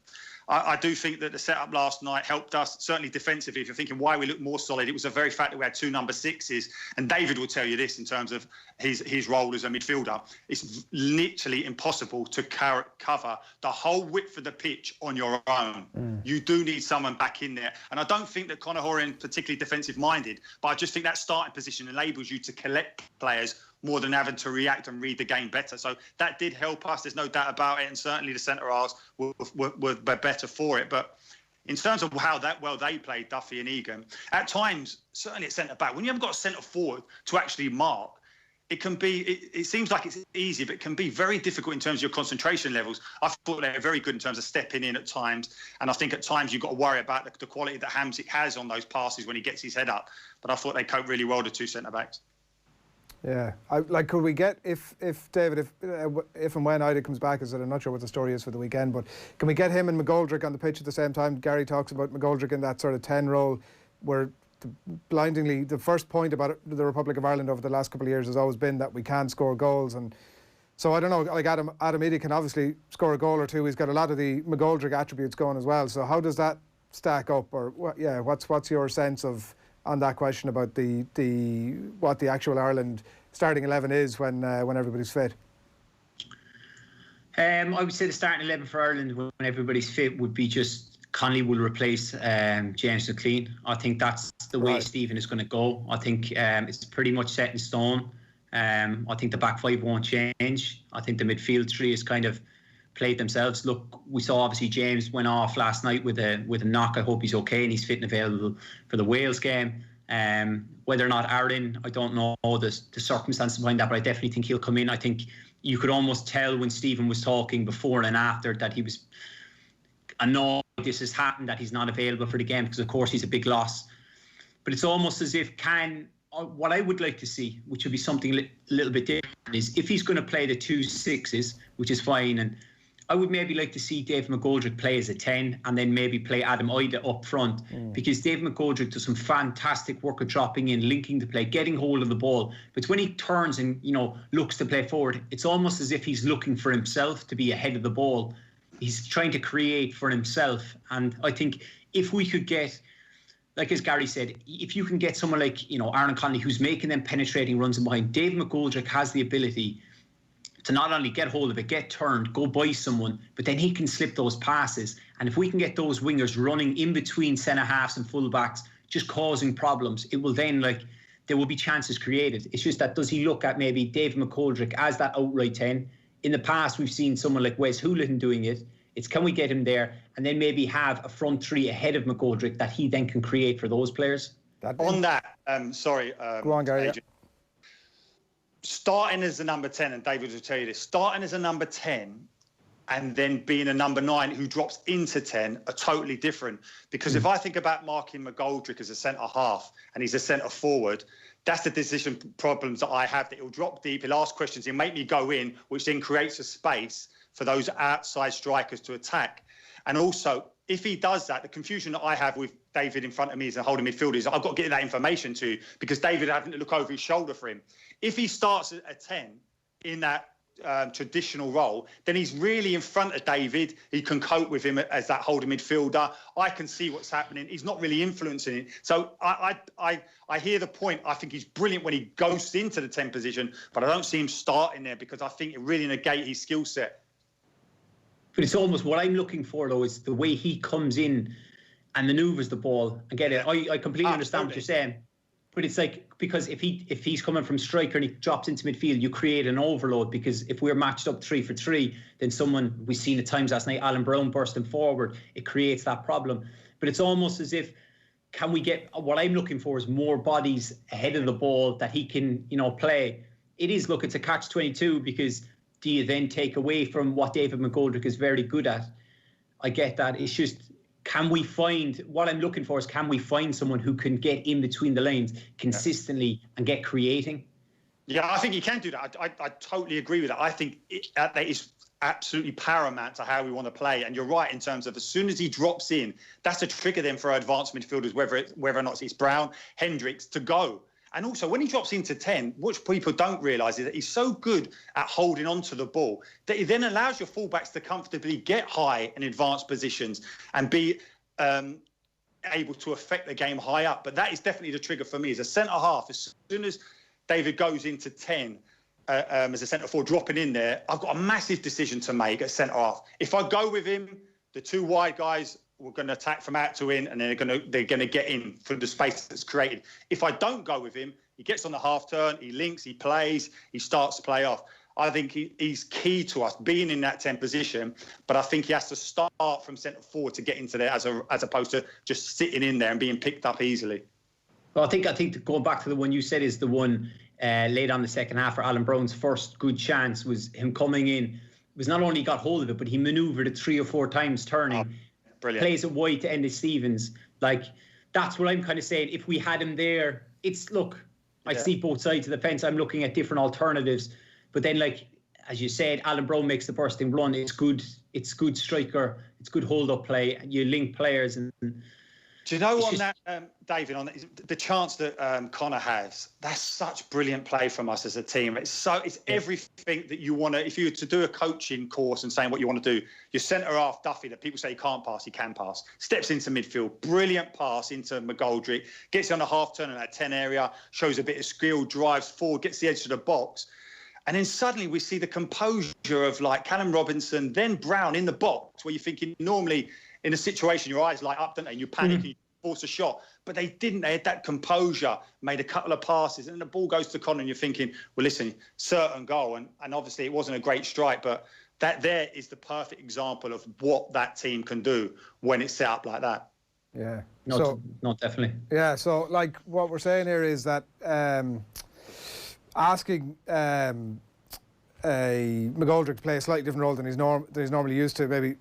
I do think that the setup last night helped us, certainly defensively. If you're thinking why we look more solid, it was the very fact that we had two number 6s. And David will tell you this in terms of his role as a midfielder. It's literally impossible to cover the whole width of the pitch on your own. You do need someone back in there. And I don't think that Conor Horan particularly defensive-minded, but I just think that starting position enables you to collect players more than having to react and read the game better. So that did help us, there's no doubt about it, and certainly the centre-halves were better for it. But in terms of how well they played, Duffy and Egan, at times, certainly at centre-back, when you haven't got a centre-forward to actually mark, it can be, it seems like it's easy, but it can be very difficult in terms of your concentration levels. I thought they were very good in terms of stepping in at times, and I think at times you've got to worry about the quality that Hamsik has on those passes when he gets his head up. But I thought they coped really well, the two centre-backs. Yeah, could we get, if David, if and when Ida comes back, I'm not sure what the story is for the weekend, but can we get him and Mcgoldrick on the pitch at the same time? Gary talks about Mcgoldrick in that sort of 10 role, where blindingly, the first point about the Republic of Ireland over the last couple of years has always been that we can't score goals. And so I don't know, like Adam Eady can obviously score a goal or two. He's got a lot of the Mcgoldrick attributes going as well. So how does that stack up? Or what's your sense of on that question about what the actual Ireland starting 11 is when everybody's fit? I would say the starting 11 for Ireland when everybody's fit would be just Connolly will replace James McLean. I think that's the way Stephen is going to go. I think it's pretty much set in stone. I think the back five won't change. I think the midfield three has kind of played themselves. Look, we saw obviously James went off last night with a knock. I hope he's okay and he's fit and available for the Wales game. Whether or not Aaron, I don't know the circumstances behind that, but I definitely think he'll come in. I think you could almost tell when Stephen was talking before and after that he was annoyed this has happened, that he's not available for the game, because of course he's a big loss. But it's almost as if what I would like to see, which would be something a little bit different, is if he's going to play the 2 6s, which is fine, and I would maybe like to see Dave McGoldrick play as a 10 and then maybe play Adam Ida up front, because Dave McGoldrick does some fantastic work of dropping in, linking the play, getting hold of the ball. But when he turns and looks to play forward, it's almost as if he's looking for himself to be ahead of the ball. He's trying to create for himself. And I think if we could get, like as Gary said, if you can get someone like Aaron Connolly who's making them penetrating runs in behind, Dave McGoldrick has the ability to not only get hold of it, get turned, go by someone, but then he can slip those passes. And if we can get those wingers running in between centre halves and full backs, just causing problems, it will then there will be chances created. It's just that, does he look at maybe Dave McGoldrick as that outright 10? In the past, we've seen someone like Wes Houlihan doing it. It's can we get him there and then maybe have a front three ahead of McGoldrick that he then can create for those players? Go on, Gary. Starting as a number 10, and David will tell you this, starting as a number 10 and then being a number 9 who drops into 10 are totally different. Because if I think about marking McGoldrick as a centre-half and he's a centre-forward, That's the decision problems that I have, that he'll drop deep, he'll ask questions, he'll make me go in, which then creates a space for those outside strikers to attack. And also, if he does that, the confusion that I have with David in front of me as a holding midfielder is I've got to get that information to you, because David having to look over his shoulder for him. If he starts at 10 in that traditional role, then he's really in front of David. He can cope with him as that holding midfielder. I can see what's happening. He's not really influencing it. So I hear the point. I think he's brilliant when he goes into the 10 position, but I don't see him starting there, because I think it really negates his skill set. But it's almost what I'm looking for, though, is the way he comes in and manoeuvres the ball. I get it. I completely understand what you're saying. But it's like, because if he's coming from striker and he drops into midfield, you create an overload, because if we're matched up 3 for 3, then someone, we've seen at times last night, Alan Brown bursting forward, it creates that problem. But it's almost as if, can we get, what I'm looking for is more bodies ahead of the ball that he can, play. It is, look, it's a catch-22, because do you then take away from what David Mcgoldrick is very good at? I get that. It's just, can we find, what I'm looking for is, can we find someone who can get in between the lanes consistently and get creating? Yeah, I think you can do that. I totally agree with that. I think that is absolutely paramount to how we want to play. And you're right in terms of, as soon as he drops in, that's a trigger then for our advanced midfielders, whether or not it's Brown, Hendricks, to go. And also, when he drops into 10, what people don't realise is that he's so good at holding on to the ball that he then allows your fullbacks to comfortably get high in advanced positions and be able to affect the game high up. But that is definitely the trigger for me as a centre-half. As soon as David goes into 10 as a centre-forward, dropping in there, I've got a massive decision to make at centre-half. If I go with him, the 2 wide guys, we're going to attack from out to in, and they're going to get in for the space that's created. If I don't go with him, he gets on the half turn, he links, he plays, he starts to play off. I think he's key to us being in that 10 position, but I think he has to start from centre forward to get into there, as opposed to just sitting in there and being picked up easily. Well, I think going back to the one you said is the one late on the second half, where Alan Brown's first good chance was him coming in. It was not only got hold of it, but he manoeuvred it 3 or 4 times turning. Brilliant. Plays it wide to Enda Stevens. Like, that's what I'm kind of saying. If we had him there, it's, look, I see both sides of the fence. I'm looking at different alternatives. But then, like, as you said, Alan Brown makes the bursting run. It's good striker. It's good hold-up play. You link players. And do you know on that, David, on the chance that Connor has, that's such brilliant play from us as a team. It's everything that you want to, if you were to do a coaching course and saying what you want to do, your centre-half Duffy, that people say he can't pass, he can pass, steps into midfield, brilliant pass into Mcgoldrick, gets on the half turn in that 10 area, shows a bit of skill, drives forward, gets the edge of the box. And then suddenly we see the composure of, like, Callum Robinson, then Brown in the box, where you're thinking normally in a situation your eyes light up, don't they? And you panic and you force a shot. But they didn't. They had that composure, made a couple of passes, and the ball goes to Connor, and you're thinking, well, listen, certain goal. And obviously it wasn't a great strike, but that there is the perfect example of what that team can do when it's set up like that. Yeah. No, definitely. Yeah, so, like, what we're saying here is that asking Mcgoldrick to play a slightly different role than he's normally used to, maybe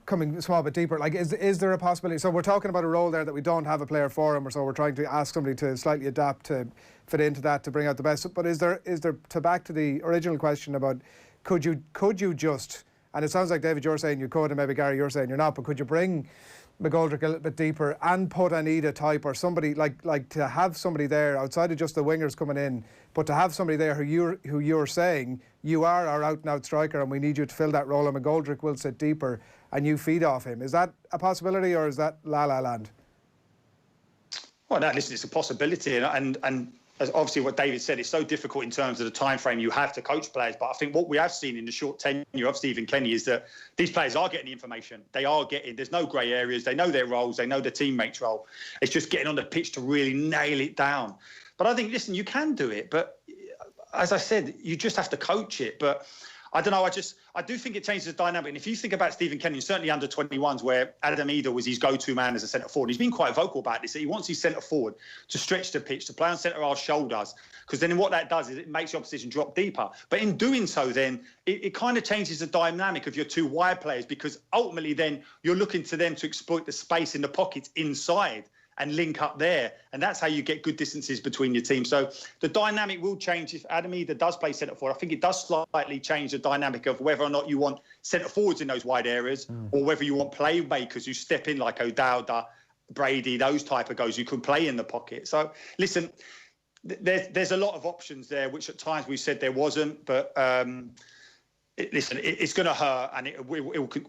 coming a small bit deeper. Like, is there a possibility? So we're talking about a role there that we don't have a player for him, or so we're trying to ask somebody to slightly adapt to fit into that, to bring out the best. But is there to back to the original question about could you just, and it sounds like, David, you're saying you could, and maybe Gary, you're saying you're not, but could you bring Mcgoldrick a little bit deeper and put Anita type, or somebody like to have somebody there outside of just the wingers coming in, but to have somebody there who you're saying you are our out and out striker and we need you to fill that role, and Mcgoldrick will sit deeper and you feed off him. Is that a possibility, or is that la la land? Well, no, listen, it's a possibility, and as obviously what David said, it's so difficult in terms of the time frame you have to coach players. But I think what we have seen in the short tenure of Stephen Kenny is that these players are getting the information. They are getting, there's no grey areas. They know their roles. They know their teammates' role. It's just getting on the pitch to really nail it down. But I think, listen, you can do it. But as I said, you just have to coach it. But I don't know, I do think it changes the dynamic. And if you think about Stephen Kenyon, certainly under 21s, where Adam Eder was his go-to man as a centre-forward, he's been quite vocal about this, that he wants his centre-forward to stretch the pitch, to play on centre-half shoulders, because then what that does is it makes your opposition drop deeper. But in doing so, then, it kind of changes the dynamic of your 2 wide players, because ultimately then you're looking to them to exploit the space in the pockets inside and link up there. And that's how you get good distances between your teams. So the dynamic will change if Adam either does play centre forward. I think it does slightly change the dynamic of whether or not you want centre forwards in those wide areas or whether you want playmakers who step in like O'Dowda, Brady, those type of guys who can play in the pocket. So listen, there's a lot of options there, which at times we said there wasn't, but listen, it's going to hurt, and it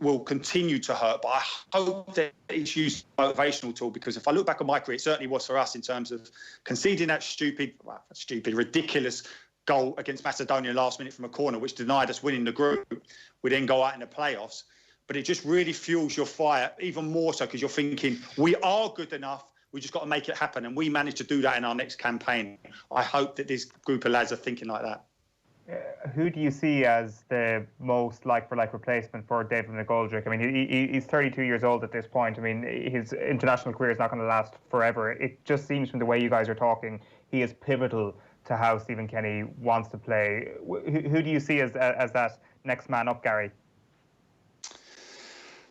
will continue to hurt. But I hope that it's used as a motivational tool, because if I look back on my career, it certainly was for us in terms of conceding that stupid, ridiculous goal against Macedonia last minute from a corner, which denied us winning the group. We then go out in the playoffs. But it just really fuels your fire, even more so because you're thinking, we are good enough, we just got to make it happen. And we managed to do that in our next campaign. I hope that this group of lads are thinking like that. Who do you see as the most like-for-like replacement for David Mcgoldrick? I mean, he's 32 years old at this point. I mean, his international career is not going to last forever. It just seems from the way you guys are talking, he is pivotal to how Stephen Kenny wants to play. Who do you see as that next man up, Gary?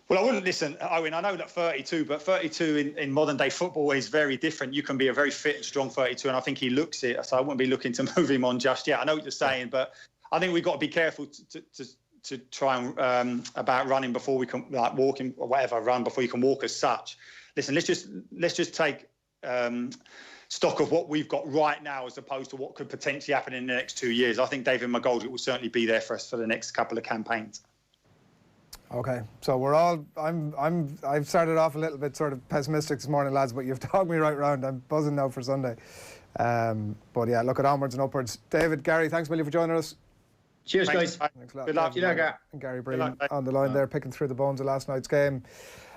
Well, I wouldn't listen, Owen. I know that 32, but 32 in modern day football is very different. You can be a very fit and strong 32, and I think he looks it. So I wouldn't be looking to move him on just yet. I know what you're saying, but I think we've got to be careful to try and about running before we can, like walking or whatever, run before you can walk as such. Listen, let's just take stock of what we've got right now as opposed to what could potentially happen in the next 2 years. I think David Mcgoldrick will certainly be there for us for the next couple of campaigns. Okay, so we're all. I've started off a little bit sort of pessimistic this morning, lads, but you've talked me right round. I'm buzzing now for Sunday. But yeah, look at onwards and upwards. David, Gary, thanks a million for joining us. Cheers, guys. Thanks a lot. Good luck. And Gary Breen on the line there, picking through the bones of last night's game.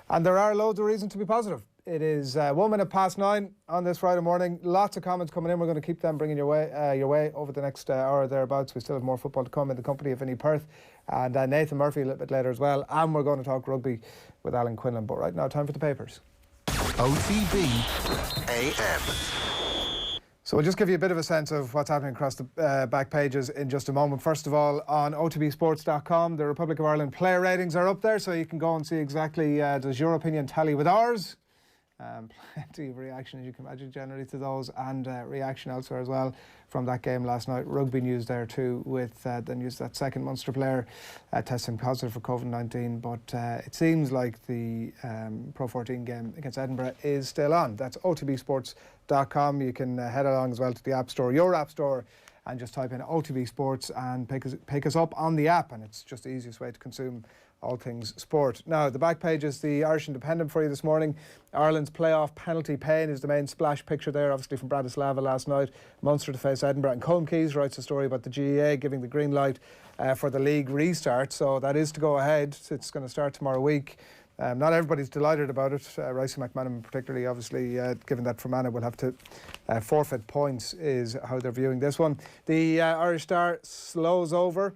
And there are loads of reasons to be positive. It is 9:01 on this Friday morning. Lots of comments coming in. We're going to keep them bringing your way over the next hour or thereabouts. We still have more football to come in the company of Vinny Perth and Nathan Murphy a little bit later as well. And we're going to talk rugby with Alan Quinlan. But right now, time for the papers. OTB AM. So we'll just give you a bit of a sense of what's happening across the back pages in just a moment. First of all, on otbsports.com, the Republic of Ireland player ratings are up there, so you can go and see exactly does your opinion tally with ours. Plenty of reaction, as you can imagine, generally to those, and reaction elsewhere as well from that game last night. Rugby news there too, with the news that second Munster player testing positive for COVID-19, but it seems like the Pro 14 game against Edinburgh is still on. That's otbsports.com. You can head along as well to the App Store, your App Store, and just type in OTB Sports and pick us up on the app, and it's just the easiest way to consume all things sport. Now, the back page is the Irish Independent for you this morning. Ireland's playoff penalty pain is the main splash picture there, obviously from Bratislava last night. Munster to face Edinburgh. And Colm Keys writes a story about the GAA giving the green light for the league restart. So that is to go ahead. It's going to start tomorrow week. Not everybody's delighted about it. Ricey McManaman particularly, obviously, given that Fermanagh will have to forfeit points is how they're viewing this one. The Irish Star slows over,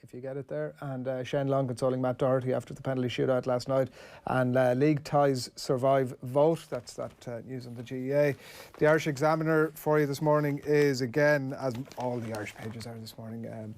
if you get it there, and Shane Long consoling Matt Doherty after the penalty shootout last night, and league ties survive vote. That's that news on the GEA. The Irish Examiner for you this morning is, again, as all the Irish pages are this morning,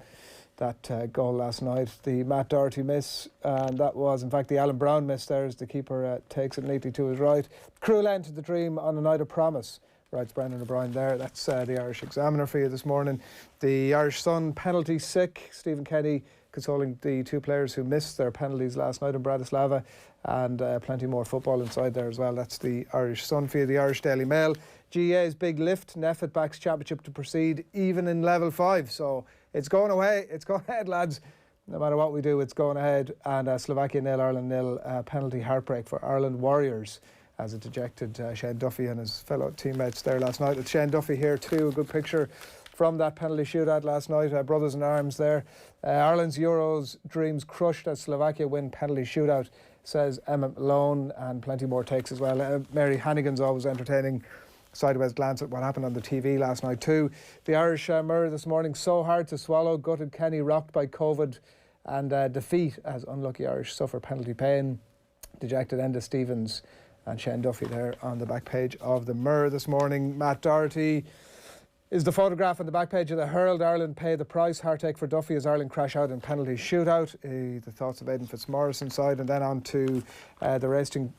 that goal last night, the Matt Doherty miss, and that was in fact the Alan Brown miss there as the keeper takes it neatly to his right. Cruel end to the dream on a night of promise, writes Brendan O'Brien there. That's the Irish Examiner for you this morning. The Irish Sun, penalty sick. Stephen Kenny consoling the two players who missed their penalties last night in Bratislava, and plenty more football inside there as well. That's the Irish Sun for you. The Irish Daily Mail, GAA's big lift, Neffet backs championship to proceed even in level 5. So it's going away, it's going ahead, lads. No matter what we do, it's going ahead. And Slovakia 0, Ireland 0, penalty heartbreak for Ireland Warriors as it dejected Shane Duffy and his fellow teammates there last night. It's Shane Duffy here too, a good picture from that penalty shootout last night. Brothers in arms there. Ireland's Euros dreams crushed as Slovakia win penalty shootout, says Emmett Malone, and plenty more takes as well. Mary Hannigan's always entertaining sideways glance at what happened on the TV last night too. The Irish Mirror this morning, so hard to swallow, gutted Kenny rocked by COVID and defeat as unlucky Irish suffer penalty pain. Dejected Enda Stevens and Shane Duffy there on the back page of the Mirror this morning. Matt Doherty, is the photograph on the back page of the Herald. Ireland pay the price. Heartache for Duffy as Ireland crash out in penalty shootout. The thoughts of Aidan Fitzmaurice side, and then on to the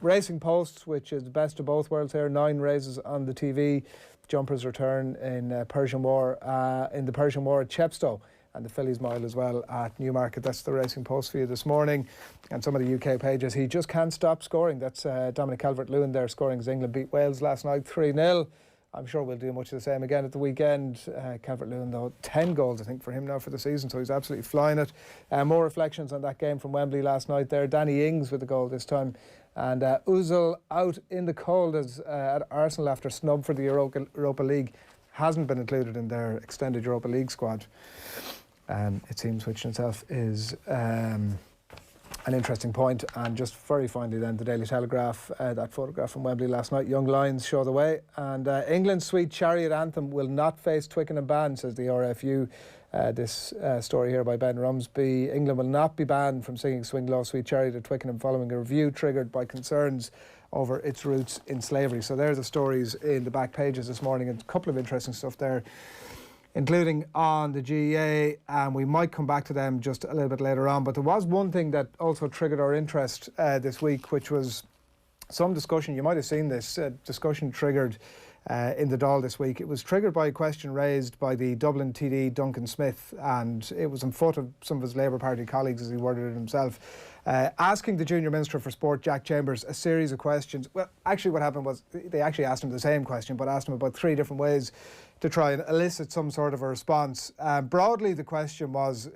racing post, which is the best of both worlds here. 9 races on the TV. Jumpers return in Persian War in the Persian War at Chepstow, and the Fillies Mile as well at Newmarket. That's the racing post for you this morning. And some of the UK pages. He just can't stop scoring. That's Dominic Calvert-Lewin there scoring as England beat Wales last night 3-0. I'm sure we'll do much of the same again at the weekend. Calvert-Lewin, though, 10 goals, I think, for him now for the season, so he's absolutely flying it. More reflections on that game from Wembley last night there. Danny Ings with the goal this time. And Ozil out in the cold as at Arsenal after snub for the Europa League. Hasn't been included in their extended Europa League squad. It seems, which in itself is an interesting point. And just very finally then, the Daily Telegraph, that photograph from Wembley last night. Young Lions show the way. And England's Sweet Chariot Anthem will not face Twickenham ban, says the RFU. This story here by Ben Rumsby. England will not be banned from singing Swing Low Sweet Chariot at Twickenham following a review triggered by concerns over its roots in slavery. So there's the stories in the back pages this morning, and a couple of interesting stuff there, including on the GEA, and we might come back to them just a little bit later on. But there was one thing that also triggered our interest this week, which was some discussion. You might have seen this discussion triggered in the Dáil this week. It was triggered by a question raised by the Dublin TD Duncan Smith, and it was on foot of some of his Labour Party colleagues, as he worded it himself, asking the Junior Minister for Sport, Jack Chambers, a series of questions. Well, actually what happened was they actually asked him the same question, but asked him about 3 different ways to try and elicit some sort of a response. Broadly, the question was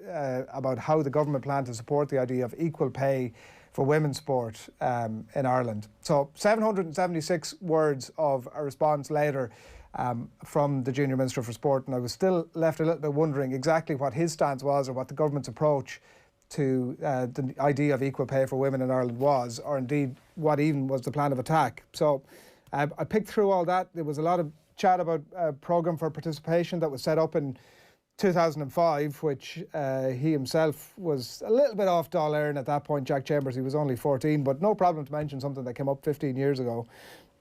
about how the government planned to support the idea of equal pay for women's sport in Ireland. So 776 words of a response later from the Junior Minister for Sport, and I was still left a little bit wondering exactly what his stance was, or what the government's approach to the idea of equal pay for women in Ireland was, or indeed what even was the plan of attack. So I picked through all that. There was a lot of chat about a programme for participation that was set up in 2005, which he himself was a little bit off Dáil Éireann at that point. Jack Chambers, he was only 14, but no problem to mention something that came up 15 years ago.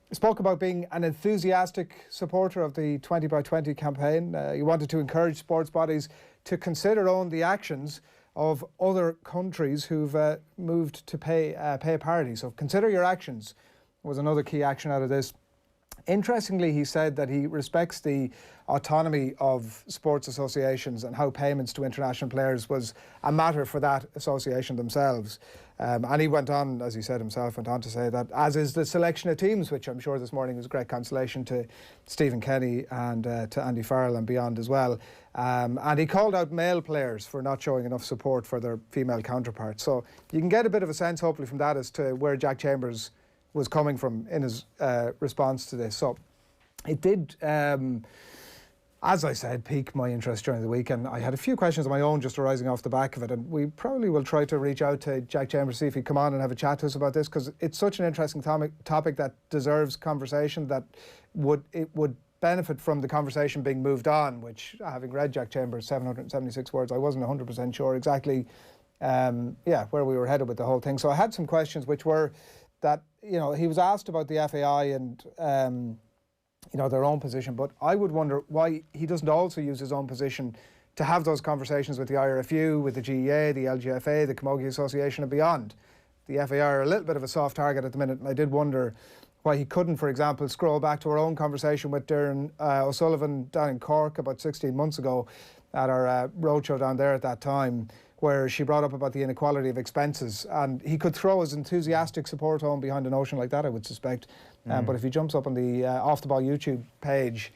He spoke about being an enthusiastic supporter of the 20 by 20 campaign. He wanted to encourage sports bodies to consider the actions of other countries who've moved to pay parity. So consider your actions was another key action out of this. Interestingly, he said that he respects the autonomy of sports associations and how payments to international players was a matter for that association themselves. And he went on, as he said himself, went on to say that, as is the selection of teams, which I'm sure this morning was great consolation to Stephen Kenny and to Andy Farrell and beyond as well. And he called out male players for not showing enough support for their female counterparts. So you can get a bit of a sense, hopefully, from that as to where Jack Chambers was coming from in his response to this. So it did, as I said, pique my interest during the week, and I had a few questions of my own just arising off the back of it, and we probably will try to reach out to Jack Chambers, see if he'd come on and have a chat to us about this, because it's such an interesting topic that deserves conversation, that it would benefit from the conversation being moved on, which, having read Jack Chambers' 776 words, I wasn't 100% sure exactly where we were headed with the whole thing. So I had some questions which were that, he was asked about the FAI and their own position, but I would wonder why he doesn't also use his own position to have those conversations with the IRFU, with the GEA, the LGFA, the Camogie Association and beyond. The FAI are a little bit of a soft target at the minute, and I did wonder why he couldn't, for example, scroll back to our own conversation with Darren O'Sullivan down in Cork about 16 months ago at our roadshow down there at that time, where she brought up about the inequality of expenses, and he could throw his enthusiastic support home behind a notion like that, I would suspect. But if he jumps up on the Off the Ball YouTube page,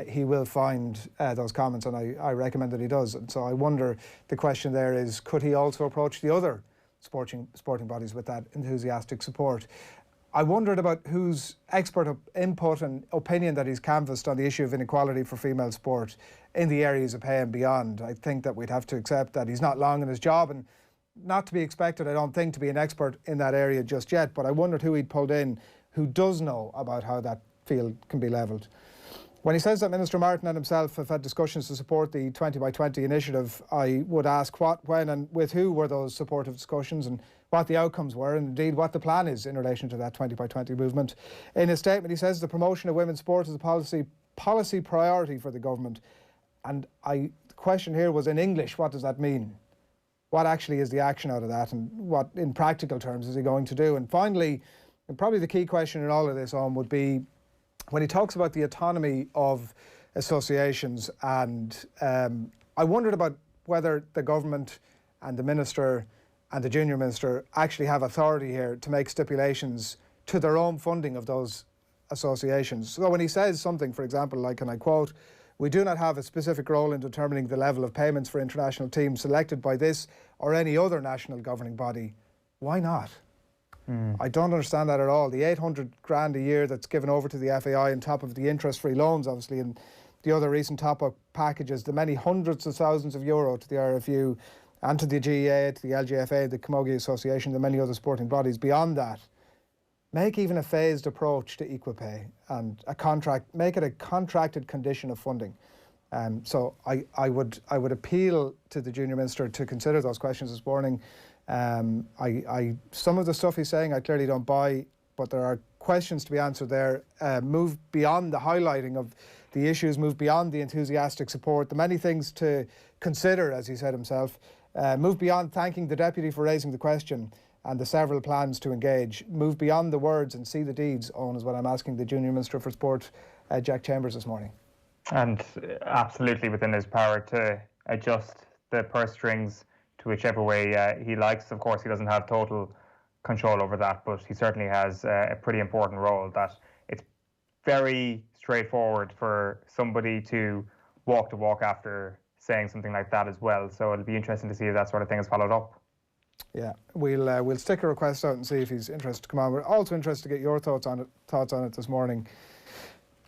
he will find those comments, and I recommend that he does. And so I wonder, the question there is, could he also approach the other sporting bodies with that enthusiastic support? I wondered about whose expert input and opinion that he's canvassed on the issue of inequality for female sport in the areas of pay and beyond. I think that we'd have to accept that he's not long in his job, and not to be expected, I don't think, to be an expert in that area just yet, but I wondered who he'd pulled in who does know about how that field can be levelled. When he says that Minister Martin and himself have had discussions to support the 20 by 20 initiative, I would ask what, when and with who were those supportive discussions, and what the outcomes were, and indeed what the plan is in relation to that 20 by 20 movement. In his statement, he says the promotion of women's sport is a policy policy priority for the government. And the question here was in English, what does that mean? What actually is the action out of that, and what in practical terms is he going to do? And finally, and probably the key question in all of this would be when he talks about the autonomy of associations, and I wondered about whether the government and the minister and the junior minister actually have authority here to make stipulations to their own funding of those associations. So when he says something, for example, like, and I quote, "We do not have a specific role in determining the level of payments for international teams selected by this or any other national governing body." Why not? I don't understand that at all. The 800 grand a year that's given over to the FAI on top of the interest-free loans, obviously, and the other recent top-up packages, the many hundreds of thousands of euro to the RFU and to the GEA, to the LGFA, the Camogie Association, the many other sporting bodies. Beyond that, make even a phased approach to equal pay and a contract, make it a contracted condition of funding. So I would appeal to the junior minister to consider those questions this morning. Some of the stuff he's saying I clearly don't buy, but there are questions to be answered there. Move beyond the highlighting of the issues, move beyond the enthusiastic support, the many things to consider, as he said himself. Move beyond thanking the deputy for raising the question and the several plans to engage. Move beyond the words and see the deeds, Owen, is what I'm asking the Junior Minister for Sport, Jack Chambers, this morning. And absolutely within his power to adjust the purse strings to whichever way he likes. Of course, he doesn't have total control over that, but he certainly has a pretty important role. That it's very straightforward for somebody to walk the walk after saying something like that as well. So it'll be interesting to see if that sort of thing is followed up. Yeah, we'll stick a request out and see if he's interested to come on. We're also interested to get your thoughts on it this morning.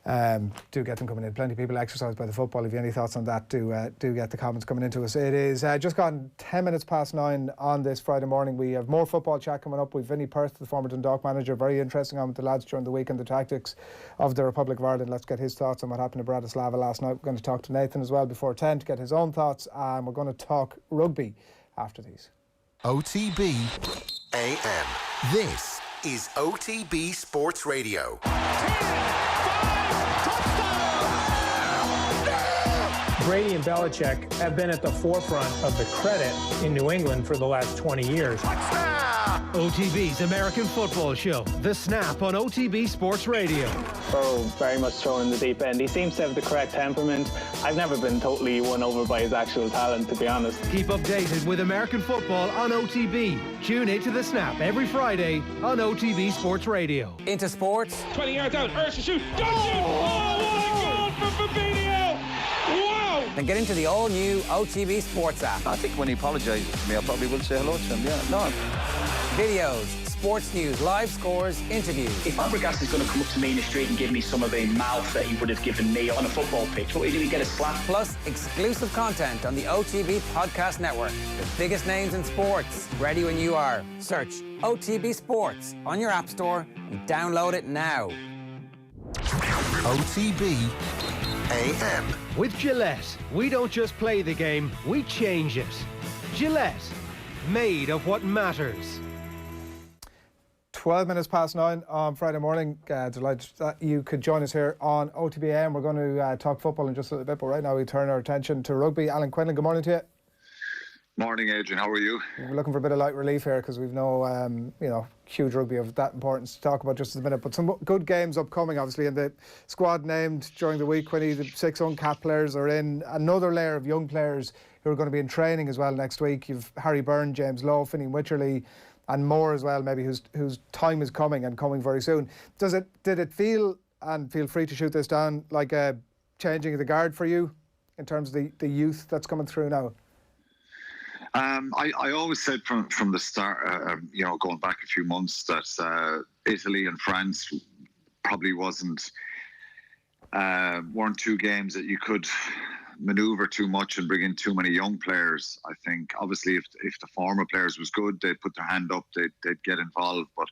Do get them coming in. Plenty of people exercised by the football. If you have any thoughts on that, do get the comments coming into us. It is just gone 10 minutes past 9 on this Friday morning. We have more football chat coming up with Vinny Perth, the former Dundalk manager. Very interesting on with the lads during the week and the tactics of the Republic of Ireland. Let's get his thoughts on what happened to Bratislava last night. We're going to talk to Nathan as well before 10 to get his own thoughts, and we're going to talk rugby after these. OTB AM. This is OTB Sports Radio. Brady and Belichick have been at the forefront of the credit in New England for the last 20 years. OTB's American Football Show, The Snap on OTB Sports Radio. Burrow very much thrown in the deep end. He seems to have the correct temperament. I've never been totally won over by his actual talent, to be honest. Keep updated with American football on OTB. Tune into The Snap every Friday on OTB Sports Radio. Into sports. 20 yards out, Ursh to shoot. Oh, what a goal from Fabinho! Wow! Then get into the all-new OTB Sports app. I think when he apologises to me, I probably will say hello to him, yeah. No. Videos, sports news, live scores, interviews. If Fabregas is going to come up to me in the street and give me some of the mouth that he would have given me on a football pitch, what do we get a slap? Plus, exclusive content on the OTB Podcast Network. The biggest names in sports, ready when you are. Search OTB Sports on your app store and download it now. OTB AM. With Gillette, we don't just play the game, we change it. Gillette, made of what matters. 12 minutes past 9 on Friday morning. Delighted that you could join us here on OTB AM. We're going to talk football in just a little bit, but right now we turn our attention to rugby. Alan Quinlan, good morning to you. Morning, Adrian. How are you? We're looking for a bit of light relief here because we've no, huge rugby of that importance to talk about just in a minute. But some good games upcoming, obviously, and the squad named during the week. Quinny, the 6 uncapped players are in. Another layer of young players who are going to be in training as well next week. You've Harry Byrne, James Lowe, Finney Wycherley, and more as well, maybe whose time is coming and coming very soon. Did it feel, and feel free to shoot this down, like a changing of the guard for you in terms of the youth that's coming through now? I always said from the start, going back a few months, that Italy and France probably weren't two games that you could manoeuvre too much and bring in too many young players. I think obviously if the former players was good, they'd put their hand up, they'd get involved. But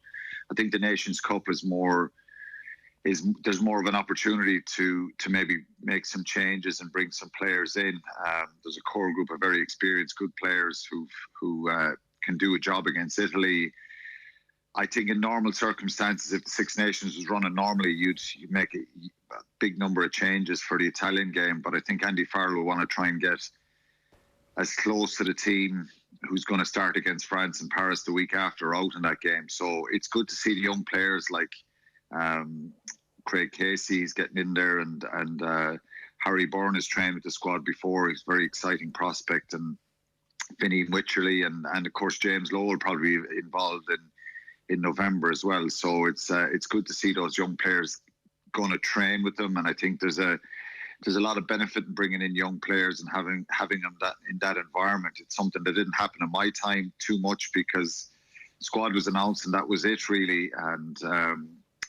I think the Nations Cup there's more of an opportunity to maybe make some changes and bring some players in. There's a core group of very experienced, good players who can do a job against Italy. I think in normal circumstances, if the Six Nations was running normally, you'd make a big number of changes for the Italian game. But I think Andy Farrell will want to try and get as close to the team who's going to start against France and Paris the week after out in that game. So it's good to see the young players like Craig Casey's getting in there, and Harry Byrne has trained with the squad before. He's a very exciting prospect, and Vinny Wycherley and of course James Lowe will probably be involved in November as well. So it's good to see those young players going to train with them, and I think there's a lot of benefit in bringing in young players and having them in that environment. It's something that didn't happen in my time too much because the squad was announced and that was it really. And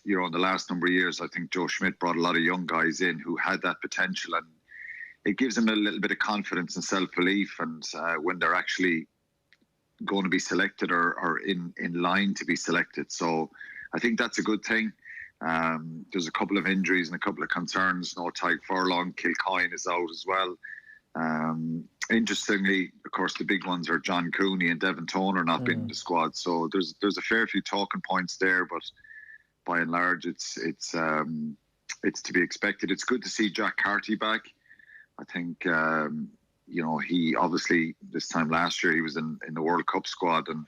in the last number of years, I think Joe Schmidt brought a lot of young guys in who had that potential, and it gives them a little bit of confidence and self-belief. And when they're actually going to be selected or in line to be selected. So I think that's a good thing. There's a couple of injuries and a couple of concerns. No Tyke Furlong, Kilcoyne is out as well. Interestingly, of course, the big ones are John Cooney and Devin Toner not being in the squad. So there's a fair few talking points there, but by and large, it's to be expected. It's good to see Jack Carty back. I think he obviously this time last year he was in the World Cup squad and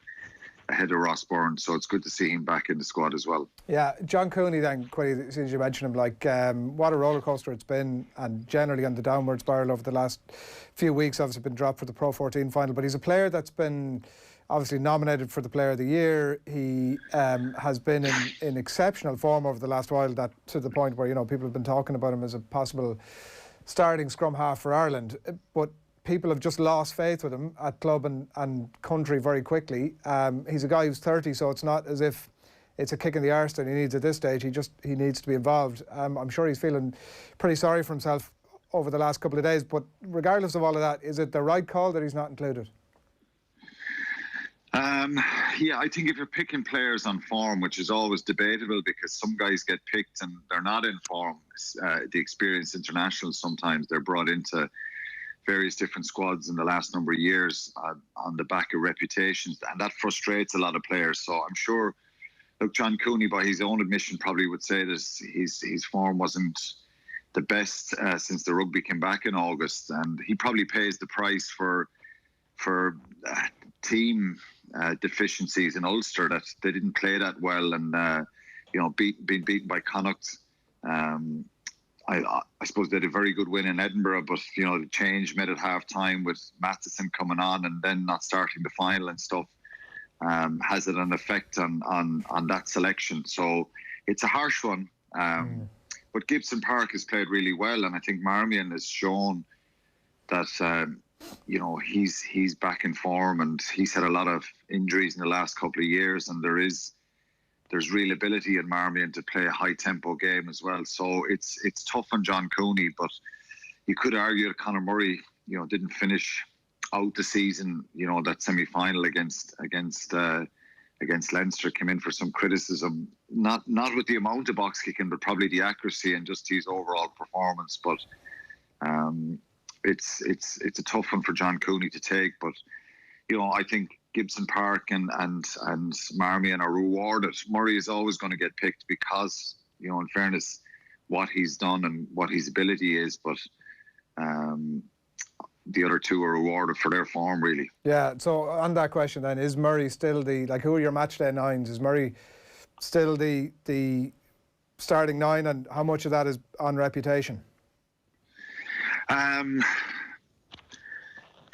ahead of Ross Byrne, so it's good to see him back in the squad as well. Yeah, John Cooney then, Quiddy, since you mentioned him, what a roller coaster it's been, and generally on the downward spiral over the last few weeks. Obviously been dropped for the Pro 14 final, but he's a player that's been obviously nominated for the Player of the Year. He has been in exceptional form over the last while, that to the point where people have been talking about him as a possible starting scrum half for Ireland, but people have just lost faith with him at club and country very quickly. He's a guy who's 30, so it's not as if it's a kick in the arse that he needs at this stage. He needs to be involved. I'm sure he's feeling pretty sorry for himself over the last couple of days, but regardless of all of that, is it the right call that he's not included? Yeah, I think if you're picking players on form, which is always debatable because some guys get picked and they're not in form, the experienced internationals sometimes they're brought into various different squads in the last number of years on the back of reputations, and that frustrates a lot of players. So I'm sure, look, John Cooney, by his own admission, probably would say that his form wasn't the best since the rugby came back in August, and he probably pays the price for team deficiencies in Ulster, that they didn't play that well, and being beaten by Connacht. I suppose they had a very good win in Edinburgh, but the change made at half time with Matheson coming on and then not starting the final and stuff has it an effect on that selection. So it's a harsh one. But Gibson Park has played really well, and I think Marmion has shown that he's back in form, and he's had a lot of injuries in the last couple of years, and there's real ability in Marmion to play a high-tempo game as well. So it's tough on John Cooney, but you could argue that Conor Murray, didn't finish out the season. That semi-final against Leinster came in for some criticism, not with the amount of box kicking, but probably the accuracy and just his overall performance. But it's a tough one for John Cooney to take. But I think Gibson Park and Marmion are rewarded. Murray is always going to get picked because, in fairness, what he's done and what his ability is, but the other two are rewarded for their form, really. Yeah, so on that question then, is Murray still who are your match day nines? Is Murray still the starting nine, and how much of that is on reputation?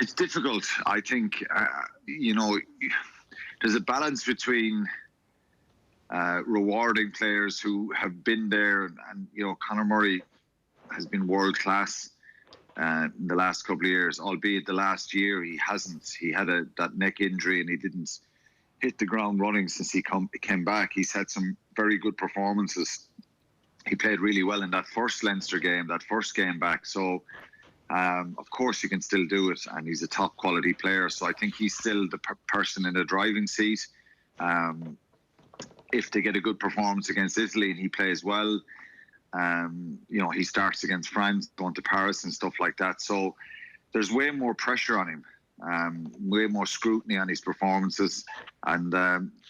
It's difficult. I think, there's a balance between rewarding players who have been there, and Conor Murray has been world class in the last couple of years, albeit the last year he hasn't. He had that neck injury and he didn't hit the ground running since he came back. He's had some very good performances. He played really well in that first Leinster game, that first game back. So, of course, you can still do it, and he's a top quality player. So I think he's still the person in the driving seat. If they get a good performance against Italy and he plays well, he starts against France, going to Paris and stuff like that. So there's way more pressure on him way more scrutiny on his performances, and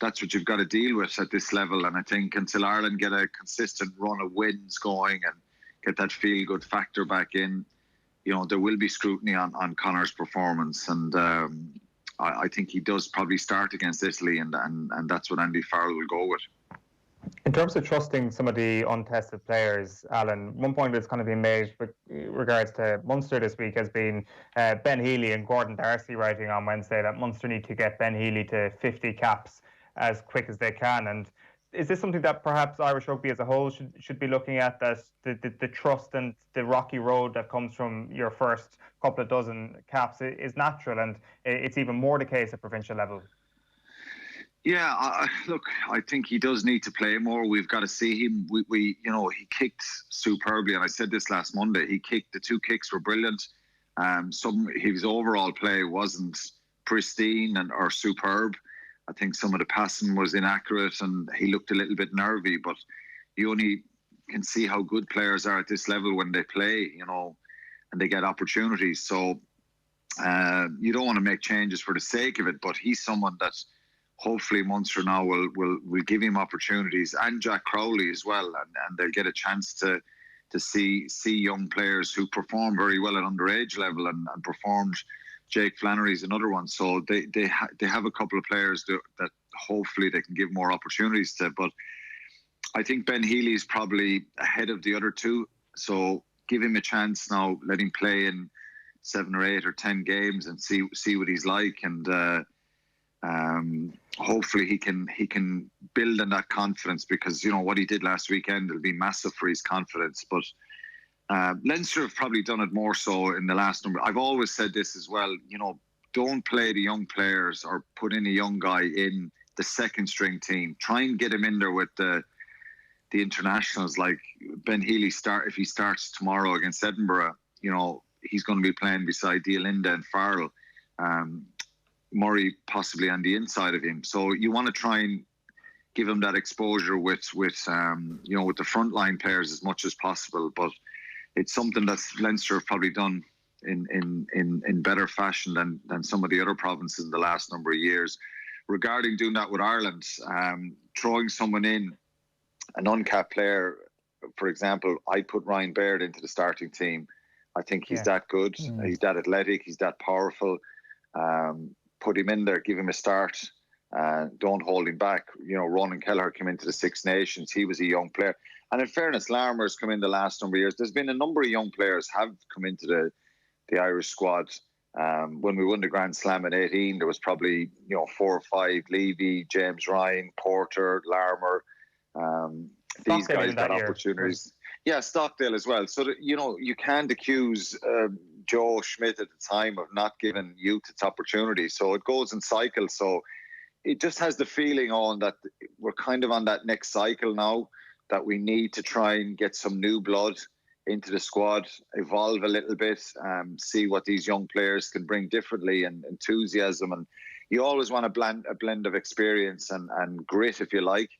that's what you've got to deal with at this level. And I think until Ireland get a consistent run of wins going and get that feel-good factor back in, there will be scrutiny on Connor's performance, and I think he does probably start against Italy, and that's what Andy Farrell will go with. In terms of trusting some of the untested players, Alan, one point that's kind of been made with regards to Munster this week has been Ben Healy and Gordon Darcy writing on Wednesday that Munster need to get Ben Healy to 50 caps as quick as they can. And is this something that perhaps Irish rugby as a whole should be looking at, that the trust and the rocky road that comes from your first couple of dozen caps is natural, and it's even more the case at provincial level? Yeah, look, I think he does need to play more. We've got to see him. He kicked superbly, and I said this last Monday. The 2 kicks were brilliant. His overall play wasn't pristine or superb. I think some of the passing was inaccurate, and he looked a little bit nervy. But you only can see how good players are at this level when they play, and they get opportunities. So you don't want to make changes for the sake of it. But he's someone that hopefully Munster now will give him opportunities, and Jack Crowley as well, and they'll get a chance to see young players who perform very well at underage level and performed. Jake Flannery's another one, so they have a couple of players that hopefully they can give more opportunities to. But I think Ben Healy is probably ahead of the other two, so give him a chance now. Let him play in 7 or 8 or 10 games and see what he's like, and hopefully he can build on that confidence, because what he did last weekend will be massive for his confidence. But Leinster have probably done it more so in the last number. I've always said this as well, don't play the young players or put in a young guy in the second string team. Try and get him in there with the internationals. Like Ben Healy, if he starts tomorrow against Edinburgh, he's going to be playing beside Diolinda and Farrell. Murray possibly on the inside of him. So you want to try and give him that exposure with the frontline players as much as possible. But it's something that Leinster have probably done in better fashion than some of the other provinces in the last number of years. Regarding doing that with Ireland, throwing someone in, an uncapped player, for example, I put Ryan Baird into the starting team. I think he's that good. He's that athletic. He's that powerful. Put him in there, give him a start. Don't hold him back. Ronan Kelleher came into the Six Nations. He was a young player. And in fairness, Larmer's come in the last number of years. There's been a number of young players have come into the Irish squad. When we won the Grand Slam in 2018, there was probably 4 or 5: Levy, James Ryan, Porter, Larmer. These guys got opportunities. Yeah, Stockdale as well. So that, you can't accuse Joe Schmidt at the time of not giving youth its opportunity. So it goes in cycles. So it just has the feeling on that we're kind of on that next cycle now, that we need to try and get some new blood into the squad, evolve a little bit, see what these young players can bring differently, and enthusiasm. And you always want a blend of experience and grit, if you like.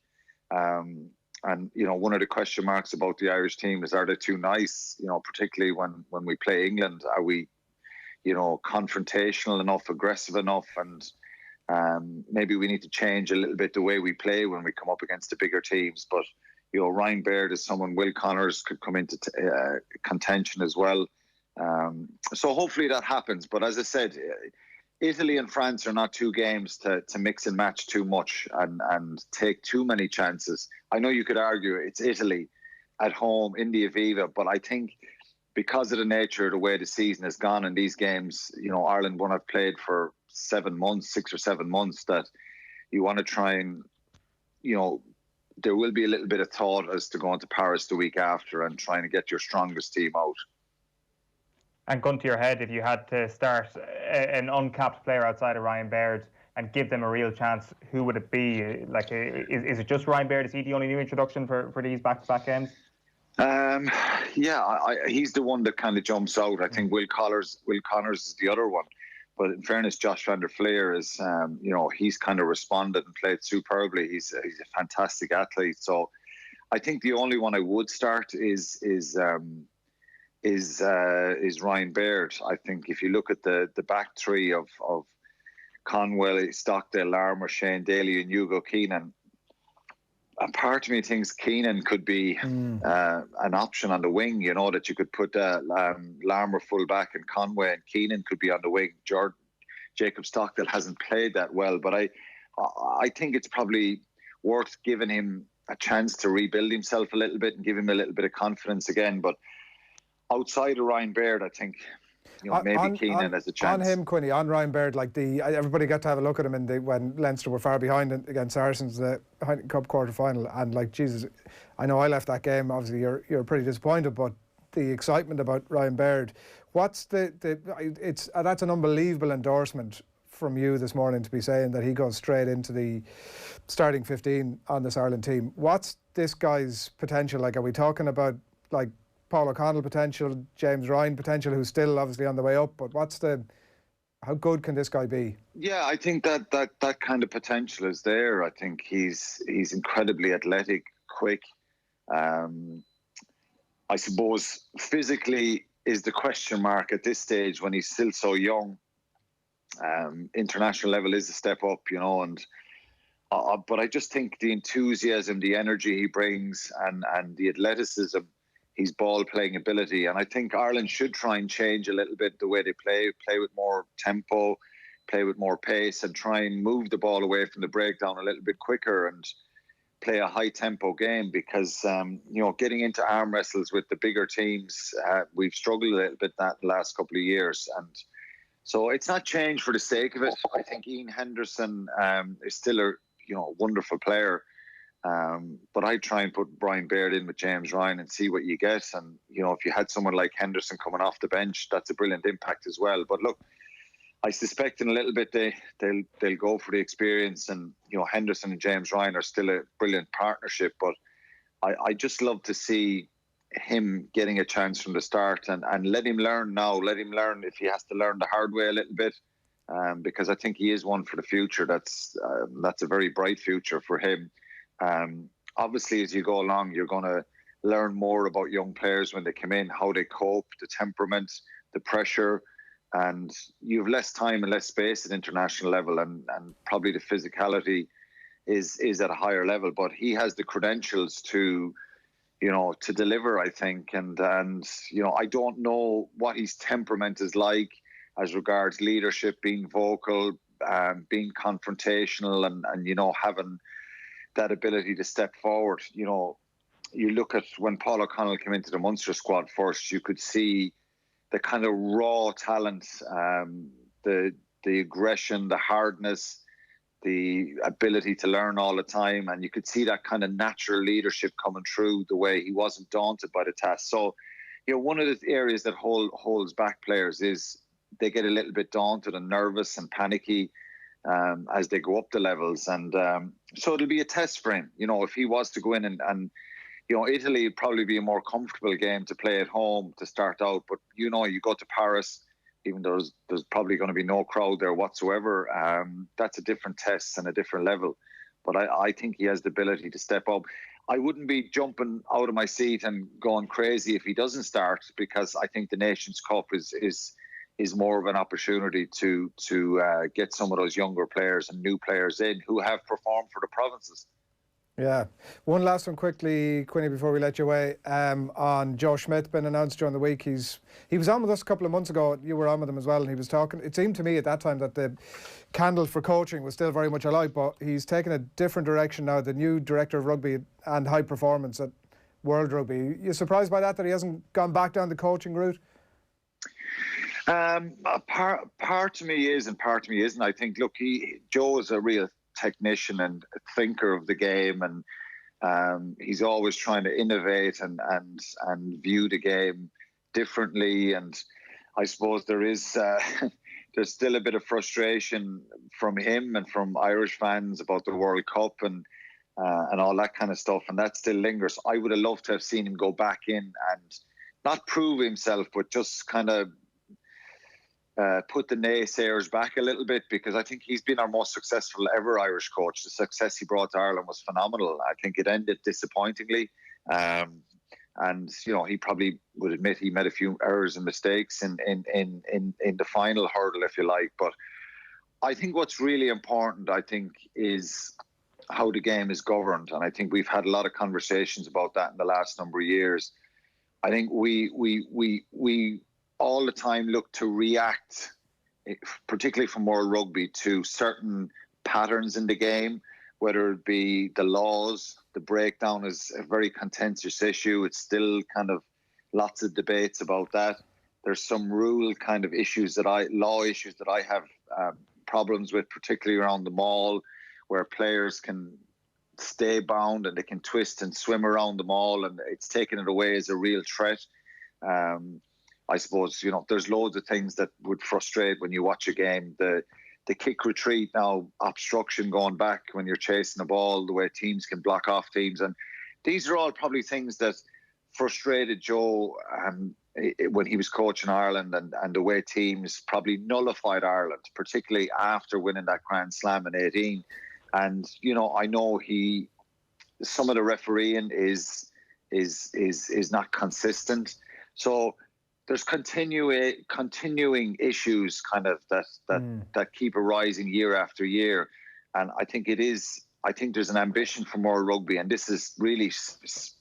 And one of the question marks about the Irish team is, are they too nice? Particularly when we play England, are we, confrontational enough, aggressive enough? And maybe we need to change a little bit the way we play when we come up against the bigger teams. But Ryan Baird is someone. Will Connors could come into contention as well. So hopefully that happens. But as I said, Italy and France are not 2 games to mix and match too much and take too many chances. I know you could argue it's Italy at home in the Aviva, but I think because of the nature of the way the season has gone in these games, Ireland won't have played for 6 or 7 months, that you want to try and, there will be a little bit of thought as to going to Paris the week after and trying to get your strongest team out. And gun to your head, if you had to start an uncapped player outside of Ryan Baird and give them a real chance, who would it be? Like, is it just Ryan Baird? Is he the only new introduction for these back-to-back games? He's the one that kind of jumps out. I think Will Connors is the other one. But in fairness, Josh van der Fleer is, he's kind of responded and played superbly. He's a fantastic athlete. So I think the only one I would start is is Ryan Baird. I think if you look at the back three of Conwell, Stockdale, Larmour, Shane Daly and Hugo Keenan, a part of me thinks Keenan could be an option on the wing, you know, that you could put Larmour full back and Conway and Keenan could be on the wing. Jacob Stockdale hasn't played that well, but I think it's probably worth giving him a chance to rebuild himself a little bit and give him a little bit of confidence again. But outside of Ryan Baird, I think, you know, maybe Keenan has a chance. On him, Quinny, on Ryan Baird, like everybody got to have a look at him when Leinster were far behind against Saracens the Heineken Cup quarter-final, and like, Jesus, I know I left that game, obviously you're pretty disappointed, but the excitement about Ryan Baird, what's that's an unbelievable endorsement from you this morning to be saying that he goes straight into the starting 15 on this Ireland team. What's this guy's potential? Like, are we talking about like Paul O'Connell potential, James Ryan potential, who's still obviously on the way up, but how good can this guy be? Yeah, I think that kind of potential is there. I think he's incredibly athletic, quick. I suppose physically is the question mark at this stage when he's still so young. International level is a step up, you know, and but I just think the enthusiasm, the energy he brings, and the athleticism, his ball playing ability, and I think Ireland should try and change a little bit the way they play with more tempo, play with more pace, and try and move the ball away from the breakdown a little bit quicker and play a high tempo game, because you know, getting into arm wrestles with the bigger teams, we've struggled a little bit that last couple of years, and so it's not change for the sake of it. I think Ian Henderson is still a wonderful player, but I try and put Brian Baird in with James Ryan and see what you get. And you know, if you had someone like Henderson coming off the bench, that's a brilliant impact as well. But look, I suspect in a little bit they'll go for the experience, and you know, Henderson and James Ryan are still a brilliant partnership. But I just love to see him getting a chance from the start and let him learn now. Let him learn if he has to learn the hard way a little bit, because I think he is one for the future. That's a very bright future for him. Obviously, as you go along, you're going to learn more about young players when they come in, how they cope, the temperament, the pressure, and you have less time and less space at international level, and probably the physicality is at a higher level. But he has the credentials to deliver, I think. And you know, I don't know what his temperament is like as regards leadership, being vocal, being confrontational, and you know, having that ability to step forward. You know, you look at when Paul O'Connell came into the Munster squad first, you could see the kind of raw talent, the aggression, the hardness, the ability to learn all the time, and you could see that kind of natural leadership coming through, the way he wasn't daunted by the task. So, you know, one of the areas that holds back players is they get a little bit daunted and nervous and panicky as they go up the levels, and so it'll be a test for him. You know, if he was to go in and you know, Italy would probably be a more comfortable game to play at home to start out, but you know, you go to Paris, even though there's probably going to be no crowd there whatsoever, that's a different test and a different level. But I think he has the ability to step up. I wouldn't be jumping out of my seat and going crazy if he doesn't start, because I think the Nations Cup is more of an opportunity to get some of those younger players and new players in who have performed for the provinces. Yeah. One last one quickly, Quinny, before we let you away. On Joe Schmidt, been announced during the week. He was on with us a couple of months ago. You were on with him as well, and he was talking. It seemed to me at that time that the candle for coaching was still very much alight, but he's taken a different direction now. The new director of rugby and high performance at World Rugby. You surprised by that he hasn't gone back down the coaching route? Part of me is and part of me isn't. I think, look, Joe is a real technician and a thinker of the game, and he's always trying to innovate and view the game differently. And I suppose there is there's still a bit of frustration from him and from Irish fans about the World Cup and all that kind of stuff, and that still lingers. I would have loved to have seen him go back in and not prove himself, but just kind of put the naysayers back a little bit, because I think he's been our most successful ever Irish coach. The success he brought to Ireland was phenomenal. I think it ended disappointingly. And he probably would admit he made a few errors and mistakes in the final hurdle, if you like. But I think what's really important, is how the game is governed, and I think we've had a lot of conversations about that in the last number of years. I think we all the time look to react, particularly from World Rugby, to certain patterns in the game, whether it be the laws. The breakdown is a very contentious issue. It's still kind of lots of debates about that. There's some rule kind of law issues that I have problems with, particularly around the maul, where players can stay bound and they can twist and swim around the maul, and it's taken it away as a real threat. I suppose, there's loads of things that would frustrate when you watch a game. The kick retreat now, obstruction going back when you're chasing the ball, the way teams can block off teams. And these are all probably things that frustrated Joe when he was coaching Ireland, and the way teams probably nullified Ireland, particularly after winning that Grand Slam in 18. And, I know some of the refereeing is not consistent. So there's continuing issues kind of that keep arising year after year. And I think there's an ambition for more rugby, and this is really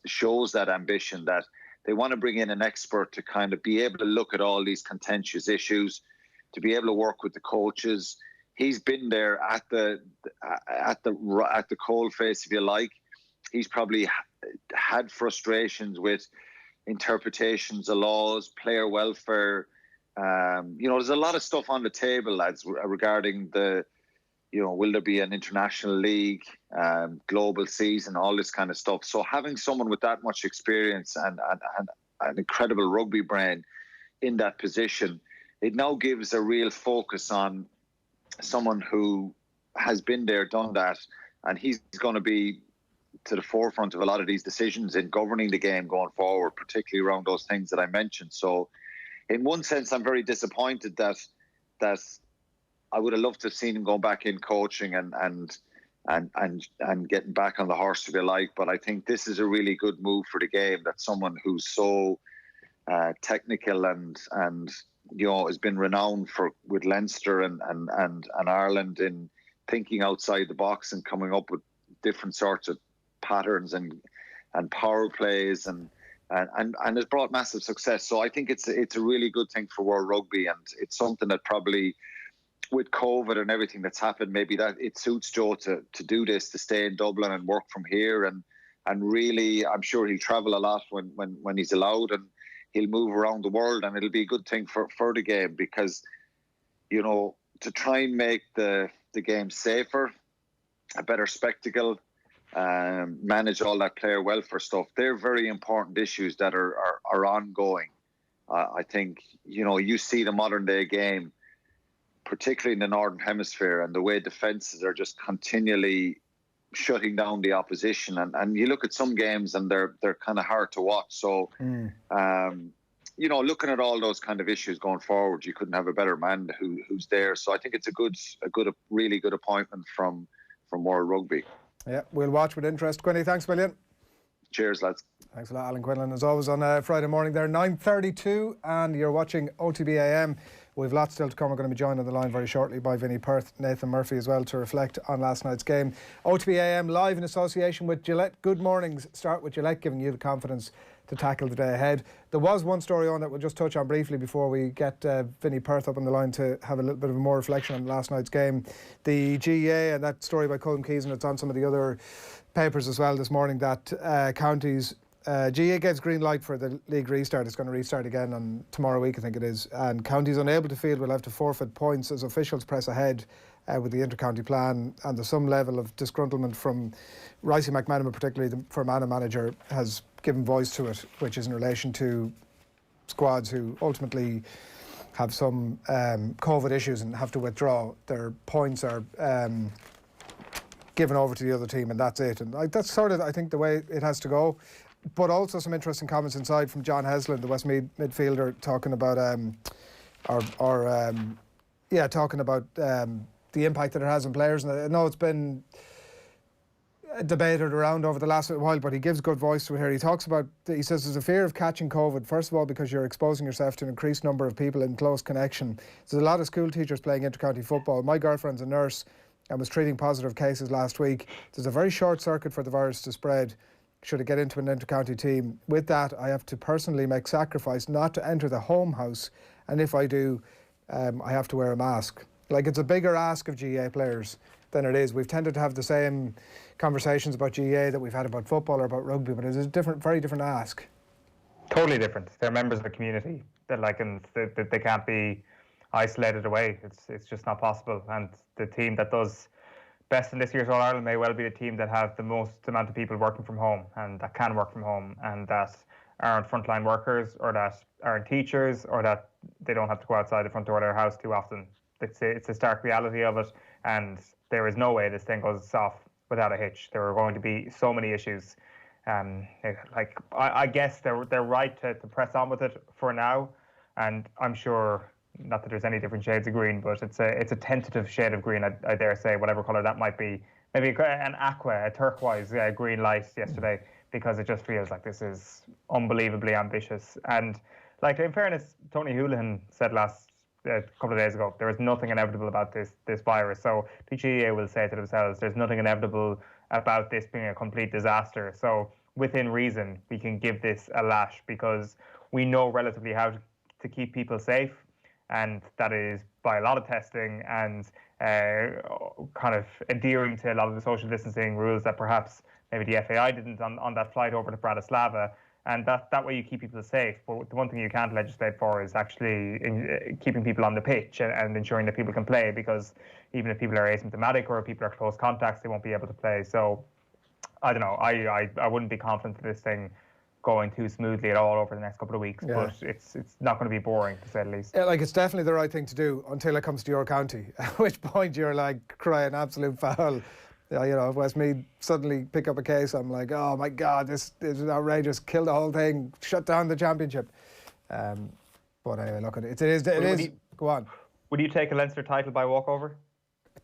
shows that ambition, that they want to bring in an expert to kind of be able to look at all these contentious issues, to be able to work with the coaches. He's been there at the coalface, if you like. He's probably had frustrations with interpretations of laws, player welfare. There's a lot of stuff on the table, lads, regarding will there be an international league, global season, all this kind of stuff. So having someone with that much experience and an incredible rugby brain in that position, it now gives a real focus on someone who has been there, done that, and he's going to be to the forefront of a lot of these decisions in governing the game going forward, particularly around those things that I mentioned. So in one sense, I'm very disappointed that I would have loved to have seen him go back in coaching and getting back on the horse, if you like. But I think this is a really good move for the game, that someone who's so technical and has been renowned with Leinster and Ireland in thinking outside the box and coming up with different sorts of patterns and power plays and has brought massive success. So I think it's a really good thing for World Rugby, and it's something that probably, with COVID and everything that's happened, maybe that it suits Joe to do this, to stay in Dublin and work from here, and really, I'm sure he'll travel a lot when he's allowed, and he'll move around the world, and it'll be a good thing for the game, because to try and make the game safer, a better spectacle, manage all that player welfare stuff, they're very important issues that are ongoing. I think you see the modern day game, particularly in the Northern Hemisphere, and the way defences are just continually shutting down the opposition. And you look at some games and they're kind of hard to watch. So, looking at all those kind of issues going forward, you couldn't have a better man who's there. So I think it's a really good appointment from World Rugby. Yeah, we'll watch with interest. Quinny, thanks a million. Cheers, lads. Thanks a lot, Alan Quinlan, as always, on a Friday morning there, 9:32, and you're watching OTB AM. We've lots still to come. We're going to be joined on the line very shortly by Vinny Perth, Nathan Murphy as well, to reflect on last night's game. OTB AM live in association with Gillette. Good mornings. Start with Gillette, giving you the confidence to tackle the day ahead. There was one story on that we'll just touch on briefly before we get Vinny Perth up on the line to have a little bit of a more reflection on last night's game. The GEA, and that story by Colm Keys, and it's on some of the other papers as well this morning, that counties... GA gives green light for the league restart. It's going to restart again on tomorrow week, I think it is. And counties unable to field will have to forfeit points as officials press ahead with the inter-county plan. And there's some level of disgruntlement from Ricey McManaman, particularly the Fermanagh manager, has given voice to it, which is in relation to squads who ultimately have some COVID issues and have to withdraw. Their points are given over to the other team, and that's it. And that's sort of, I think, the way it has to go. But also some interesting comments inside from John Heslin, the Westmeath midfielder, talking about talking about the impact that it has on players. And I know it's been debated around over the last while, but he gives good voice to it here. He talks about, he says there's a fear of catching COVID, first of all because you're exposing yourself to an increased number of people in close connection. There's a lot of school teachers playing inter-county football. My girlfriend's a nurse and was treating positive cases last week. There's a very short circuit for the virus to spread should it get into an inter-county team. With that, I have to personally make sacrifice not to enter the home house, and if I do, I have to wear a mask. Like, it's a bigger ask of GAA players than it is. We've tended to have the same conversations about GAA that we've had about football or about rugby, but it's a different, very different ask. Totally different. They're members of the community. That they can't be isolated away. It's just not possible. And the team that does best in this year's All Ireland may well be the team that have the most amount of people working from home and that can work from home and that aren't frontline workers or that aren't teachers or that they don't have to go outside the front door of their house too often. It's a stark reality of it, and there is no way this thing goes off without a hitch. There are going to be so many issues. I guess they're right to press on with it for now, and I'm sure, not that there's any different shades of green, but it's a tentative shade of green, I dare say, whatever colour that might be. Maybe an aqua, a turquoise green light yesterday, because it just feels like this is unbelievably ambitious. And like, in fairness, Tony Houlihan said a couple of days ago, there is nothing inevitable about this virus. So the GAA will say to themselves, there's nothing inevitable about this being a complete disaster. So within reason, we can give this a lash because we know relatively how to keep people safe. And that is by a lot of testing and kind of adhering to a lot of the social distancing rules that perhaps maybe the FAI didn't on that flight over to Bratislava. And that way you keep people safe. But the one thing you can't legislate for is actually keeping people on the pitch and ensuring that people can play, because even if people are asymptomatic or if people are close contacts, they won't be able to play. So I don't know. I wouldn't be confident that this thing going too smoothly at all over the next couple of weeks, but it's not going to be boring, to say the least. Yeah, like, it's definitely the right thing to do until it comes to your county, at which point you're like crying absolute foul. You know, if Westmeath suddenly pick up a case, I'm like, oh my God, this is outrageous, kill the whole thing, shut down the championship. But anyway, look, it is. Go on. Would you take a Leinster title by walkover?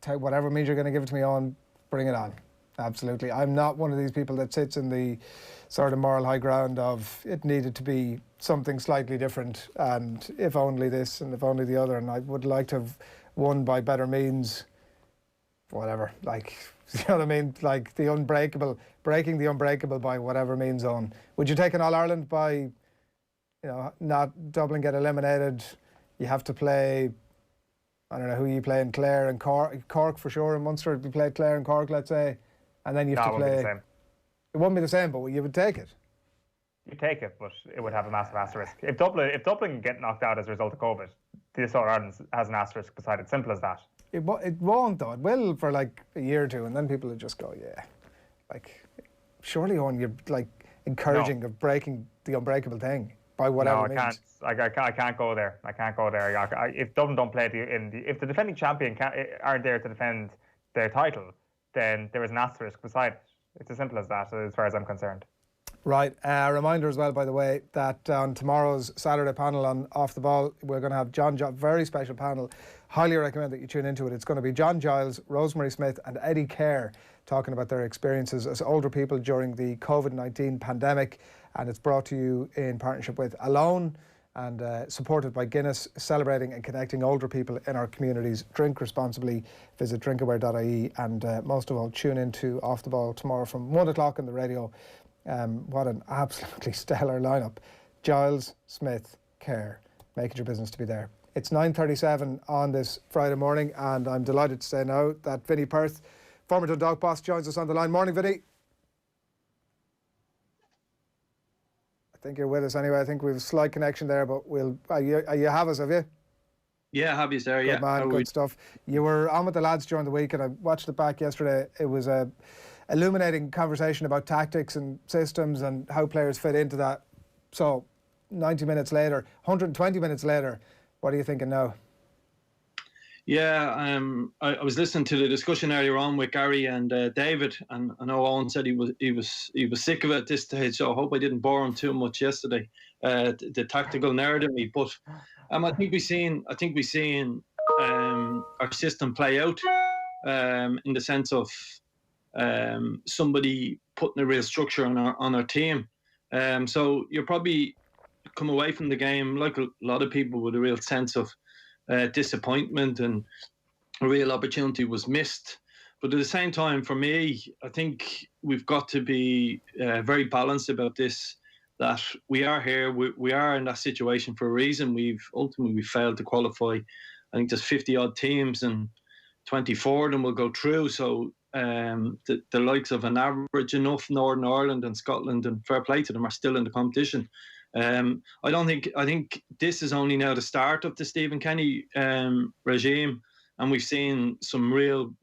Whatever means you're going to give it to me on, bring it on. Absolutely. I'm not one of these people that sits in the sort of moral high ground of it needed to be something slightly different and if only this and if only the other, and I would like to have won by better means, whatever, like, you know what I mean, like the unbreakable, breaking the unbreakable by whatever means on. Would you take an All-Ireland by, you know, not Dublin get eliminated, you have to play, I don't know who you play in Clare and Cork for sure, in Munster, if you played Clare and Cork, let's say, and then you have to play. It wouldn't be the same, but you would take it. You take it, but it would have a massive asterisk. If Dublin get knocked out as a result of COVID, this All-Ireland has an asterisk beside it. Simple as that. It won't, though. It will for like a year or two, and then people will just go, yeah. Like, surely, Owen, you're like encouraging of breaking the unbreakable thing by whatever means. I can't go there. I can't go there. If Dublin don't play if the defending champion aren't there to defend their title, then there is an asterisk beside it. It's as simple as that, as far as I'm concerned. Right. A reminder as well, by the way, that on tomorrow's Saturday panel on Off the Ball, we're going to have very special panel. Highly recommend that you tune into it. It's going to be John Giles, Rosemary Smith and Eddie Kerr talking about their experiences as older people during the COVID-19 pandemic. And it's brought to you in partnership with Alone and supported by Guinness, celebrating and connecting older people in our communities. Drink responsibly. Visit drinkaware.ie and most of all, tune into Off the Ball tomorrow from 1 o'clock on the radio. What an absolutely stellar lineup. Giles, Smith, Kerr, make it your business to be there. It's 9:37 on this Friday morning, and I'm delighted to say now that Vinny Perth, former Dundalk boss, joins us on the line. Morning, Vinny. I think you're with us anyway. I think we have a slight connection there, but you have us, have you? Yeah, have you, sir? Yeah. Good man, good stuff. You were on with the lads during the week, and I watched it back yesterday. It was a illuminating conversation about tactics and systems and how players fit into that. So 90 minutes later, 120 minutes later, what are you thinking now? Yeah, I was listening to the discussion earlier on with Gary and David, and I know Owen said he was sick of it at this stage, so I hope I didn't bore him too much yesterday. The tactical narrative, but I think we've seen our system play out in the sense of somebody putting a real structure on our team. So you'll probably come away from the game, like a lot of people, with a real sense of disappointment, and a real opportunity was missed. But at the same time, for me, I think we've got to be very balanced about this, that we are here, we are in that situation for a reason. We've ultimately failed to qualify. I think there's 50-odd teams and 24 of them will go through. So the likes of an average enough Northern Ireland and Scotland, and fair play to them, are still in the competition. I think this is only now the start of the Stephen Kenny regime, and we've seen some real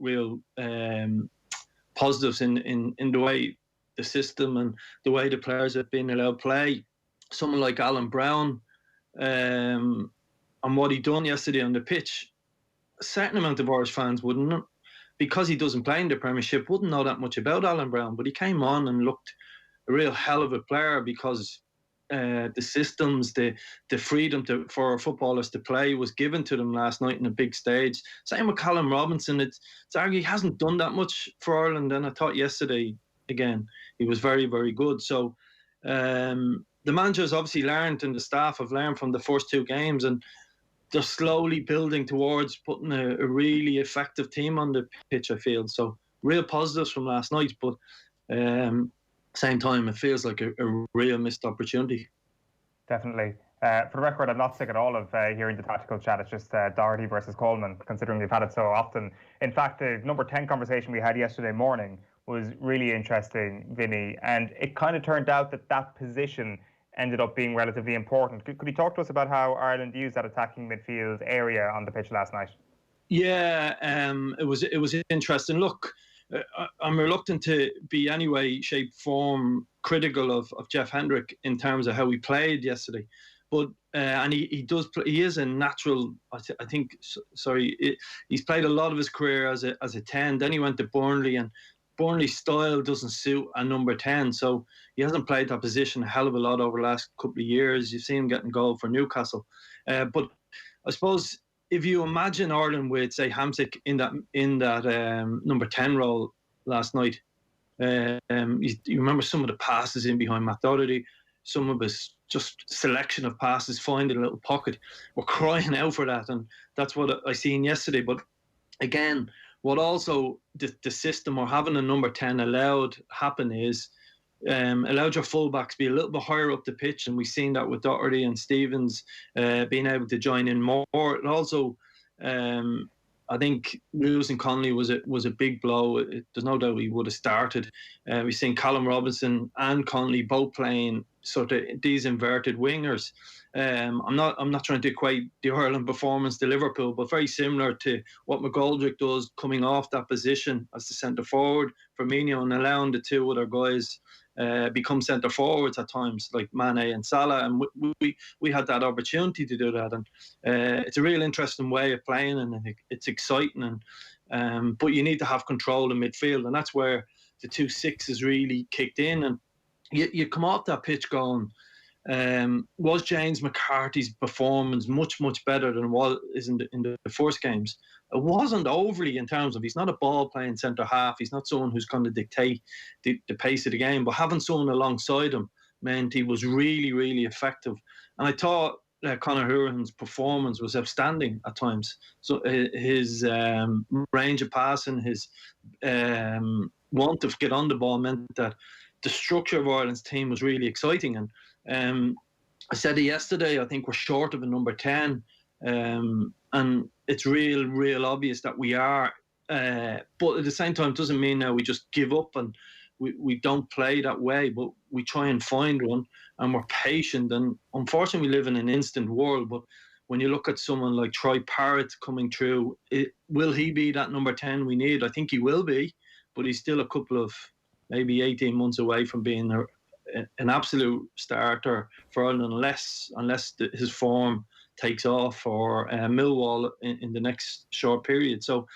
positives in the way the system and the way the players have been allowed to play. Someone like Alan Brown, and what he done yesterday on the pitch, a certain amount of Irish fans wouldn't, because he doesn't play in the Premiership, wouldn't know that much about Alan Brown, but he came on and looked a real hell of a player, because the systems, the freedom for footballers to play was given to them last night in a big stage. Same with Callum Robinson. It's argued he hasn't done that much for Ireland, and I thought yesterday, again, he was very, very good. So the managers obviously learned, and the staff have learned from the first two games, and they're slowly building towards putting a really effective team on the pitch, I feel. So real positives from last night, but same time, it feels like a real missed opportunity. Definitely. For the record, I'm not sick at all of hearing the tactical chat. It's just Doherty versus Coleman, considering we've had it so often. In fact, the number 10 conversation we had yesterday morning was really interesting, Vinny, and it kind of turned out that position ended up being relatively important. Could you talk to us about how Ireland used that attacking midfield area on the pitch last night? Yeah, it was interesting. Look, I'm reluctant to be any way, shape, form critical of Jeff Hendrick in terms of how he played yesterday, but and he does play, he is a natural. I think. He's played a lot of his career as a 10. Then he went to Burnley, and Burnley's style doesn't suit a number 10, so he hasn't played that position a hell of a lot over the last couple of years. You've seen him getting goal for Newcastle, but I suppose if you imagine Ireland with, say, Hamsik in that number 10 role last night, you remember some of the passes in behind Matt Doherty, some of his just selection of passes, finding a little pocket. We're crying out for that, and that's what I seen yesterday. But again, what also the system, or having a number 10 allowed happen, is allowed your fullbacks to be a little bit higher up the pitch, and we've seen that with Doherty and Stevens being able to join in more. It also, I think losing Connolly was a big blow. There's no doubt he would have started. We've seen Callum Robinson and Connolly both playing sort of these inverted wingers. I'm not trying to equate the Ireland performance to Liverpool, but very similar to what Mcgoldrick does, coming off that position as the centre forward, Firmino, and allowing the two other guys become centre forwards at times, like Mane and Salah, and we had that opportunity to do that, and it's a real interesting way of playing, and it's exciting, and but you need to have control in midfield, and that's where the 2 6s really kicked in, and you come off that pitch going, was James McCarthy's performance much better than what is in the first games? It wasn't overly, in terms of, he's not a ball playing centre half, he's not someone who's going to dictate the pace of the game, but having someone alongside him meant he was really effective. And I thought Conor Hourihan's performance was outstanding at times. So his range of passing, his want to get on the ball, meant that the structure of Ireland's team was really exciting. And I said it yesterday, I think we're short of a number 10, and it's real obvious that we are, but at the same time, it doesn't mean now we just give up and we don't play that way, but we try and find one, and we're patient. And unfortunately, we live in an instant world, but when you look at someone like Troy Parrott coming through, will he be that number 10 we need? I think he will be, but he's still a couple of maybe 18 months away from being an absolute starter for Ireland, unless his form takes off, or Millwall in the next short period. So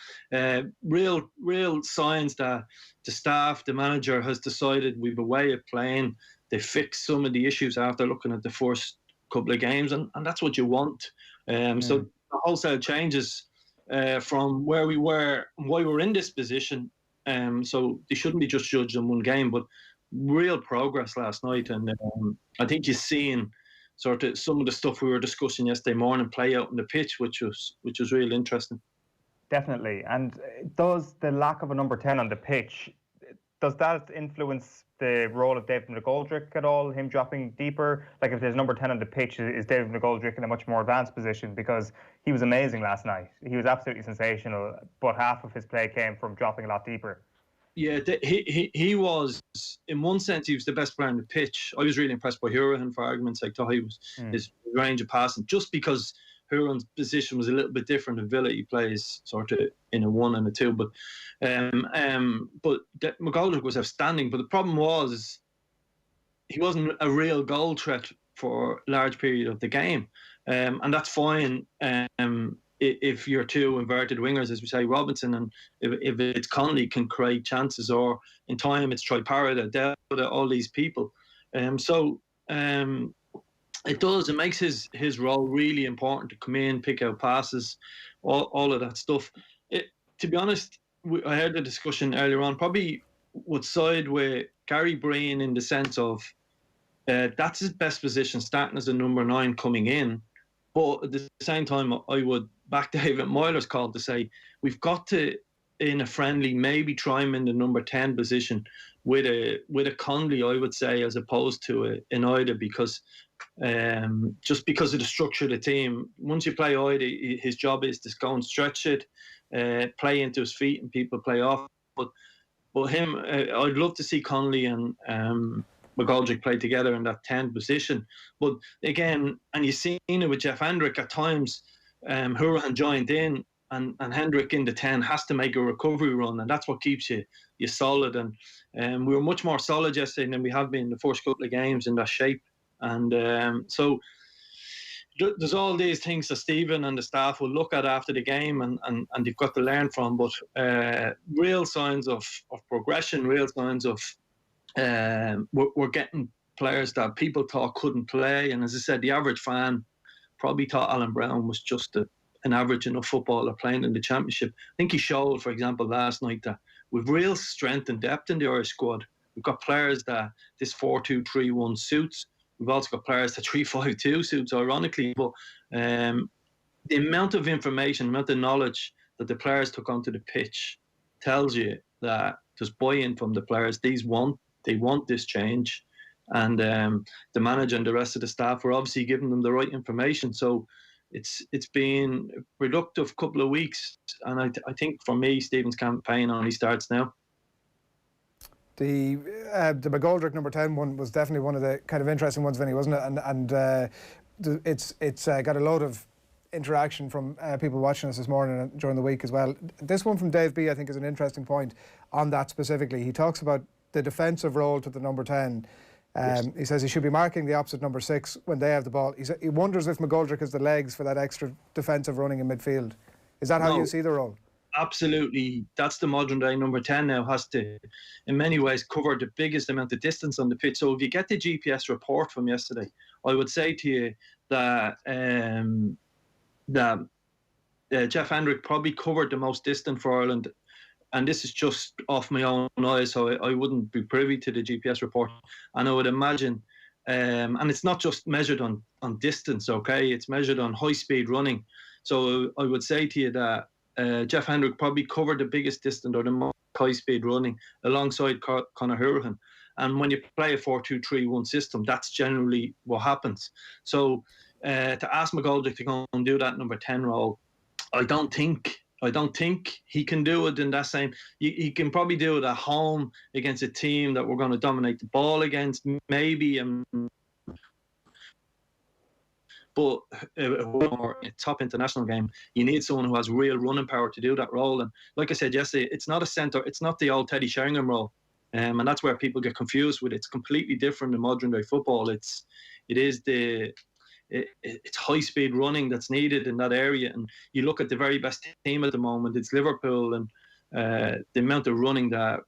real signs that the staff, the manager, has decided we've a way of playing. They fixed some of the issues after looking at the first couple of games, and that's what you want. So the wholesale changes from where we were and why we're in this position so they shouldn't be just judged in one game. But real progress last night, and I think you've seen sort of some of the stuff we were discussing yesterday morning play out on the pitch, which was really interesting. Definitely. And does the lack of a number 10 on the pitch, does that influence the role of David Mcgoldrick at all, him dropping deeper? Like if there's number 10 on the pitch, is David Mcgoldrick in a much more advanced position? Because he was amazing last night. He was absolutely sensational, but half of his play came from dropping a lot deeper. Yeah, he was, in one sense, he was the best player on the pitch. I was really impressed by Hourihan, for argument's sake. Thought he was his range of passing, just because Hourihan's position was a little bit different than Villa. He plays sort of in a 1 and a 2, but Mcgoldrick was outstanding. But the problem was he wasn't a real goal threat for a large period of the game, and that's fine. If you're two inverted wingers, as we say, Robinson, and if it's Connolly can create chances, or in time it's Troy Parrott, Dowda, all these people. It makes his role really important to come in, pick out passes, all of that stuff. To be honest, I heard the discussion earlier on, probably would side with Gary Breen in the sense of that's his best position, starting as a number 9 coming in. But at the same time, I would back David Meyler's call to say we've got to, in a friendly, maybe try him in the number 10 position with a Connolly, I would say, as opposed to an Ida, because just because of the structure of the team. Once you play Ida, his job is to go and stretch it, play into his feet, and people play off. But him, I'd love to see Connolly and Mcgoldrick play together in that 10 position. But again, and you've seen it with Jeff Hendrick at times, Hourihan joined in, and Hendrick in the 10 has to make a recovery run, and that's what keeps you solid. And we were much more solid yesterday than we have been in the first couple of games in that shape. And so there's all these things that Stephen and the staff will look at after the game, and they've got to learn from. But real signs of progression, real signs of we're getting players that people thought couldn't play. And as I said, the average fan probably thought Alan Brown was just an average enough footballer playing in the Championship. I think he showed, for example, last night that with real strength and depth in the Irish squad, we've got players that this 4-2-3-1 suits. We've also got players that 3-5-2 suits, ironically. But the amount of information, the amount of knowledge that the players took onto the pitch tells you that there's buy-in from the players. They want this change. And the manager and the rest of the staff were obviously giving them the right information. So it's been a productive couple of weeks. And I think for me, Stephen's campaign only starts now. The Mcgoldrick number 10 one was definitely one of the kind of interesting ones, Vinny, wasn't it? And it's got a load of interaction from people watching us this morning and during the week as well. This one from Dave B, I think, is an interesting point on that specifically. He talks about the defensive role to the number 10. Yes. He says he should be marking the opposite number 6 when they have the ball. He wonders if Mcgoldrick has the legs for that extra defensive running in midfield. Is that how you see the role? Absolutely. That's the modern day number 10 now, has to, in many ways, cover the biggest amount of distance on the pitch. So if you get the GPS report from yesterday, I would say to you that Jeff Hendrick probably covered the most distance for Ireland. And this is just off my own eyes, so I wouldn't be privy to the GPS report. And I would imagine, and it's not just measured on distance, okay? It's measured on high-speed running. So I would say to you that Jeff Hendrick probably covered the biggest distance or the most high-speed running alongside Conor Hourihan. And when you play a 4-2-3-1 system, that's generally what happens. So to ask Mcgoldrick to go and do that number 10 role, I don't think he can do it in that same. He can probably do it at home against a team that we're going to dominate the ball against, maybe. But a top international game, you need someone who has real running power to do that role. And like I said yesterday, it's not a centre. It's not the old Teddy Sheringham role, and that's where people get confused with it. It's completely different in modern day football. It's high-speed running that's needed in that area. And you look at the very best team at the moment, it's Liverpool, and the amount of running that,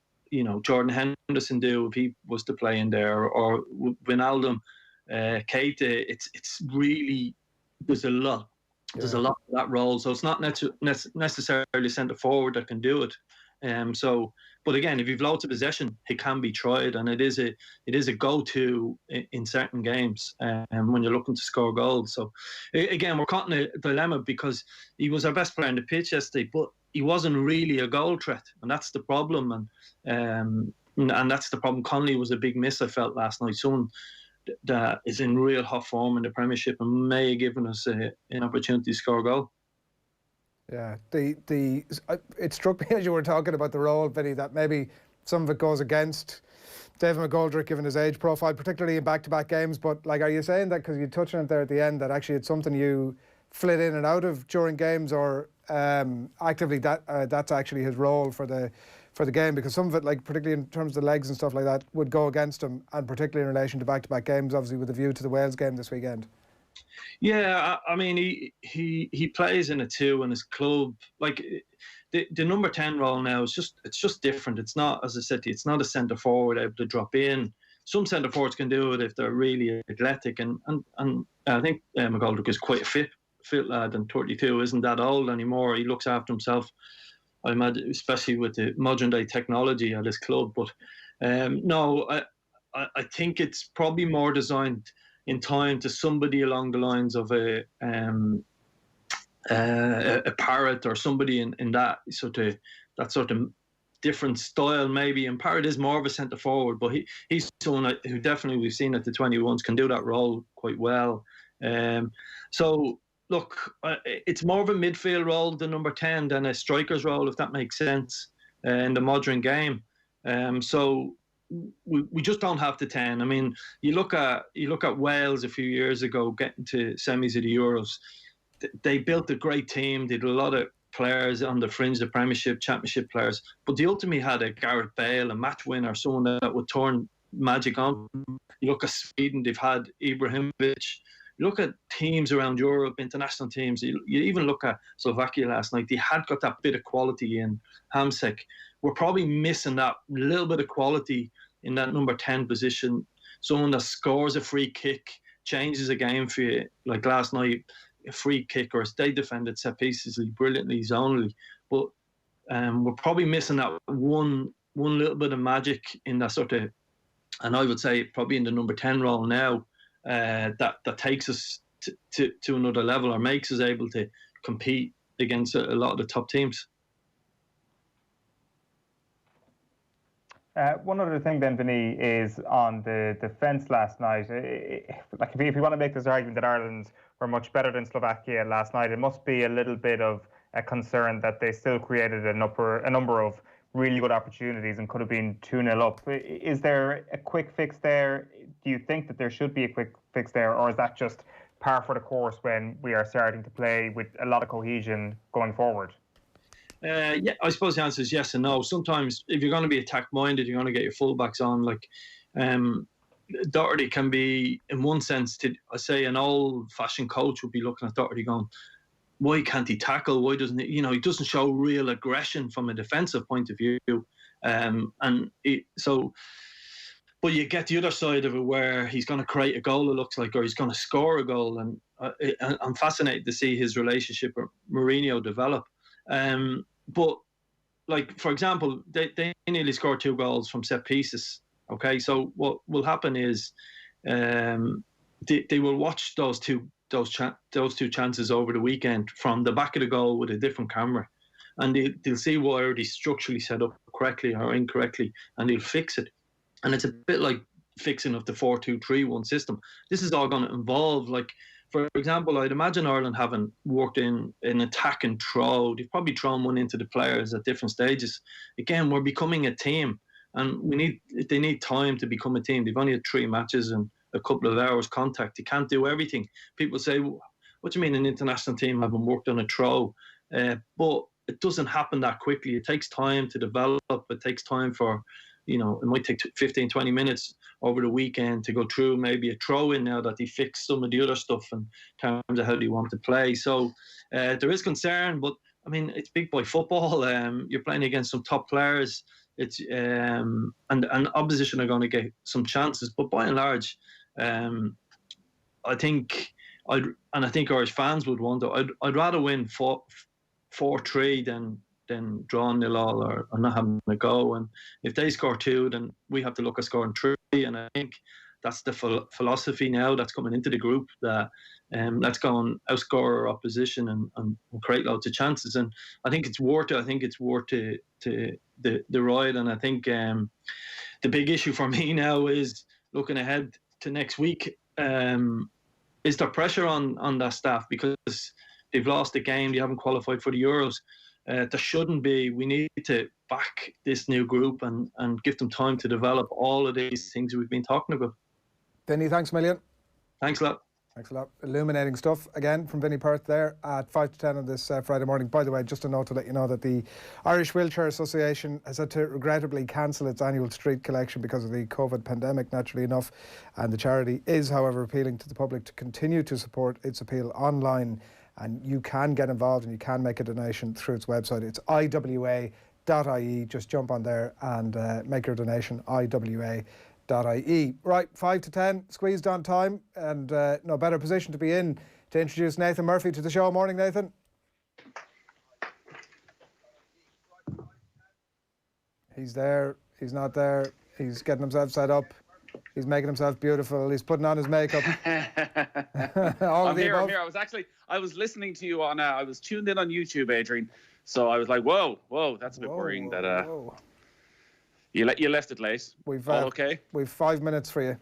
Jordan Henderson do if he was to play in there, or Wijnaldum, Keita, it's really, there's a lot of that role. So it's not necessarily centre forward that can do it. But again, if you've loads of possession, it can be tried, and it is a go-to in certain games when you're looking to score goals. So again, we're caught in a dilemma because he was our best player on the pitch yesterday, but he wasn't really a goal threat, and that's the problem. And that's the problem. Connolly was a big miss, I felt, last night. Someone that is in real hot form in the Premiership and may have given us an opportunity to score a goal. Yeah, it struck me as you were talking about the role, Vinny, that maybe some of it goes against David Mcgoldrick given his age profile, particularly in back-to-back games. But like, are you saying that because you touched on it there at the end, that actually it's something you flit in and out of during games, or actively that's actually his role for the game? Because some of it, like particularly in terms of the legs and stuff like that, would go against him, and particularly in relation to back-to-back games, obviously with a view to the Wales game this weekend. Yeah, I mean, he plays in a 2 in his club. Like the number 10 role now is just different. It's not, as I said to you, it's not a centre forward able to drop in. Some centre forwards can do it if they're really athletic, and I think Mcgoldrick is quite a fit lad, and 32 isn't that old anymore. He looks after himself, I imagine, especially with the modern day technology at his club. But no, I think it's probably more designed in time to somebody along the lines of a Parrott, or somebody in that sort of different style maybe. And Parrott is more of a centre forward, but he's someone who definitely we've seen at the 21s can do that role quite well. So look, it's more of a midfield role, the number 10, than a striker's role, if that makes sense, in the modern game. So we just don't have the 10. I mean, you look at Wales a few years ago getting to semis of the Euros. They built a great team. They had a lot of players on the fringe, the Premiership, Championship players. But they ultimately had a Gareth Bale, a match winner, someone that would turn magic on. You look at Sweden, they've had Ibrahimovic. You look at teams around Europe, international teams. You even look at Slovakia last night. They had got that bit of quality in Hamsik. We're probably missing that little bit of quality in that number 10 position. Someone that scores a free kick, changes a game for you. Like last night, a free kick, or they defended set pieces brilliantly, zonally. But we're probably missing that one little bit of magic in that sort of, and I would say probably in the number 10 role now, that takes us to another level, or makes us able to compete against a lot of the top teams. One other thing then, Vinny, is on the defence last night. Like if you want to make this argument that Ireland were much better than Slovakia last night, it must be a little bit of a concern that they still created a number of really good opportunities and could have been 2-0 up. Is there a quick fix there? Do you think that there should be a quick fix there, or is that just par for the course when we are starting to play with a lot of cohesion going forward? Yeah, I suppose the answer is yes and no. Sometimes if you're going to be attack-minded, you're going to get your fullbacks on. Like Doherty can be, in one sense, I say an old-fashioned coach would be looking at Doherty going, why can't he tackle? Why doesn't he? He doesn't show real aggression from a defensive point of view. But you get the other side of it where he's going to create a goal, it looks like, or he's going to score a goal. And I'm fascinated to see his relationship with Mourinho develop. But, like, for example, they nearly scored 2 goals from set pieces. Okay, so what will happen is they will watch those two chances over the weekend from the back of the goal with a different camera, and they'll see where they structurally set up correctly or incorrectly, and they'll fix it. And it's a bit like fixing of the 4-2-3-1 system. This is all going to involve, like, for example, I'd imagine Ireland having worked in an attack and throw. They've probably thrown one into the players at different stages. Again, we're becoming a team, and they need time to become a team. They've only had 3 matches and a couple of hours contact. They can't do everything. People say, well, what do you mean an international team haven't worked on a throw? But it doesn't happen that quickly. It takes time to develop. It takes time for, it might take 15, 20 minutes over the weekend to go through maybe a throw in now that they fix some of the other stuff in terms of how they want to play. So there is concern, but I mean, it's big boy football. You're playing against some top players. It's and opposition are going to get some chances, but by and large, I think Irish fans would want to. I'd rather win 4-3 than than drawing 0-0 or not having a go. And if they score 2, then we have to look at scoring 3. And I think that's the philosophy now that's coming into the group, that let's go and outscore our opposition and create loads of chances. And I think it's worth it. I think it's worth the ride. And I think the big issue for me now is looking ahead to next week. Is there pressure on that staff because they've lost the game, they haven't qualified for the Euros? There shouldn't be. We need to back this new group and give them time to develop all of these things we've been talking about. Vinny, thanks a million. Thanks a lot. Thanks a lot. Illuminating stuff again from Vinny Perth there at 5 to 10 on this Friday morning. By the way, just a note to let you know that the Irish Wheelchair Association has had to regrettably cancel its annual street collection because of the COVID pandemic, naturally enough. And the charity is, however, appealing to the public to continue to support its appeal online. And you can get involved and you can make a donation through its website. It's iwa.ie. Just jump on there and make your donation, iwa.ie. Right, 5 to 10, squeezed on time, and no better position to be in to introduce Nathan Murphy to the show. Morning, Nathan. He's there, he's not there, he's getting himself set up, he's making himself beautiful, he's putting on his makeup. I'm here. I was listening to you on, I was tuned in on YouTube, Adrian, so I was like, whoa, that's a bit worrying that... You left it late. All okay? We've 5 minutes for you.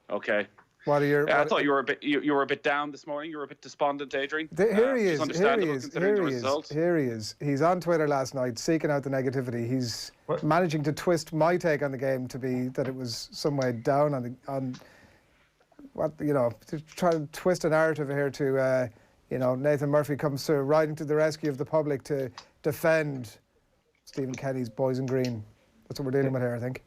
Okay. What are your? I thought you were a bit down this morning. You were a bit despondent, Adrian. Here he is. He's on Twitter last night, seeking out the negativity. He's managing to twist my take on the game to be that it was some way down on to try to twist a narrative here to Nathan Murphy comes to riding to the rescue of the public to defend Stephen Kenny's boys in green. That's what we're dealing with here, I think.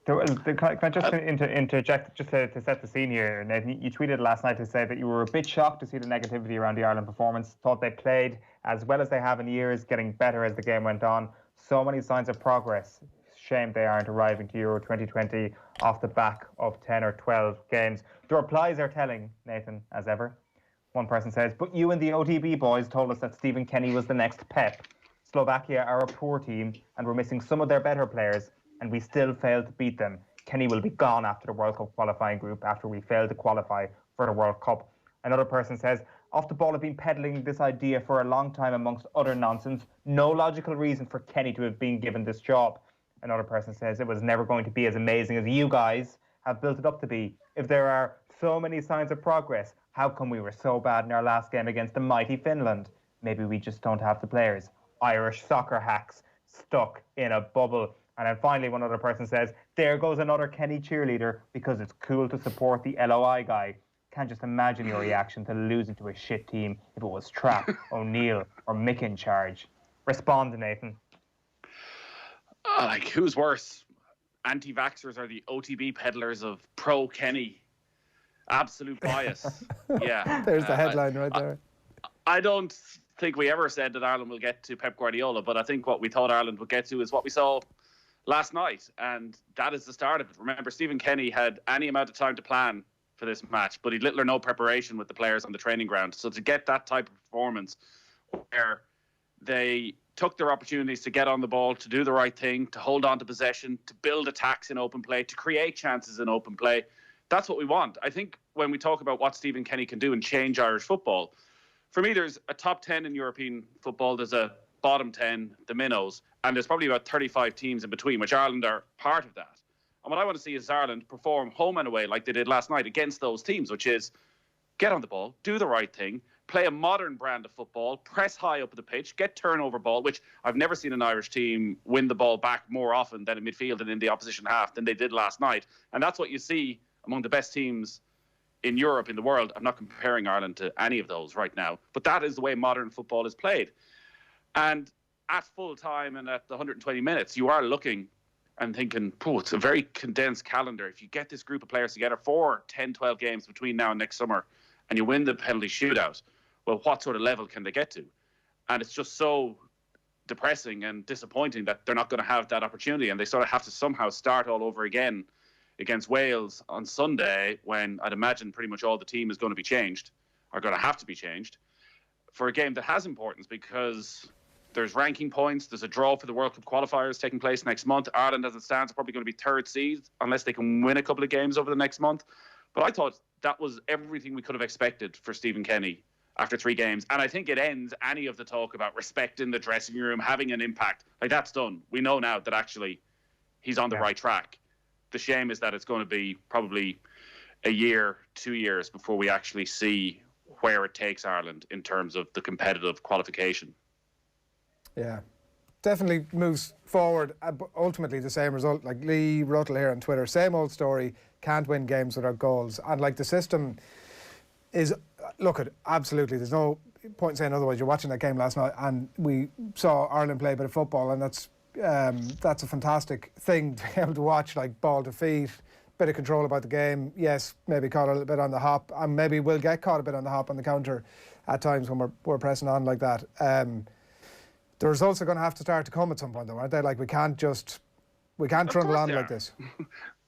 Can I just interject just to set the scene here, Nathan? You tweeted last night to say that you were a bit shocked to see the negativity around the Ireland performance, thought they played as well as they have in years, getting better as the game went on. So many signs of progress. Shame they aren't arriving to Euro 2020 off the back of 10 or 12 games. The replies are telling, Nathan, as ever. One person says, but you and the OTB boys told us that Stephen Kenny was the next Pep. Slovakia are a poor team and we're missing some of their better players and we still failed to beat them. Kenny will be gone after the World Cup qualifying group after we failed to qualify for the World Cup. Another person says, off the ball have been peddling this idea for a long time amongst other nonsense. No logical reason for Kenny to have been given this job. Another person says it was never going to be as amazing as you guys have built it up to be. If there are so many signs of progress, how come we were so bad in our last game against the mighty Finland? Maybe we just don't have the players. Irish soccer hacks stuck in a bubble. And then finally, one other person says, there goes another Kenny cheerleader because it's cool to support the LOI guy. Can't just imagine your reaction to losing to a shit team if it was Trapp, O'Neill or Mick in charge. Respond, Nathan. Who's worse? Anti-vaxxers or the OTB peddlers of pro-Kenny? Absolute bias. Yeah. There's the headline right there. I don't think we ever said that Ireland will get to Pep Guardiola, but I think what we thought Ireland would get to is what we saw last night, and that is the start of it. Remember, Stephen Kenny had any amount of time to plan for this match, but he'd little or no preparation with the players on the training ground. So to get that type of performance where they took their opportunities to get on the ball, to do the right thing, to hold on to possession, to build attacks in open play, to create chances in open play, that's what we want. I think when we talk about what Stephen Kenny can do and change Irish football, for me, there's a top 10 in European football, there's a bottom 10, the minnows, and there's probably about 35 teams in between, which Ireland are part of that. And what I want to see is Ireland perform home and away like they did last night against those teams, which is get on the ball, do the right thing, play a modern brand of football, press high up the pitch, get turnover ball, which I've never seen an Irish team win the ball back more often than in midfield and in the opposition half than they did last night. And that's what you see among the best teams in Europe, in the world. I'm not comparing Ireland to any of those right now, but that is the way modern football is played. And at full time and at the 120 minutes, you are looking and thinking, it's a very condensed calendar. If you get this group of players together for 10, 12 games between now and next summer, and you win the penalty shootout, well, what sort of level can they get to? And it's just so depressing and disappointing that they're not going to have that opportunity, and they sort of have to somehow start all over again against Wales on Sunday, when I'd imagine pretty much all the team is going to be changed, or going to have to be changed, for a game that has importance, because There's ranking points. There's a draw for the World Cup qualifiers taking place next month. Ireland, as it stands, are probably going to be third seed unless they can win a couple of games over the next month. But I thought that was everything we could have expected for Stephen Kenny after 3 games. And I think it ends any of the talk about respect in the dressing room, having an impact. Like, that's done. We know now that actually he's on the right track. The shame is that it's going to be probably a year, 2 years before we actually see where it takes Ireland in terms of the competitive qualification. Yeah, definitely moves forward. But ultimately, the same result. Like Lee Ruttall here on Twitter, same old story. Can't win games without goals. And like the system is, look at absolutely. There's no point in saying otherwise. You're watching that game last night, and we saw Ireland play a bit of football, and that's a fantastic thing to be able to watch. Like ball to feet, bit of control about the game. Yes, maybe caught a little bit on the hop, and maybe we'll get caught a bit on the hop on the counter at times when we're pressing on like that. The results are going to have to start to come at some point, though, aren't they? Like we can't trundle on like this.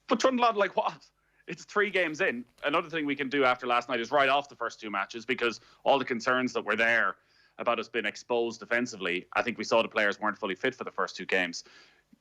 But trundle on like what? It's 3 games in. Another thing we can do after last night is write off the first 2 matches, because all the concerns that were there about us being exposed defensively, I think we saw the players weren't fully fit for the first 2 games.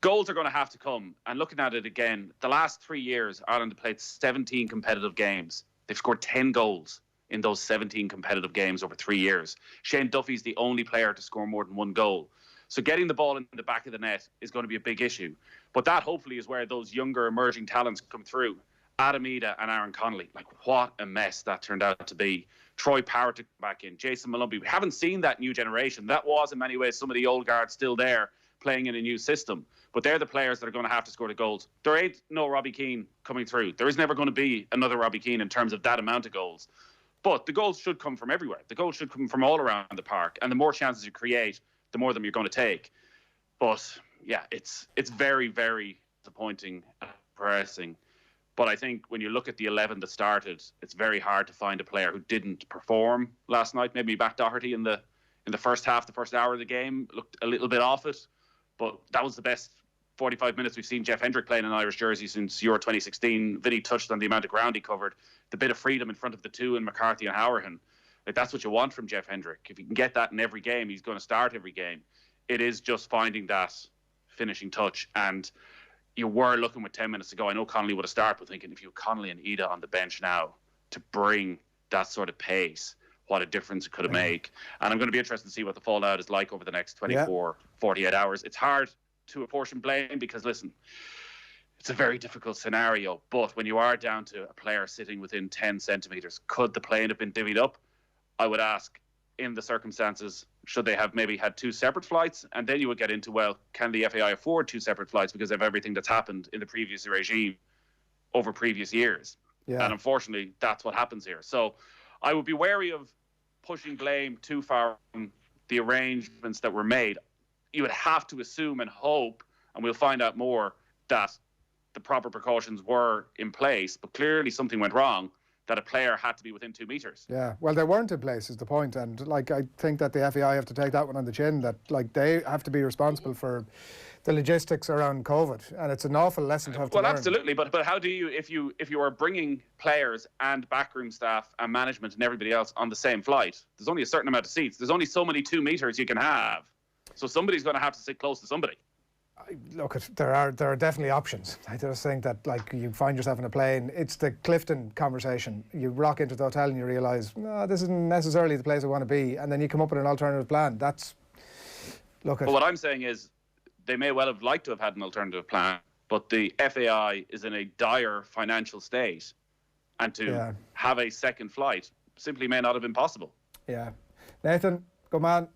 Goals are going to have to come. And looking at it again, the last 3 years, Ireland have played 17 competitive games. They've scored 10 goals in those 17 competitive games over 3 years. Shane Duffy's the only player to score more than 1 goal. So getting the ball in the back of the net is going to be a big issue. But that hopefully is where those younger emerging talents come through. Adam Ida and Aaron Connolly. Like, what a mess that turned out to be. Troy Power to come back in. Jason Malumbi. We haven't seen that new generation. That was in many ways some of the old guards still there playing in a new system. But they're the players that are going to have to score the goals. There ain't no Robbie Keane coming through. There is never going to be another Robbie Keane in terms of that amount of goals. But the goals should come from everywhere. The goals should come from all around the park. And the more chances you create, the more of them you're going to take. But, yeah, it's very, very disappointing and depressing. But I think when you look at the 11 that started, it's very hard to find a player who didn't perform last night. Maybe Matt Doherty in the first half, the first hour of the game, looked a little bit off it. But that was the best 45 minutes we've seen Jeff Hendrick playing in Irish jersey since Euro 2016. Vinny touched on the amount of ground he covered, the bit of freedom in front of the 2 in McCarthy and Howerhan. Like, that's what you want from Jeff Hendrick. If you can get that in every game, he's going to start every game. It is just finding that finishing touch. And you were looking with 10 minutes to go. I know Connolly would have started, but thinking if you have Connolly and Ida on the bench now to bring that sort of pace, what a difference it could have made. And I'm going to be interested to see what the fallout is like over the next 48 hours. It's hard to apportion blame because, listen, it's a very difficult scenario. But when you are down to a player sitting within 10 centimetres, could the plane have been divvied up? I would ask, in the circumstances, should they have maybe had 2 separate flights? And then you would get into, well, can the FAI afford 2 separate flights because of everything that's happened in the previous regime over previous years? Yeah. And unfortunately, that's what happens here. So I would be wary of pushing blame too far from the arrangements that were made. You would have to assume and hope, and we'll find out more, that the proper precautions were in place, but clearly something went wrong, that a player had to be within 2 metres. Yeah, well, they weren't in place is the point. And like, I think that the FAI have to take that one on the chin, that like they have to be responsible for the logistics around COVID, and it's an awful lesson to have to learn. Well, absolutely, but how do you, if you are bringing players and backroom staff and management and everybody else on the same flight, there's only a certain amount of seats. There's only so many 2 metres you can have. So somebody's going to have to sit close to somebody. Look, there are definitely options. I just think that, like, you find yourself in a plane, it's the Clifton conversation. You rock into the hotel and you realise, no, this isn't necessarily the place I want to be, and then you come up with an alternative plan. That's, look at... But what I'm saying is, they may well have liked to have had an alternative plan, but the FAI is in a dire financial state, and to have a second flight simply may not have been possible. Yeah. Nathan, good man.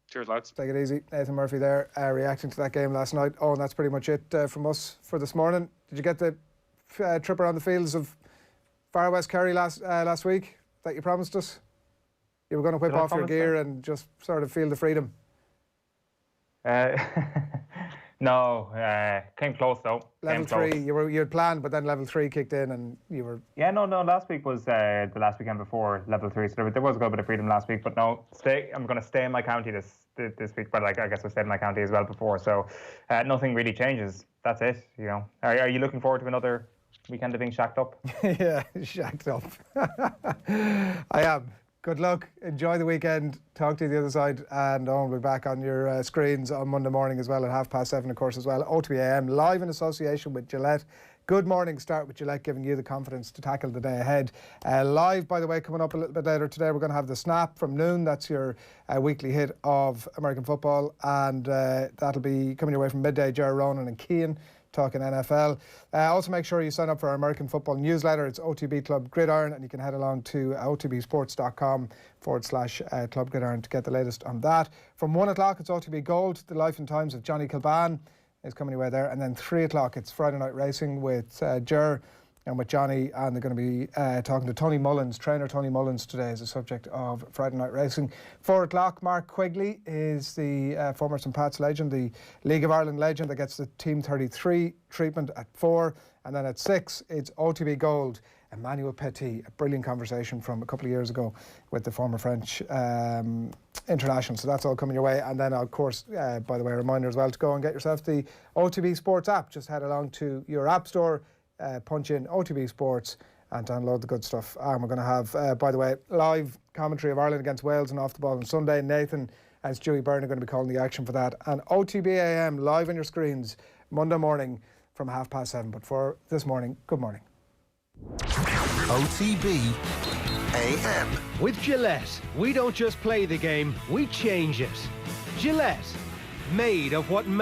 Cheers, lads. Take it easy. Nathan Murphy there, reacting to that game last night. Oh, and that's pretty much it from us for this morning. Did you get the trip around the fields of Far West Kerry last week that you promised us? You were going to whip off your gear and just sort of feel the freedom. No, came close though. Level 3, you had planned, but then level 3 kicked in and you were... Yeah, no, last week was the last weekend before level 3, so there was a little bit of freedom last week, but no, I'm going to stay in my county this week, but like, I guess I stayed in my county as well before, so nothing really changes. That's it, you know. Are you looking forward to another weekend of being shacked up? Yeah, shacked up. I am. Good luck. Enjoy the weekend. Talk to you the other side. And Owen will be back on your screens on Monday morning as well at 7:30, of course, as well. OTB AM, live in association with Gillette. Good morning start with Gillette, giving you the confidence to tackle the day ahead. Live, by the way, coming up a little bit later today, we're going to have the Snap from noon. That's your weekly hit of American football. And that'll be coming your way from midday. Ger Ronan and Keane talking NFL. Also make sure you sign up for our American football newsletter. It's OTB Club Gridiron, and you can head along to otbsports.com/Club Gridiron to get the latest on that. From 1 o'clock, it's OTB Gold, the life and times of Johnny Kilban is coming away there. And then 3 o'clock, it's Friday Night Racing with Ger and with Johnny, and they're going to be talking to Tony Mullins. Trainer Tony Mullins today is the subject of Friday Night Racing. 4 o'clock, Mark Quigley is the former St Pat's legend, the League of Ireland legend that gets the Team 33 treatment at 4. And then at 6, it's OTB Gold, Emmanuel Petit, a brilliant conversation from a couple of years ago with the former French international. So that's all coming your way. And then, of course, by the way, a reminder as well to go and get yourself the OTB Sports app. Just head along to your app store, punch in OTB Sports and download the good stuff. And we're going to have, by the way, live commentary of Ireland against Wales and Off the Ball on Sunday. Nathan and Stewie Byrne are going to be calling the action for that. And OTB AM live on your screens Monday morning from 7:30. But for this morning, good morning. OTB AM. With Gillette, we don't just play the game, we change it. Gillette, made of what matters.